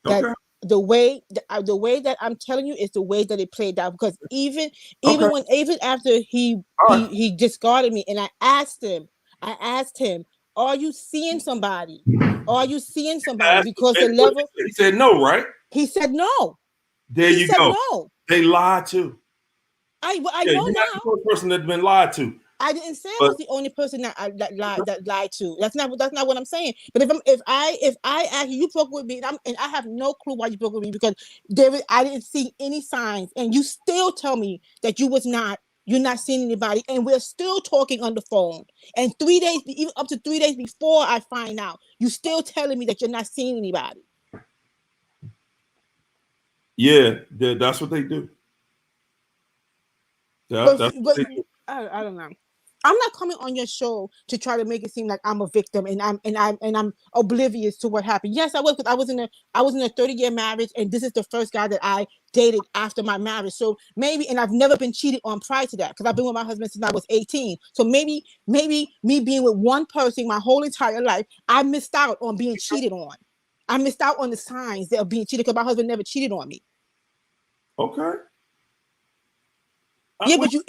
Speaker 3: that the way that I'm telling you is the way that it played out. Because even after he discarded me, and I asked him, are you seeing somebody? Are you seeing somebody? Because the level.
Speaker 1: He said no, right?
Speaker 3: He said no.
Speaker 1: There you go.
Speaker 3: No.
Speaker 1: They lied too.
Speaker 3: I know now.
Speaker 1: The first person that's been lied to.
Speaker 3: I didn't say I was the only person that lied to. That's not what I'm saying. But if I ask you broke with me, and I have no clue why you broke with me, because I didn't see any signs, and you still tell me that you're not seeing anybody, and we're still talking on the phone. And 3 days, even up to 3 days before I find out, you still telling me that you're not seeing anybody.
Speaker 1: Yeah, that's what they do.
Speaker 3: But I don't know. I'm not coming on your show to try to make it seem like I'm a victim and I'm oblivious to what happened. Yes, I was, because I was in a 30-year marriage, and this is the first guy that I dated after my marriage. So maybe, and I've never been cheated on prior to that, because I've been with my husband since I was 18. So maybe me being with one person my whole entire life, I missed out on being cheated on. I missed out on the signs of being cheated, because my husband never cheated on me.
Speaker 1: Okay.
Speaker 3: Yeah, but you're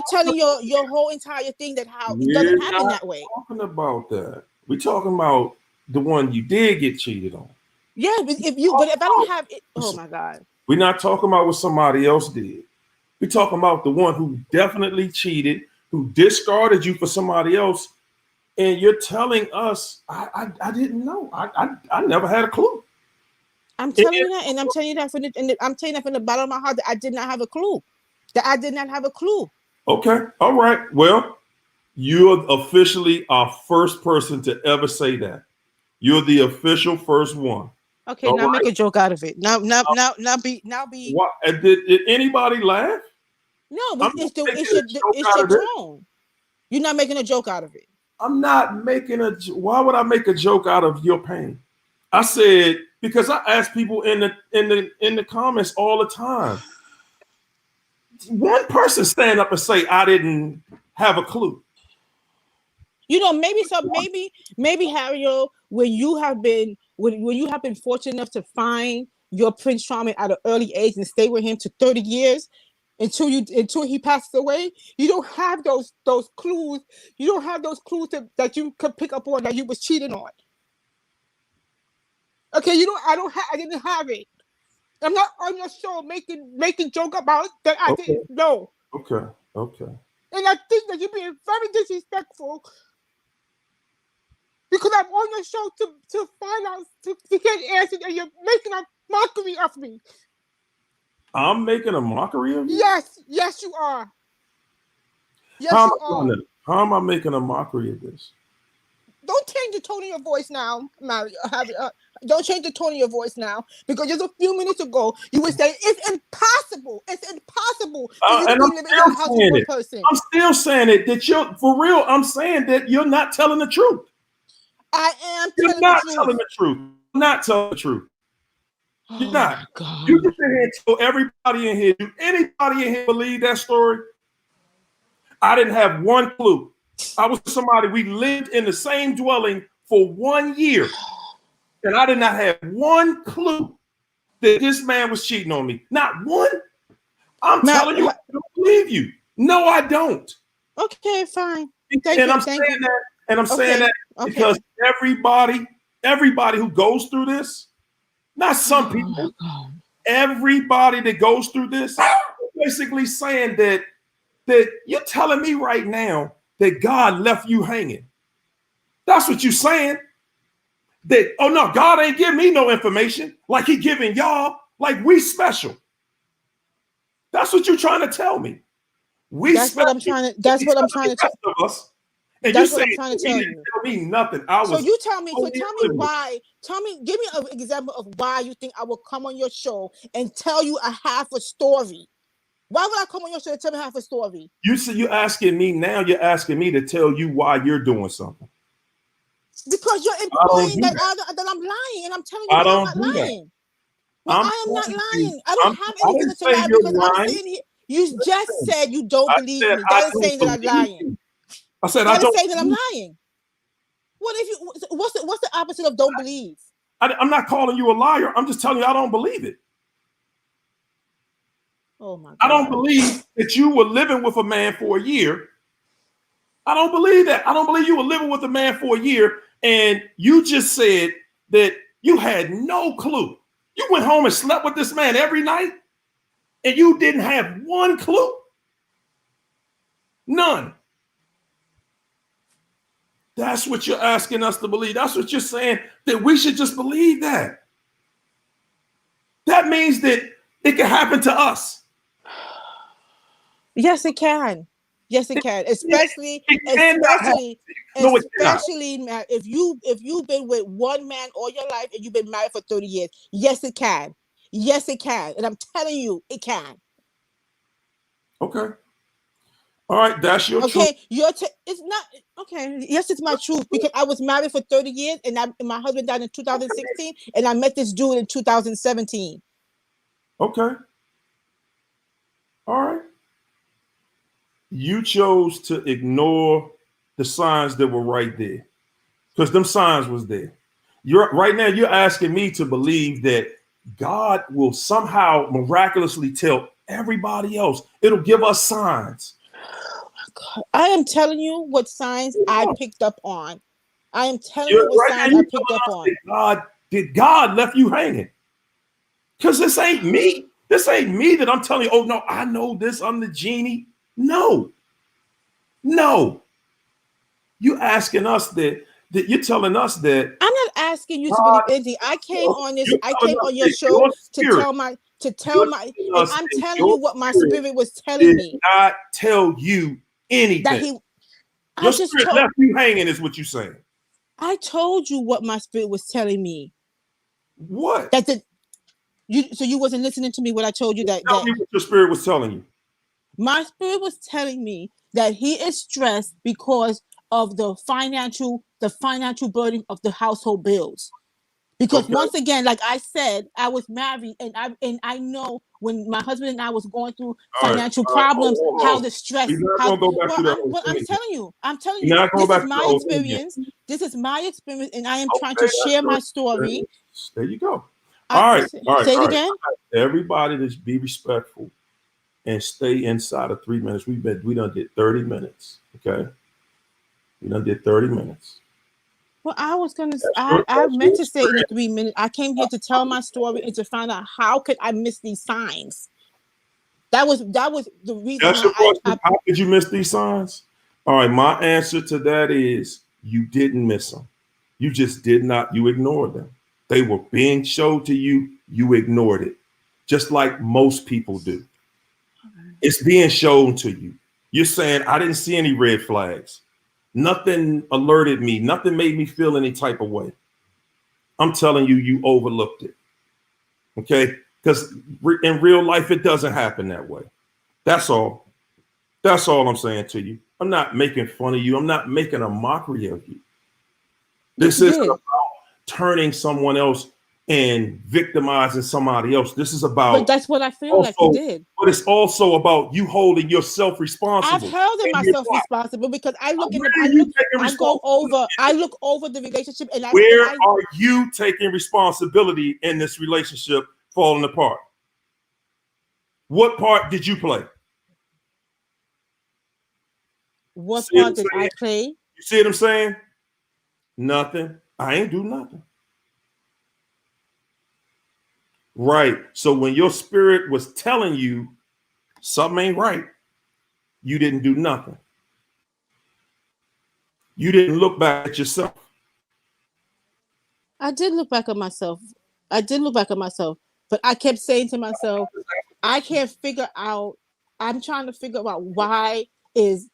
Speaker 3: telling your whole entire thing that how it doesn't happen that way.
Speaker 1: We're talking about that. We're talking about the one you did get cheated on.
Speaker 3: Yeah, but if I don't have it, oh my God.
Speaker 1: We're not talking about what somebody else did. We're talking about the one who definitely cheated, who discarded you for somebody else, and you're telling us I didn't know. I never had a clue.
Speaker 3: I'm telling you that, and I'm telling you that from the bottom of my heart, that I did not have a clue. Okay.
Speaker 1: All right. Well, you're officially our first person to ever say that. You're the official first one.
Speaker 3: Okay. All now right. Make a joke out of it. Now be.
Speaker 1: What, did anybody laugh?
Speaker 3: No, but it's your tone. You're not making a joke out of it.
Speaker 1: I'm not making why would I make a joke out of your pain? I said, because I ask people in the comments all the time. One person stand up and say, I didn't have a clue.
Speaker 3: Maybe Harry, when you have been fortunate enough to find your Prince Charming at an early age and stay with him to 30 years until he passes away, you don't have those clues. You don't have those clues that you could pick up on that you was cheating on. Okay, I didn't have it. I'm not on your show making joke about that. I didn't know.
Speaker 1: Okay.
Speaker 3: And I think that you're being very disrespectful, because I'm on your show to find out, to get answers, and you're making a mockery of me.
Speaker 1: I'm making a mockery of you?
Speaker 3: Yes, you are. Yes, you are.
Speaker 1: How am I making a mockery of this?
Speaker 3: Don't change the tone of your voice now, Mario. Don't change the tone of your voice now, because just a few minutes ago you would say it's impossible. It's impossible for you to be living in a house with one person.
Speaker 1: I'm still saying it. That you're for real. I'm saying that you're not telling the truth.
Speaker 3: I am.
Speaker 1: You're not telling the truth. I'm not telling the truth. You're not. God. You just sit here and tell everybody in here. Do anybody in here believe that story? I didn't have one clue. I was somebody, we lived in the same dwelling for 1 year, and I did not have one clue that this man was cheating on me. Not one. I'm telling you, I don't believe you. No, I don't.
Speaker 3: Okay, fine.
Speaker 1: I'm saying that because everybody who goes through this, not some people, everybody that goes through this, basically saying that you're telling me right now that God left you hanging. That's what you're saying. That, oh no, God ain't giving me no information like he giving y'all, like we special. That's what you're trying to tell me.
Speaker 3: That's what I'm trying to. That's what I'm trying to tell.
Speaker 1: And
Speaker 3: That's
Speaker 1: you
Speaker 3: what
Speaker 1: say
Speaker 3: I'm trying to
Speaker 1: he
Speaker 3: tell
Speaker 1: didn't
Speaker 3: you.
Speaker 1: tell me nothing. I was.
Speaker 3: So you tell me. So
Speaker 1: totally
Speaker 3: tell me
Speaker 1: oblivious.
Speaker 3: why. Tell me. Give me an example of why you think I will come on your show and tell you a half a story. Why would I come on your show and tell me half a story?
Speaker 1: You see, you're asking me now. You're asking me to tell you why you're doing something.
Speaker 3: Because you're implying that I'm lying, and I'm telling you that I'm not lying. Well, I am not lying. I don't have anything to lie because I'm sitting here. You just said you don't believe me. That is saying that I'm lying.
Speaker 1: I said
Speaker 3: that is saying that I'm lying. What if you? What's the opposite of don't believe?
Speaker 1: I'm not calling you a liar. I'm just telling you I don't believe it.
Speaker 3: Oh my God.
Speaker 1: I don't believe that you were living with a man for a year. I don't believe that. I don't believe you were living with a man for a year and you just said that you had no clue. You went home and slept with this man every night and you didn't have one clue? None. That's what you're asking us to believe. That's what you're saying, that we should just believe that. That means that it can happen to us.
Speaker 3: Yes, it can. Yes, it can. Especially if you've been with one man all your life and you've been married for 30 years. Yes, it can. Yes, it can. And I'm telling you, it can.
Speaker 1: Okay. All right, that's your truth.
Speaker 3: Okay, it's not okay. Yes, it's my truth because I was married for 30 years and my husband died in 2016 and I met this dude in 2017.
Speaker 1: Okay. All right. You chose to ignore the signs that were right there because them signs was there. Right now you're asking me to believe that God will somehow miraculously tell everybody else. It'll give us signs.
Speaker 3: I am telling you what signs I picked up on. I am telling you what signs I picked up on.
Speaker 1: Did God left you hanging? Because this ain't me. This ain't me that I'm telling you, oh no, I know this, I'm the genie. No. You asking us that you're telling us that.
Speaker 3: I'm not asking you to believe anything. I came on your show to tell my and I'm telling you what my spirit was telling me.
Speaker 1: Not tell you anything. Your spirit left you hanging is what you're saying.
Speaker 3: I told you what my spirit was telling me.
Speaker 1: What?
Speaker 3: So you wasn't listening to me when I told you that.
Speaker 1: Tell me what your spirit was telling you.
Speaker 3: My spirit was telling me that he is stressed because of the financial burden of the household bills. Because once again, like I said, I was married and I know when my husband and I was going through financial problems, how the stress. I'm telling you, this is my experience. This is my experience, and I am trying to share my story.
Speaker 1: There you go. All right.
Speaker 3: Say it again.
Speaker 1: Everybody, just be respectful and stay inside of 3 minutes. We done did 30 minutes. Okay. We done did 30 minutes.
Speaker 3: Well, I meant to say in 3 minutes. I came here to tell my story and to find out how could I miss these signs. That was the reason.
Speaker 1: That's your question. How did you miss these signs? All right. My answer to that is you didn't miss them. You just did not. You ignored them. They were being shown to you. You ignored it, just like most people do. It's being shown to you. You're saying, I didn't see any red flags. Nothing alerted me. Nothing made me feel any type of way. I'm telling you, you overlooked it. Okay? Because in real life, it doesn't happen that way. That's all. That's all I'm saying to you. I'm not making fun of you. I'm not making a mockery of you. This isn't about turning someone else and victimizing somebody else. This is about.
Speaker 3: But that's what I feel like you did.
Speaker 1: But it's also about you holding yourself responsible.
Speaker 3: I've held myself responsible because I look over the relationship and
Speaker 1: where are you taking responsibility in this relationship falling apart? What part did you play?
Speaker 3: What part did I play?
Speaker 1: You see what I'm saying? Nothing. I ain't do nothing. Right. So when your spirit was telling you something ain't right, you didn't do nothing. You didn't look back at yourself.
Speaker 3: I did look back at myself. But I kept saying to myself, I can't figure out. I'm trying to figure out what is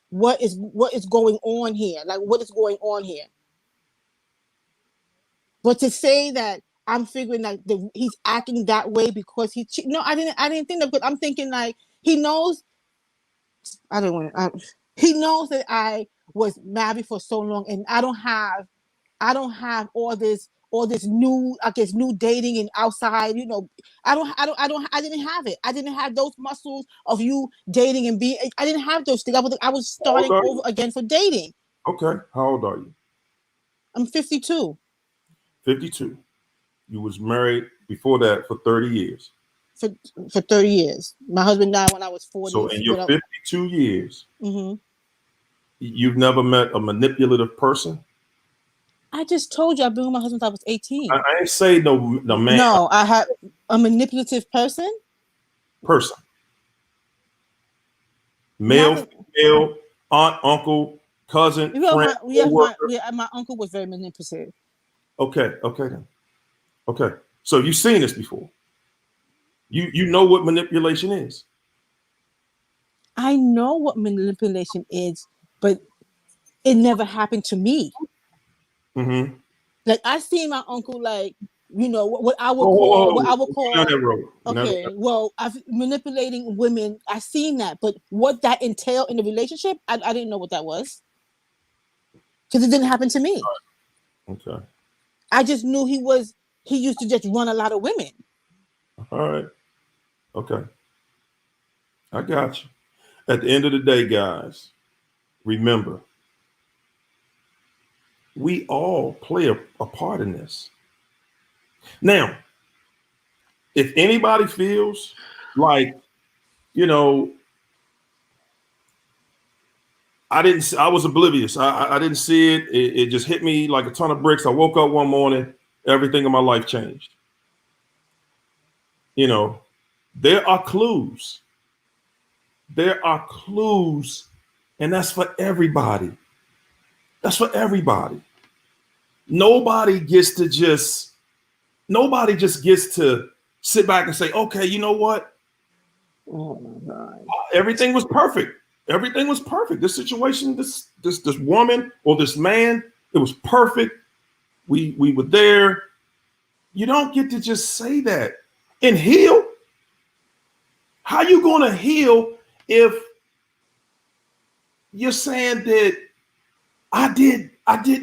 Speaker 3: going on here. Like, what is going on here? But to say that I'm figuring that he's acting that way because no, I didn't think that. But I'm thinking like he knows. I don't want to. He knows that I was married for so long, and I don't have all this new, I guess, new dating and outside. You know, I didn't have it. I didn't have those muscles of you dating and being. I didn't have those things. I was starting over again for dating.
Speaker 1: Okay, how old are you?
Speaker 3: I'm 52.
Speaker 1: 52. You was married before that for 30 years.
Speaker 3: For 30 years. My husband died when I was 40.
Speaker 1: So in your 52 years,
Speaker 3: mm-hmm.
Speaker 1: You've never met a manipulative person?
Speaker 3: I just told you I've been with my husband since I was 18.
Speaker 1: I ain't say no man.
Speaker 3: No, I had a manipulative person.
Speaker 1: Male, female, aunt, uncle, cousin, friend.
Speaker 3: My uncle was very manipulative.
Speaker 1: Okay then. Okay. So you've seen this before. You know what manipulation is.
Speaker 3: I know what manipulation is, but it never happened to me.
Speaker 1: Mm-hmm.
Speaker 3: Like I seen my uncle, like, you know, what I would call. Okay, well, I've manipulating women. I seen that, but what that entailed in the relationship, I didn't know what that was, because it didn't happen to me.
Speaker 1: Okay.
Speaker 3: I just knew he used to just run a lot of women.
Speaker 1: All right. Okay. I got you. At the end of the day, guys, remember, we all play a part in this. Now, if anybody feels like, you know, I was oblivious. I didn't see it. It just hit me like a ton of bricks. I woke up one morning, everything in my life changed. You know, there are clues. There are clues, and that's for everybody. That's for everybody. Nobody just gets to sit back and say, okay, you know what?
Speaker 3: Oh my God.
Speaker 1: Everything was perfect. Everything was perfect. This situation, this woman or this man, it was perfect. We were there. You don't get to just say that and heal. How you gonna heal if you're saying that I didn't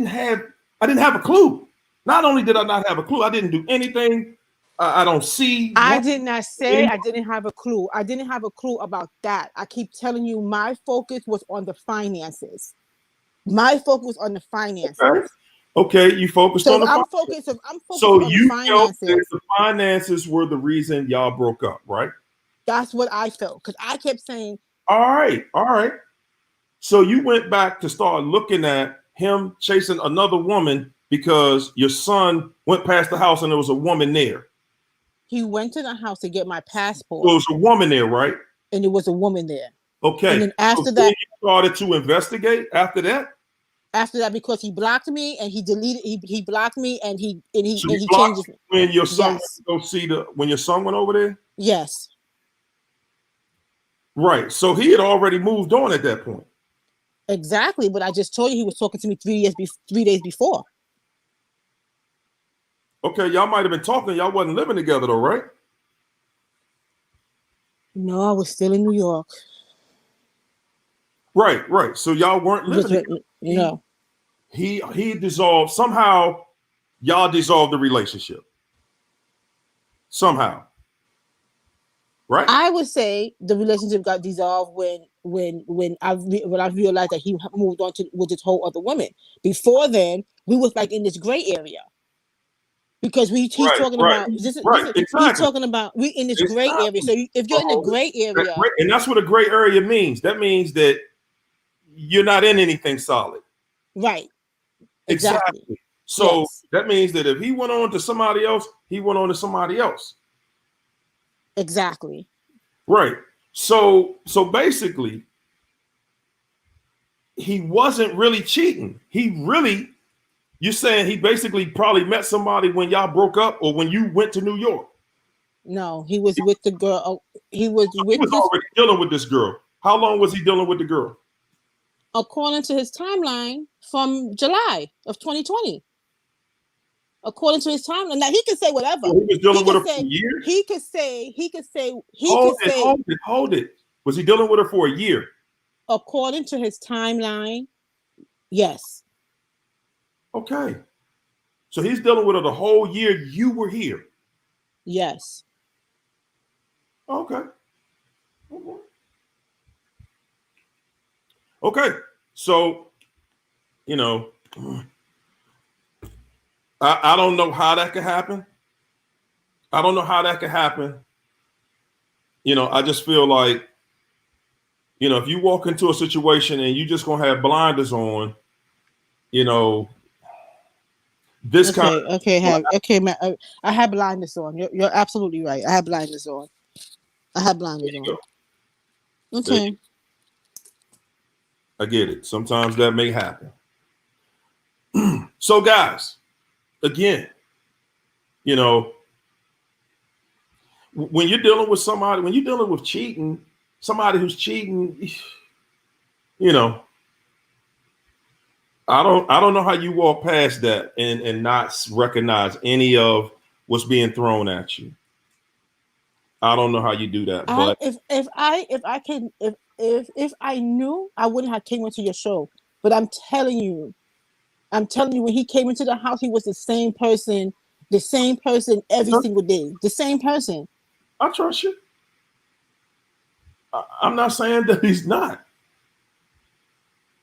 Speaker 1: have a clue? Not only did I not have a clue, I didn't do anything. I don't see.
Speaker 3: I did not say I didn't have a clue. I didn't have a clue about that. I keep telling you, my focus was on the finances. My focus was on the finances.
Speaker 1: Okay, you focused on the
Speaker 3: finances. I'm focused on the finances.
Speaker 1: The finances were the reason y'all broke up, right?
Speaker 3: That's what I felt, because I kept saying,
Speaker 1: all right. So you went back to start looking at him chasing another woman because your son went past the house and there was a woman there.
Speaker 3: He went to the house to get my passport.
Speaker 1: There was a woman there, right?
Speaker 3: And there was a woman there.
Speaker 1: Okay.
Speaker 3: And then after that,
Speaker 1: you started to investigate after that?
Speaker 3: After that, because he blocked me and he deleted. He blocked me and he
Speaker 1: changed it. When your son when your son went over there?
Speaker 3: Yes.
Speaker 1: Right. So he had already moved on at that point.
Speaker 3: Exactly. But I just told you he was talking to me 3 days before.
Speaker 1: Okay, y'all might have been talking. Y'all wasn't living together though, right?
Speaker 3: No, I was still in New York.
Speaker 1: Right. So y'all weren't living together.
Speaker 3: No.
Speaker 1: He dissolved. Somehow y'all dissolved the relationship. Somehow. Right?
Speaker 3: I would say the relationship got dissolved when I realized that he moved on with this whole other woman. Before then, we was like in this gray area. Because he's talking about he's talking about we in this gray area. So if you're in the gray area,
Speaker 1: and that's what a gray area means. That means that you're not in anything solid.
Speaker 3: Right.
Speaker 1: Exactly. So that means that if he went on to somebody else, he went on to somebody else.
Speaker 3: Exactly.
Speaker 1: Right. So basically, he wasn't really cheating. You're saying he basically probably met somebody when y'all broke up or when you went to New York.
Speaker 3: No, he was with the girl. He was
Speaker 1: So he
Speaker 3: with
Speaker 1: was
Speaker 3: this,
Speaker 1: already dealing with this girl. How long was he dealing with the girl?
Speaker 3: according to his timeline, from July of 2020. According to his timeline. Now he can say whatever.
Speaker 1: So he was dealing with her for
Speaker 3: say
Speaker 1: years?
Speaker 3: he could say he could say
Speaker 1: Hold it. Was he dealing with her for a year?
Speaker 3: according to his timeline, yes.
Speaker 1: Okay. So he's dealing with her the whole year you were here.
Speaker 3: Yes.
Speaker 1: Okay. Okay. So, you know, I don't know how that could happen. I don't know how that could happen. You know, I just feel like, you know, if you walk into a situation and you just gonna have blinders on, you know, this
Speaker 3: Okay,
Speaker 1: kind of
Speaker 3: okay, man. I have blindness on. You're absolutely right. I have blinders on. I have blinders on. Okay.
Speaker 1: I get it. Sometimes that may happen. So, guys, again, you know, when you're dealing with somebody, when you're dealing with cheating, somebody who's cheating, you know, I don't know how you walk past that and not recognize any of what's being thrown at you. I don't know how you do that, but
Speaker 3: If I knew, I wouldn't have came into your show. But I'm telling you, when he came into the house, he was the same person every single day. The same person.
Speaker 1: I trust you. I'm not saying that he's not.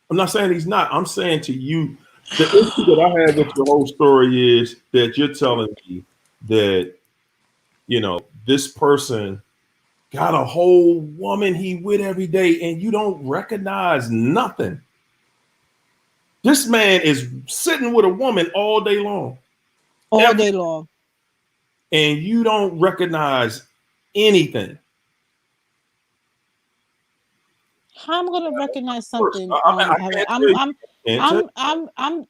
Speaker 1: I'm not saying he's not. I'm saying to you, the issue that I have with the whole story is that you're telling me that, you know, this person got a whole woman he with every day and you don't recognize nothing. This man is sitting with a woman all day long.
Speaker 3: All day long.
Speaker 1: And you don't recognize anything.
Speaker 3: How am I going to recognize something?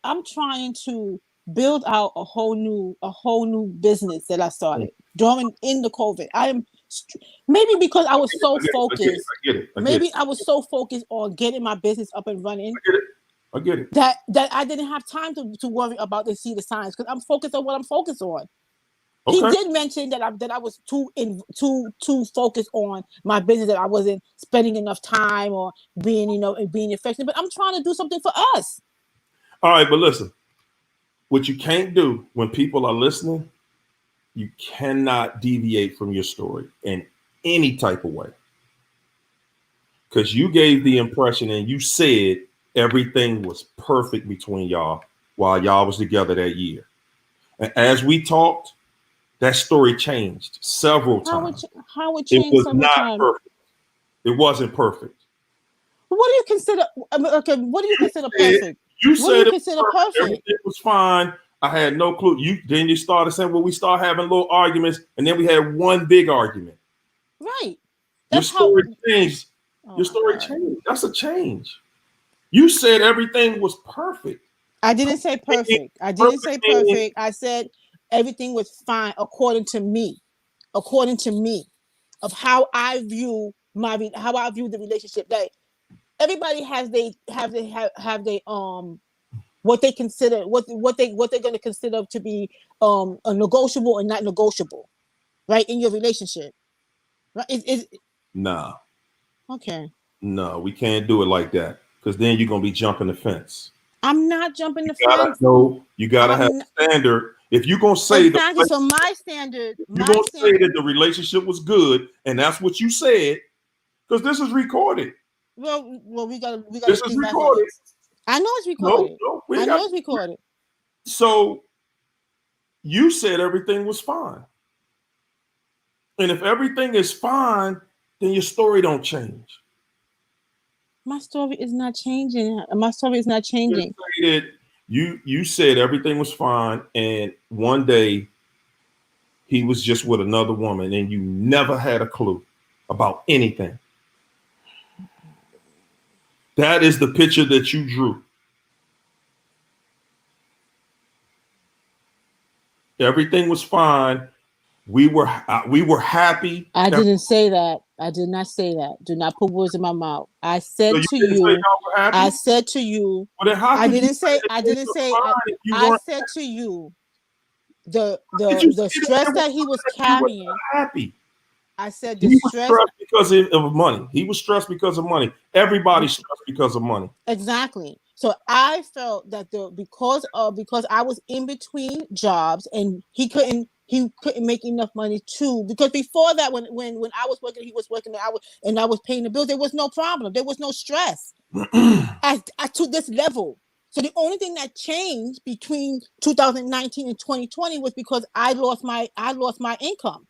Speaker 3: I'm trying to build out a whole new business that I started during in the COVID. I am maybe because I was so focused. I was so focused on getting my business up and running.
Speaker 1: I get it.
Speaker 3: That I didn't have time to worry about the see the signs because I'm focused on what I'm focused on. Okay. He did mention that I was too focused on my business, that I wasn't spending enough time or being effective. But I'm trying to do something for us.
Speaker 1: All right, but listen, what you can't do when people are listening, you cannot deviate from your story in any type of way. Because you gave the impression and you said everything was perfect between y'all while y'all was together that year. And as we talked, that story changed several times.
Speaker 3: How it changed?
Speaker 1: It was not perfect. It wasn't perfect.
Speaker 3: What do you consider? Okay, what do you consider perfect?
Speaker 1: You said it was perfect. Everything was fine. I had no clue. Then you started saying, well, we start having little arguments, and then we had one big argument.
Speaker 3: Right.
Speaker 1: Your story changed. Your story changed. That's a change. You said everything was perfect.
Speaker 3: I didn't say perfect. I said everything was fine according to me, of how I view the relationship. That everybody have what they consider what they're going to consider to be a negotiable and not negotiable, right, in your relationship. Right?
Speaker 1: Nah.
Speaker 3: Okay.
Speaker 1: No, we can't do it like that because then you're gonna be jumping the fence.
Speaker 3: I'm not jumping the fence.
Speaker 1: You gotta have a standard. If you're gonna say
Speaker 3: so my standard,
Speaker 1: you're gonna say that the relationship was good, and that's what you said, because this is recorded.
Speaker 3: Well, we got.
Speaker 1: This is recorded.
Speaker 3: I know it's recorded. I know it's recorded.
Speaker 1: So you said everything was fine, and if everything is fine, then your story don't change.
Speaker 3: My story is not changing.
Speaker 1: You said everything was fine, and one day he was just with another woman, and you never had a clue about anything. That is the picture that you drew. Everything was fine. We were happy.
Speaker 3: I didn't say that. I did not say that. Do not put words in my mouth. I said
Speaker 1: So you
Speaker 3: to
Speaker 1: didn't say
Speaker 3: you,
Speaker 1: y'all were happy?
Speaker 3: I said to you,
Speaker 1: Well, then how
Speaker 3: I
Speaker 1: could you
Speaker 3: didn't say,
Speaker 1: that
Speaker 3: I
Speaker 1: things
Speaker 3: didn't
Speaker 1: were
Speaker 3: say,
Speaker 1: fine if you
Speaker 3: I
Speaker 1: weren't?
Speaker 3: said to you,
Speaker 1: Did you
Speaker 3: the
Speaker 1: say
Speaker 3: stress
Speaker 1: that
Speaker 3: that he was
Speaker 1: you were
Speaker 3: carrying.
Speaker 1: happy?
Speaker 3: I said the
Speaker 1: He was
Speaker 3: stress.
Speaker 1: stressed because of money. He was stressed because of money. Everybody's stressed because of money.
Speaker 3: Exactly. So I felt that because I was in between jobs and he couldn't make enough money too. Because before that, when I was working, he was working, and I was paying the bills. There was no problem. There was no stress to this level. So the only thing that changed between 2019 and 2020 was because I lost my income.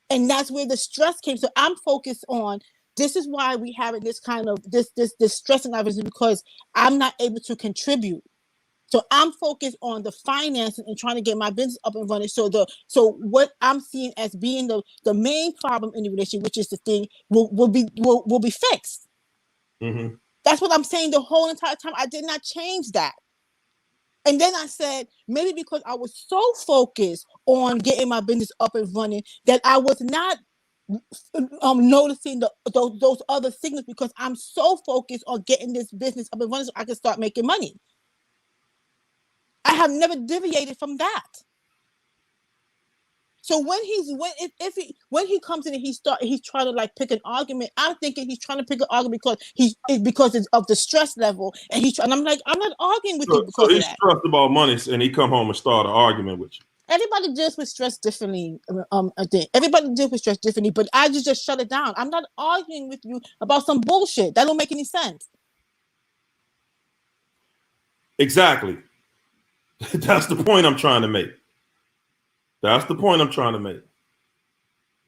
Speaker 3: And that's where the stress came. So I'm focused on, this is why we having this kind of this stress and everything, because I'm not able to contribute. So I'm focused on the finances and trying to get my business up and running. So what I'm seeing as being the main problem in the relationship, which is the thing, will be fixed.
Speaker 1: Mm-hmm.
Speaker 3: That's what I'm saying the whole entire time. I did not change that. And then I said, maybe because I was so focused on getting my business up and running that I was not noticing those other signals, because I'm so focused on getting this business up and running so I can start making money. I have never deviated from that. So when he comes in and he's trying to like pick an argument, I'm thinking he's trying to pick an argument because of the stress level, and I'm like, I'm not arguing with you because
Speaker 1: so he's
Speaker 3: of that.
Speaker 1: stressed about money, and he come home and start an argument with you.
Speaker 3: Everybody deals with stress differently. I think everybody deals with stress differently, but I just shut it down. I'm not arguing with you about some bullshit that don't make any sense.
Speaker 1: Exactly. That's the point I'm trying to make. That's the point I'm trying to make.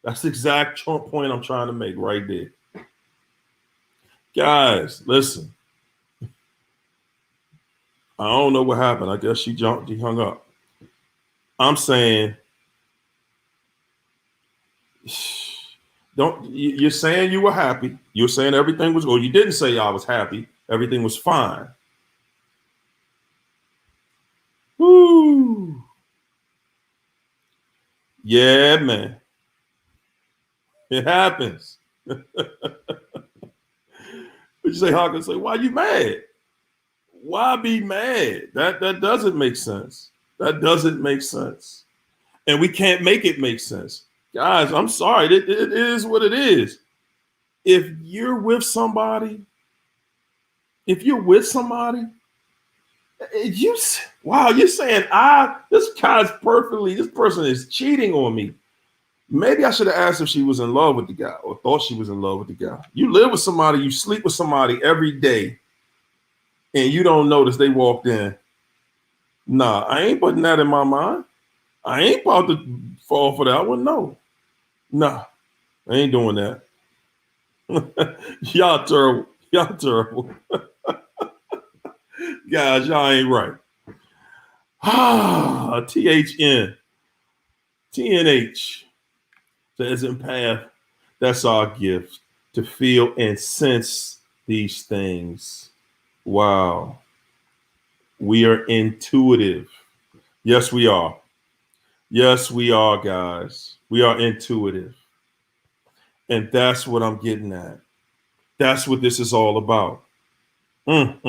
Speaker 1: That's the exact point I'm trying to make right there. Guys, listen. I don't know what happened. I guess she hung up. I'm saying, you're saying you were happy. You're saying everything was, or you didn't say I was happy. Everything was fine. Woo. Yeah, man. It happens. But you say, Hawkins, say, why you mad? Why be mad? That doesn't make sense. That doesn't make sense. And we can't make it make sense. Guys, I'm sorry. It is what it is. If you're with somebody, you're saying this person is cheating on me. Maybe I should have asked if she was in love with the guy or thought she was in love with the guy. You live with somebody, you sleep with somebody every day, and you don't notice they walked in. Nah, I ain't putting that in my mind. I ain't about to fall for that one. No. Nah, I ain't doing that. Y'all terrible. Y'all terrible. Guys, y'all ain't right. THN. TNH. Says empath. That's our gift, to feel and sense these things. Wow. We are intuitive. Yes, we are. Yes, we are, guys. We are intuitive. And that's what I'm getting at. That's what this is all about. And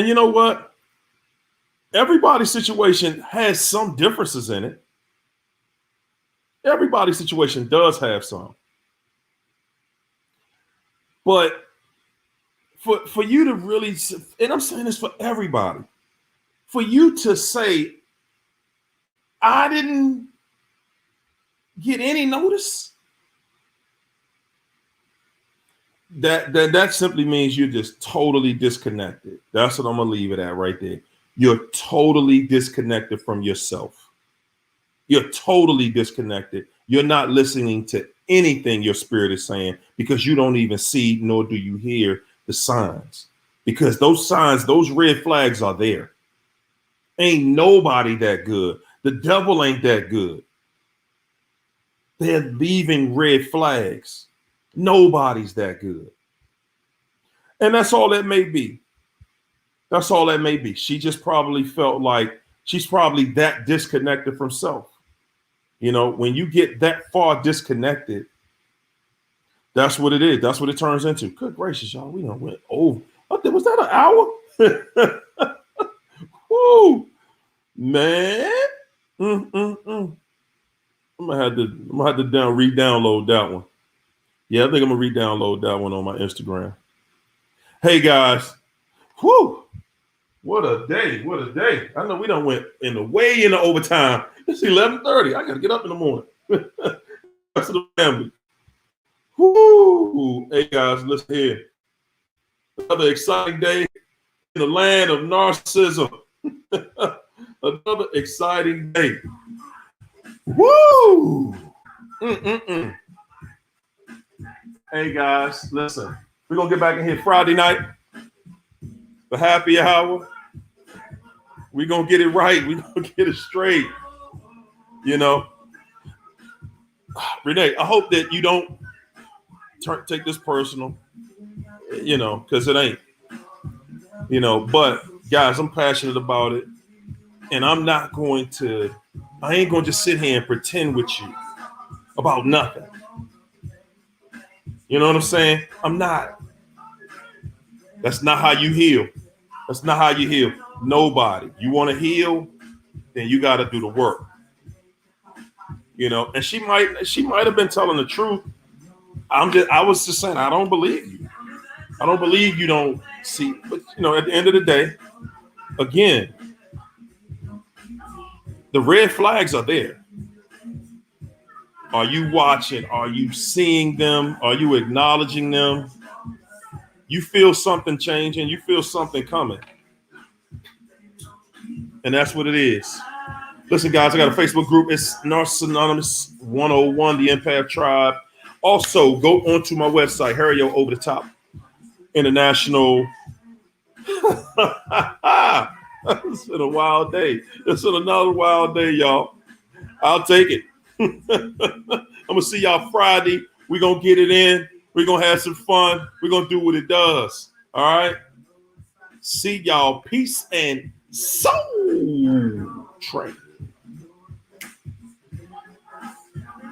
Speaker 1: you know what? Everybody's situation has some differences in it. Everybody's situation does have some. But for you to really, and I'm saying this for everybody, for you to say, I didn't get any notice, that simply means you're just totally disconnected. That's what I'm gonna leave it at right there. You're totally disconnected from yourself. You're totally disconnected. You're not listening to anything your spirit is saying, because you don't even see nor do you hear the signs, because those signs, those red flags are there. Ain't nobody that good. The devil ain't that good. They're leaving red flags. Nobody's that good. And that's all that may be. That's all that may be. She just probably felt like she's probably that disconnected from self. You know, when you get that far disconnected, that's what it is. That's what it turns into. Good gracious, y'all. We done went over. Was that an hour? Woo, man. I'm gonna have to re-download that one. Yeah, I think I'm gonna re-download that one on my Instagram. Hey guys, whoo! What a day! What a day! I know we done went way into overtime. It's 11:30. I gotta get up in the morning. Rest of the family. Whoo! Hey guys, listen here. Another exciting day in the land of narcissism. Another exciting day. Woo! Hey guys, listen. We're gonna get back in here Friday night. The happy hour. We're gonna get it right. We're gonna get it straight. You know. Renee, I hope that you don't take this personal, you know, because it ain't. You know, but guys, I'm passionate about it. And I ain't going to just sit here and pretend with you about nothing. You know what I'm saying? I'm not. That's not how you heal. That's not how you heal. Nobody. You want to heal, then you got to do the work. You know, and she might have been telling the truth. I was just saying, I don't believe you. I don't believe you don't see. But, you know, at the end of the day, again, the red flags are there. Are you watching? Are you seeing them? Are you acknowledging them? You feel something changing. You feel something coming. And that's what it is. Listen, guys, I got a Facebook group. It's Narcissist Anonymous 101, the Empath Tribe. Also, go onto my website, Harry O Over the Top International. It's been a wild day. It's been another wild day, y'all. I'll take it. I'm going to see y'all Friday. We're going to get it in. We're going to have some fun. We're going to do what it does. All right? See y'all. Peace and soul train.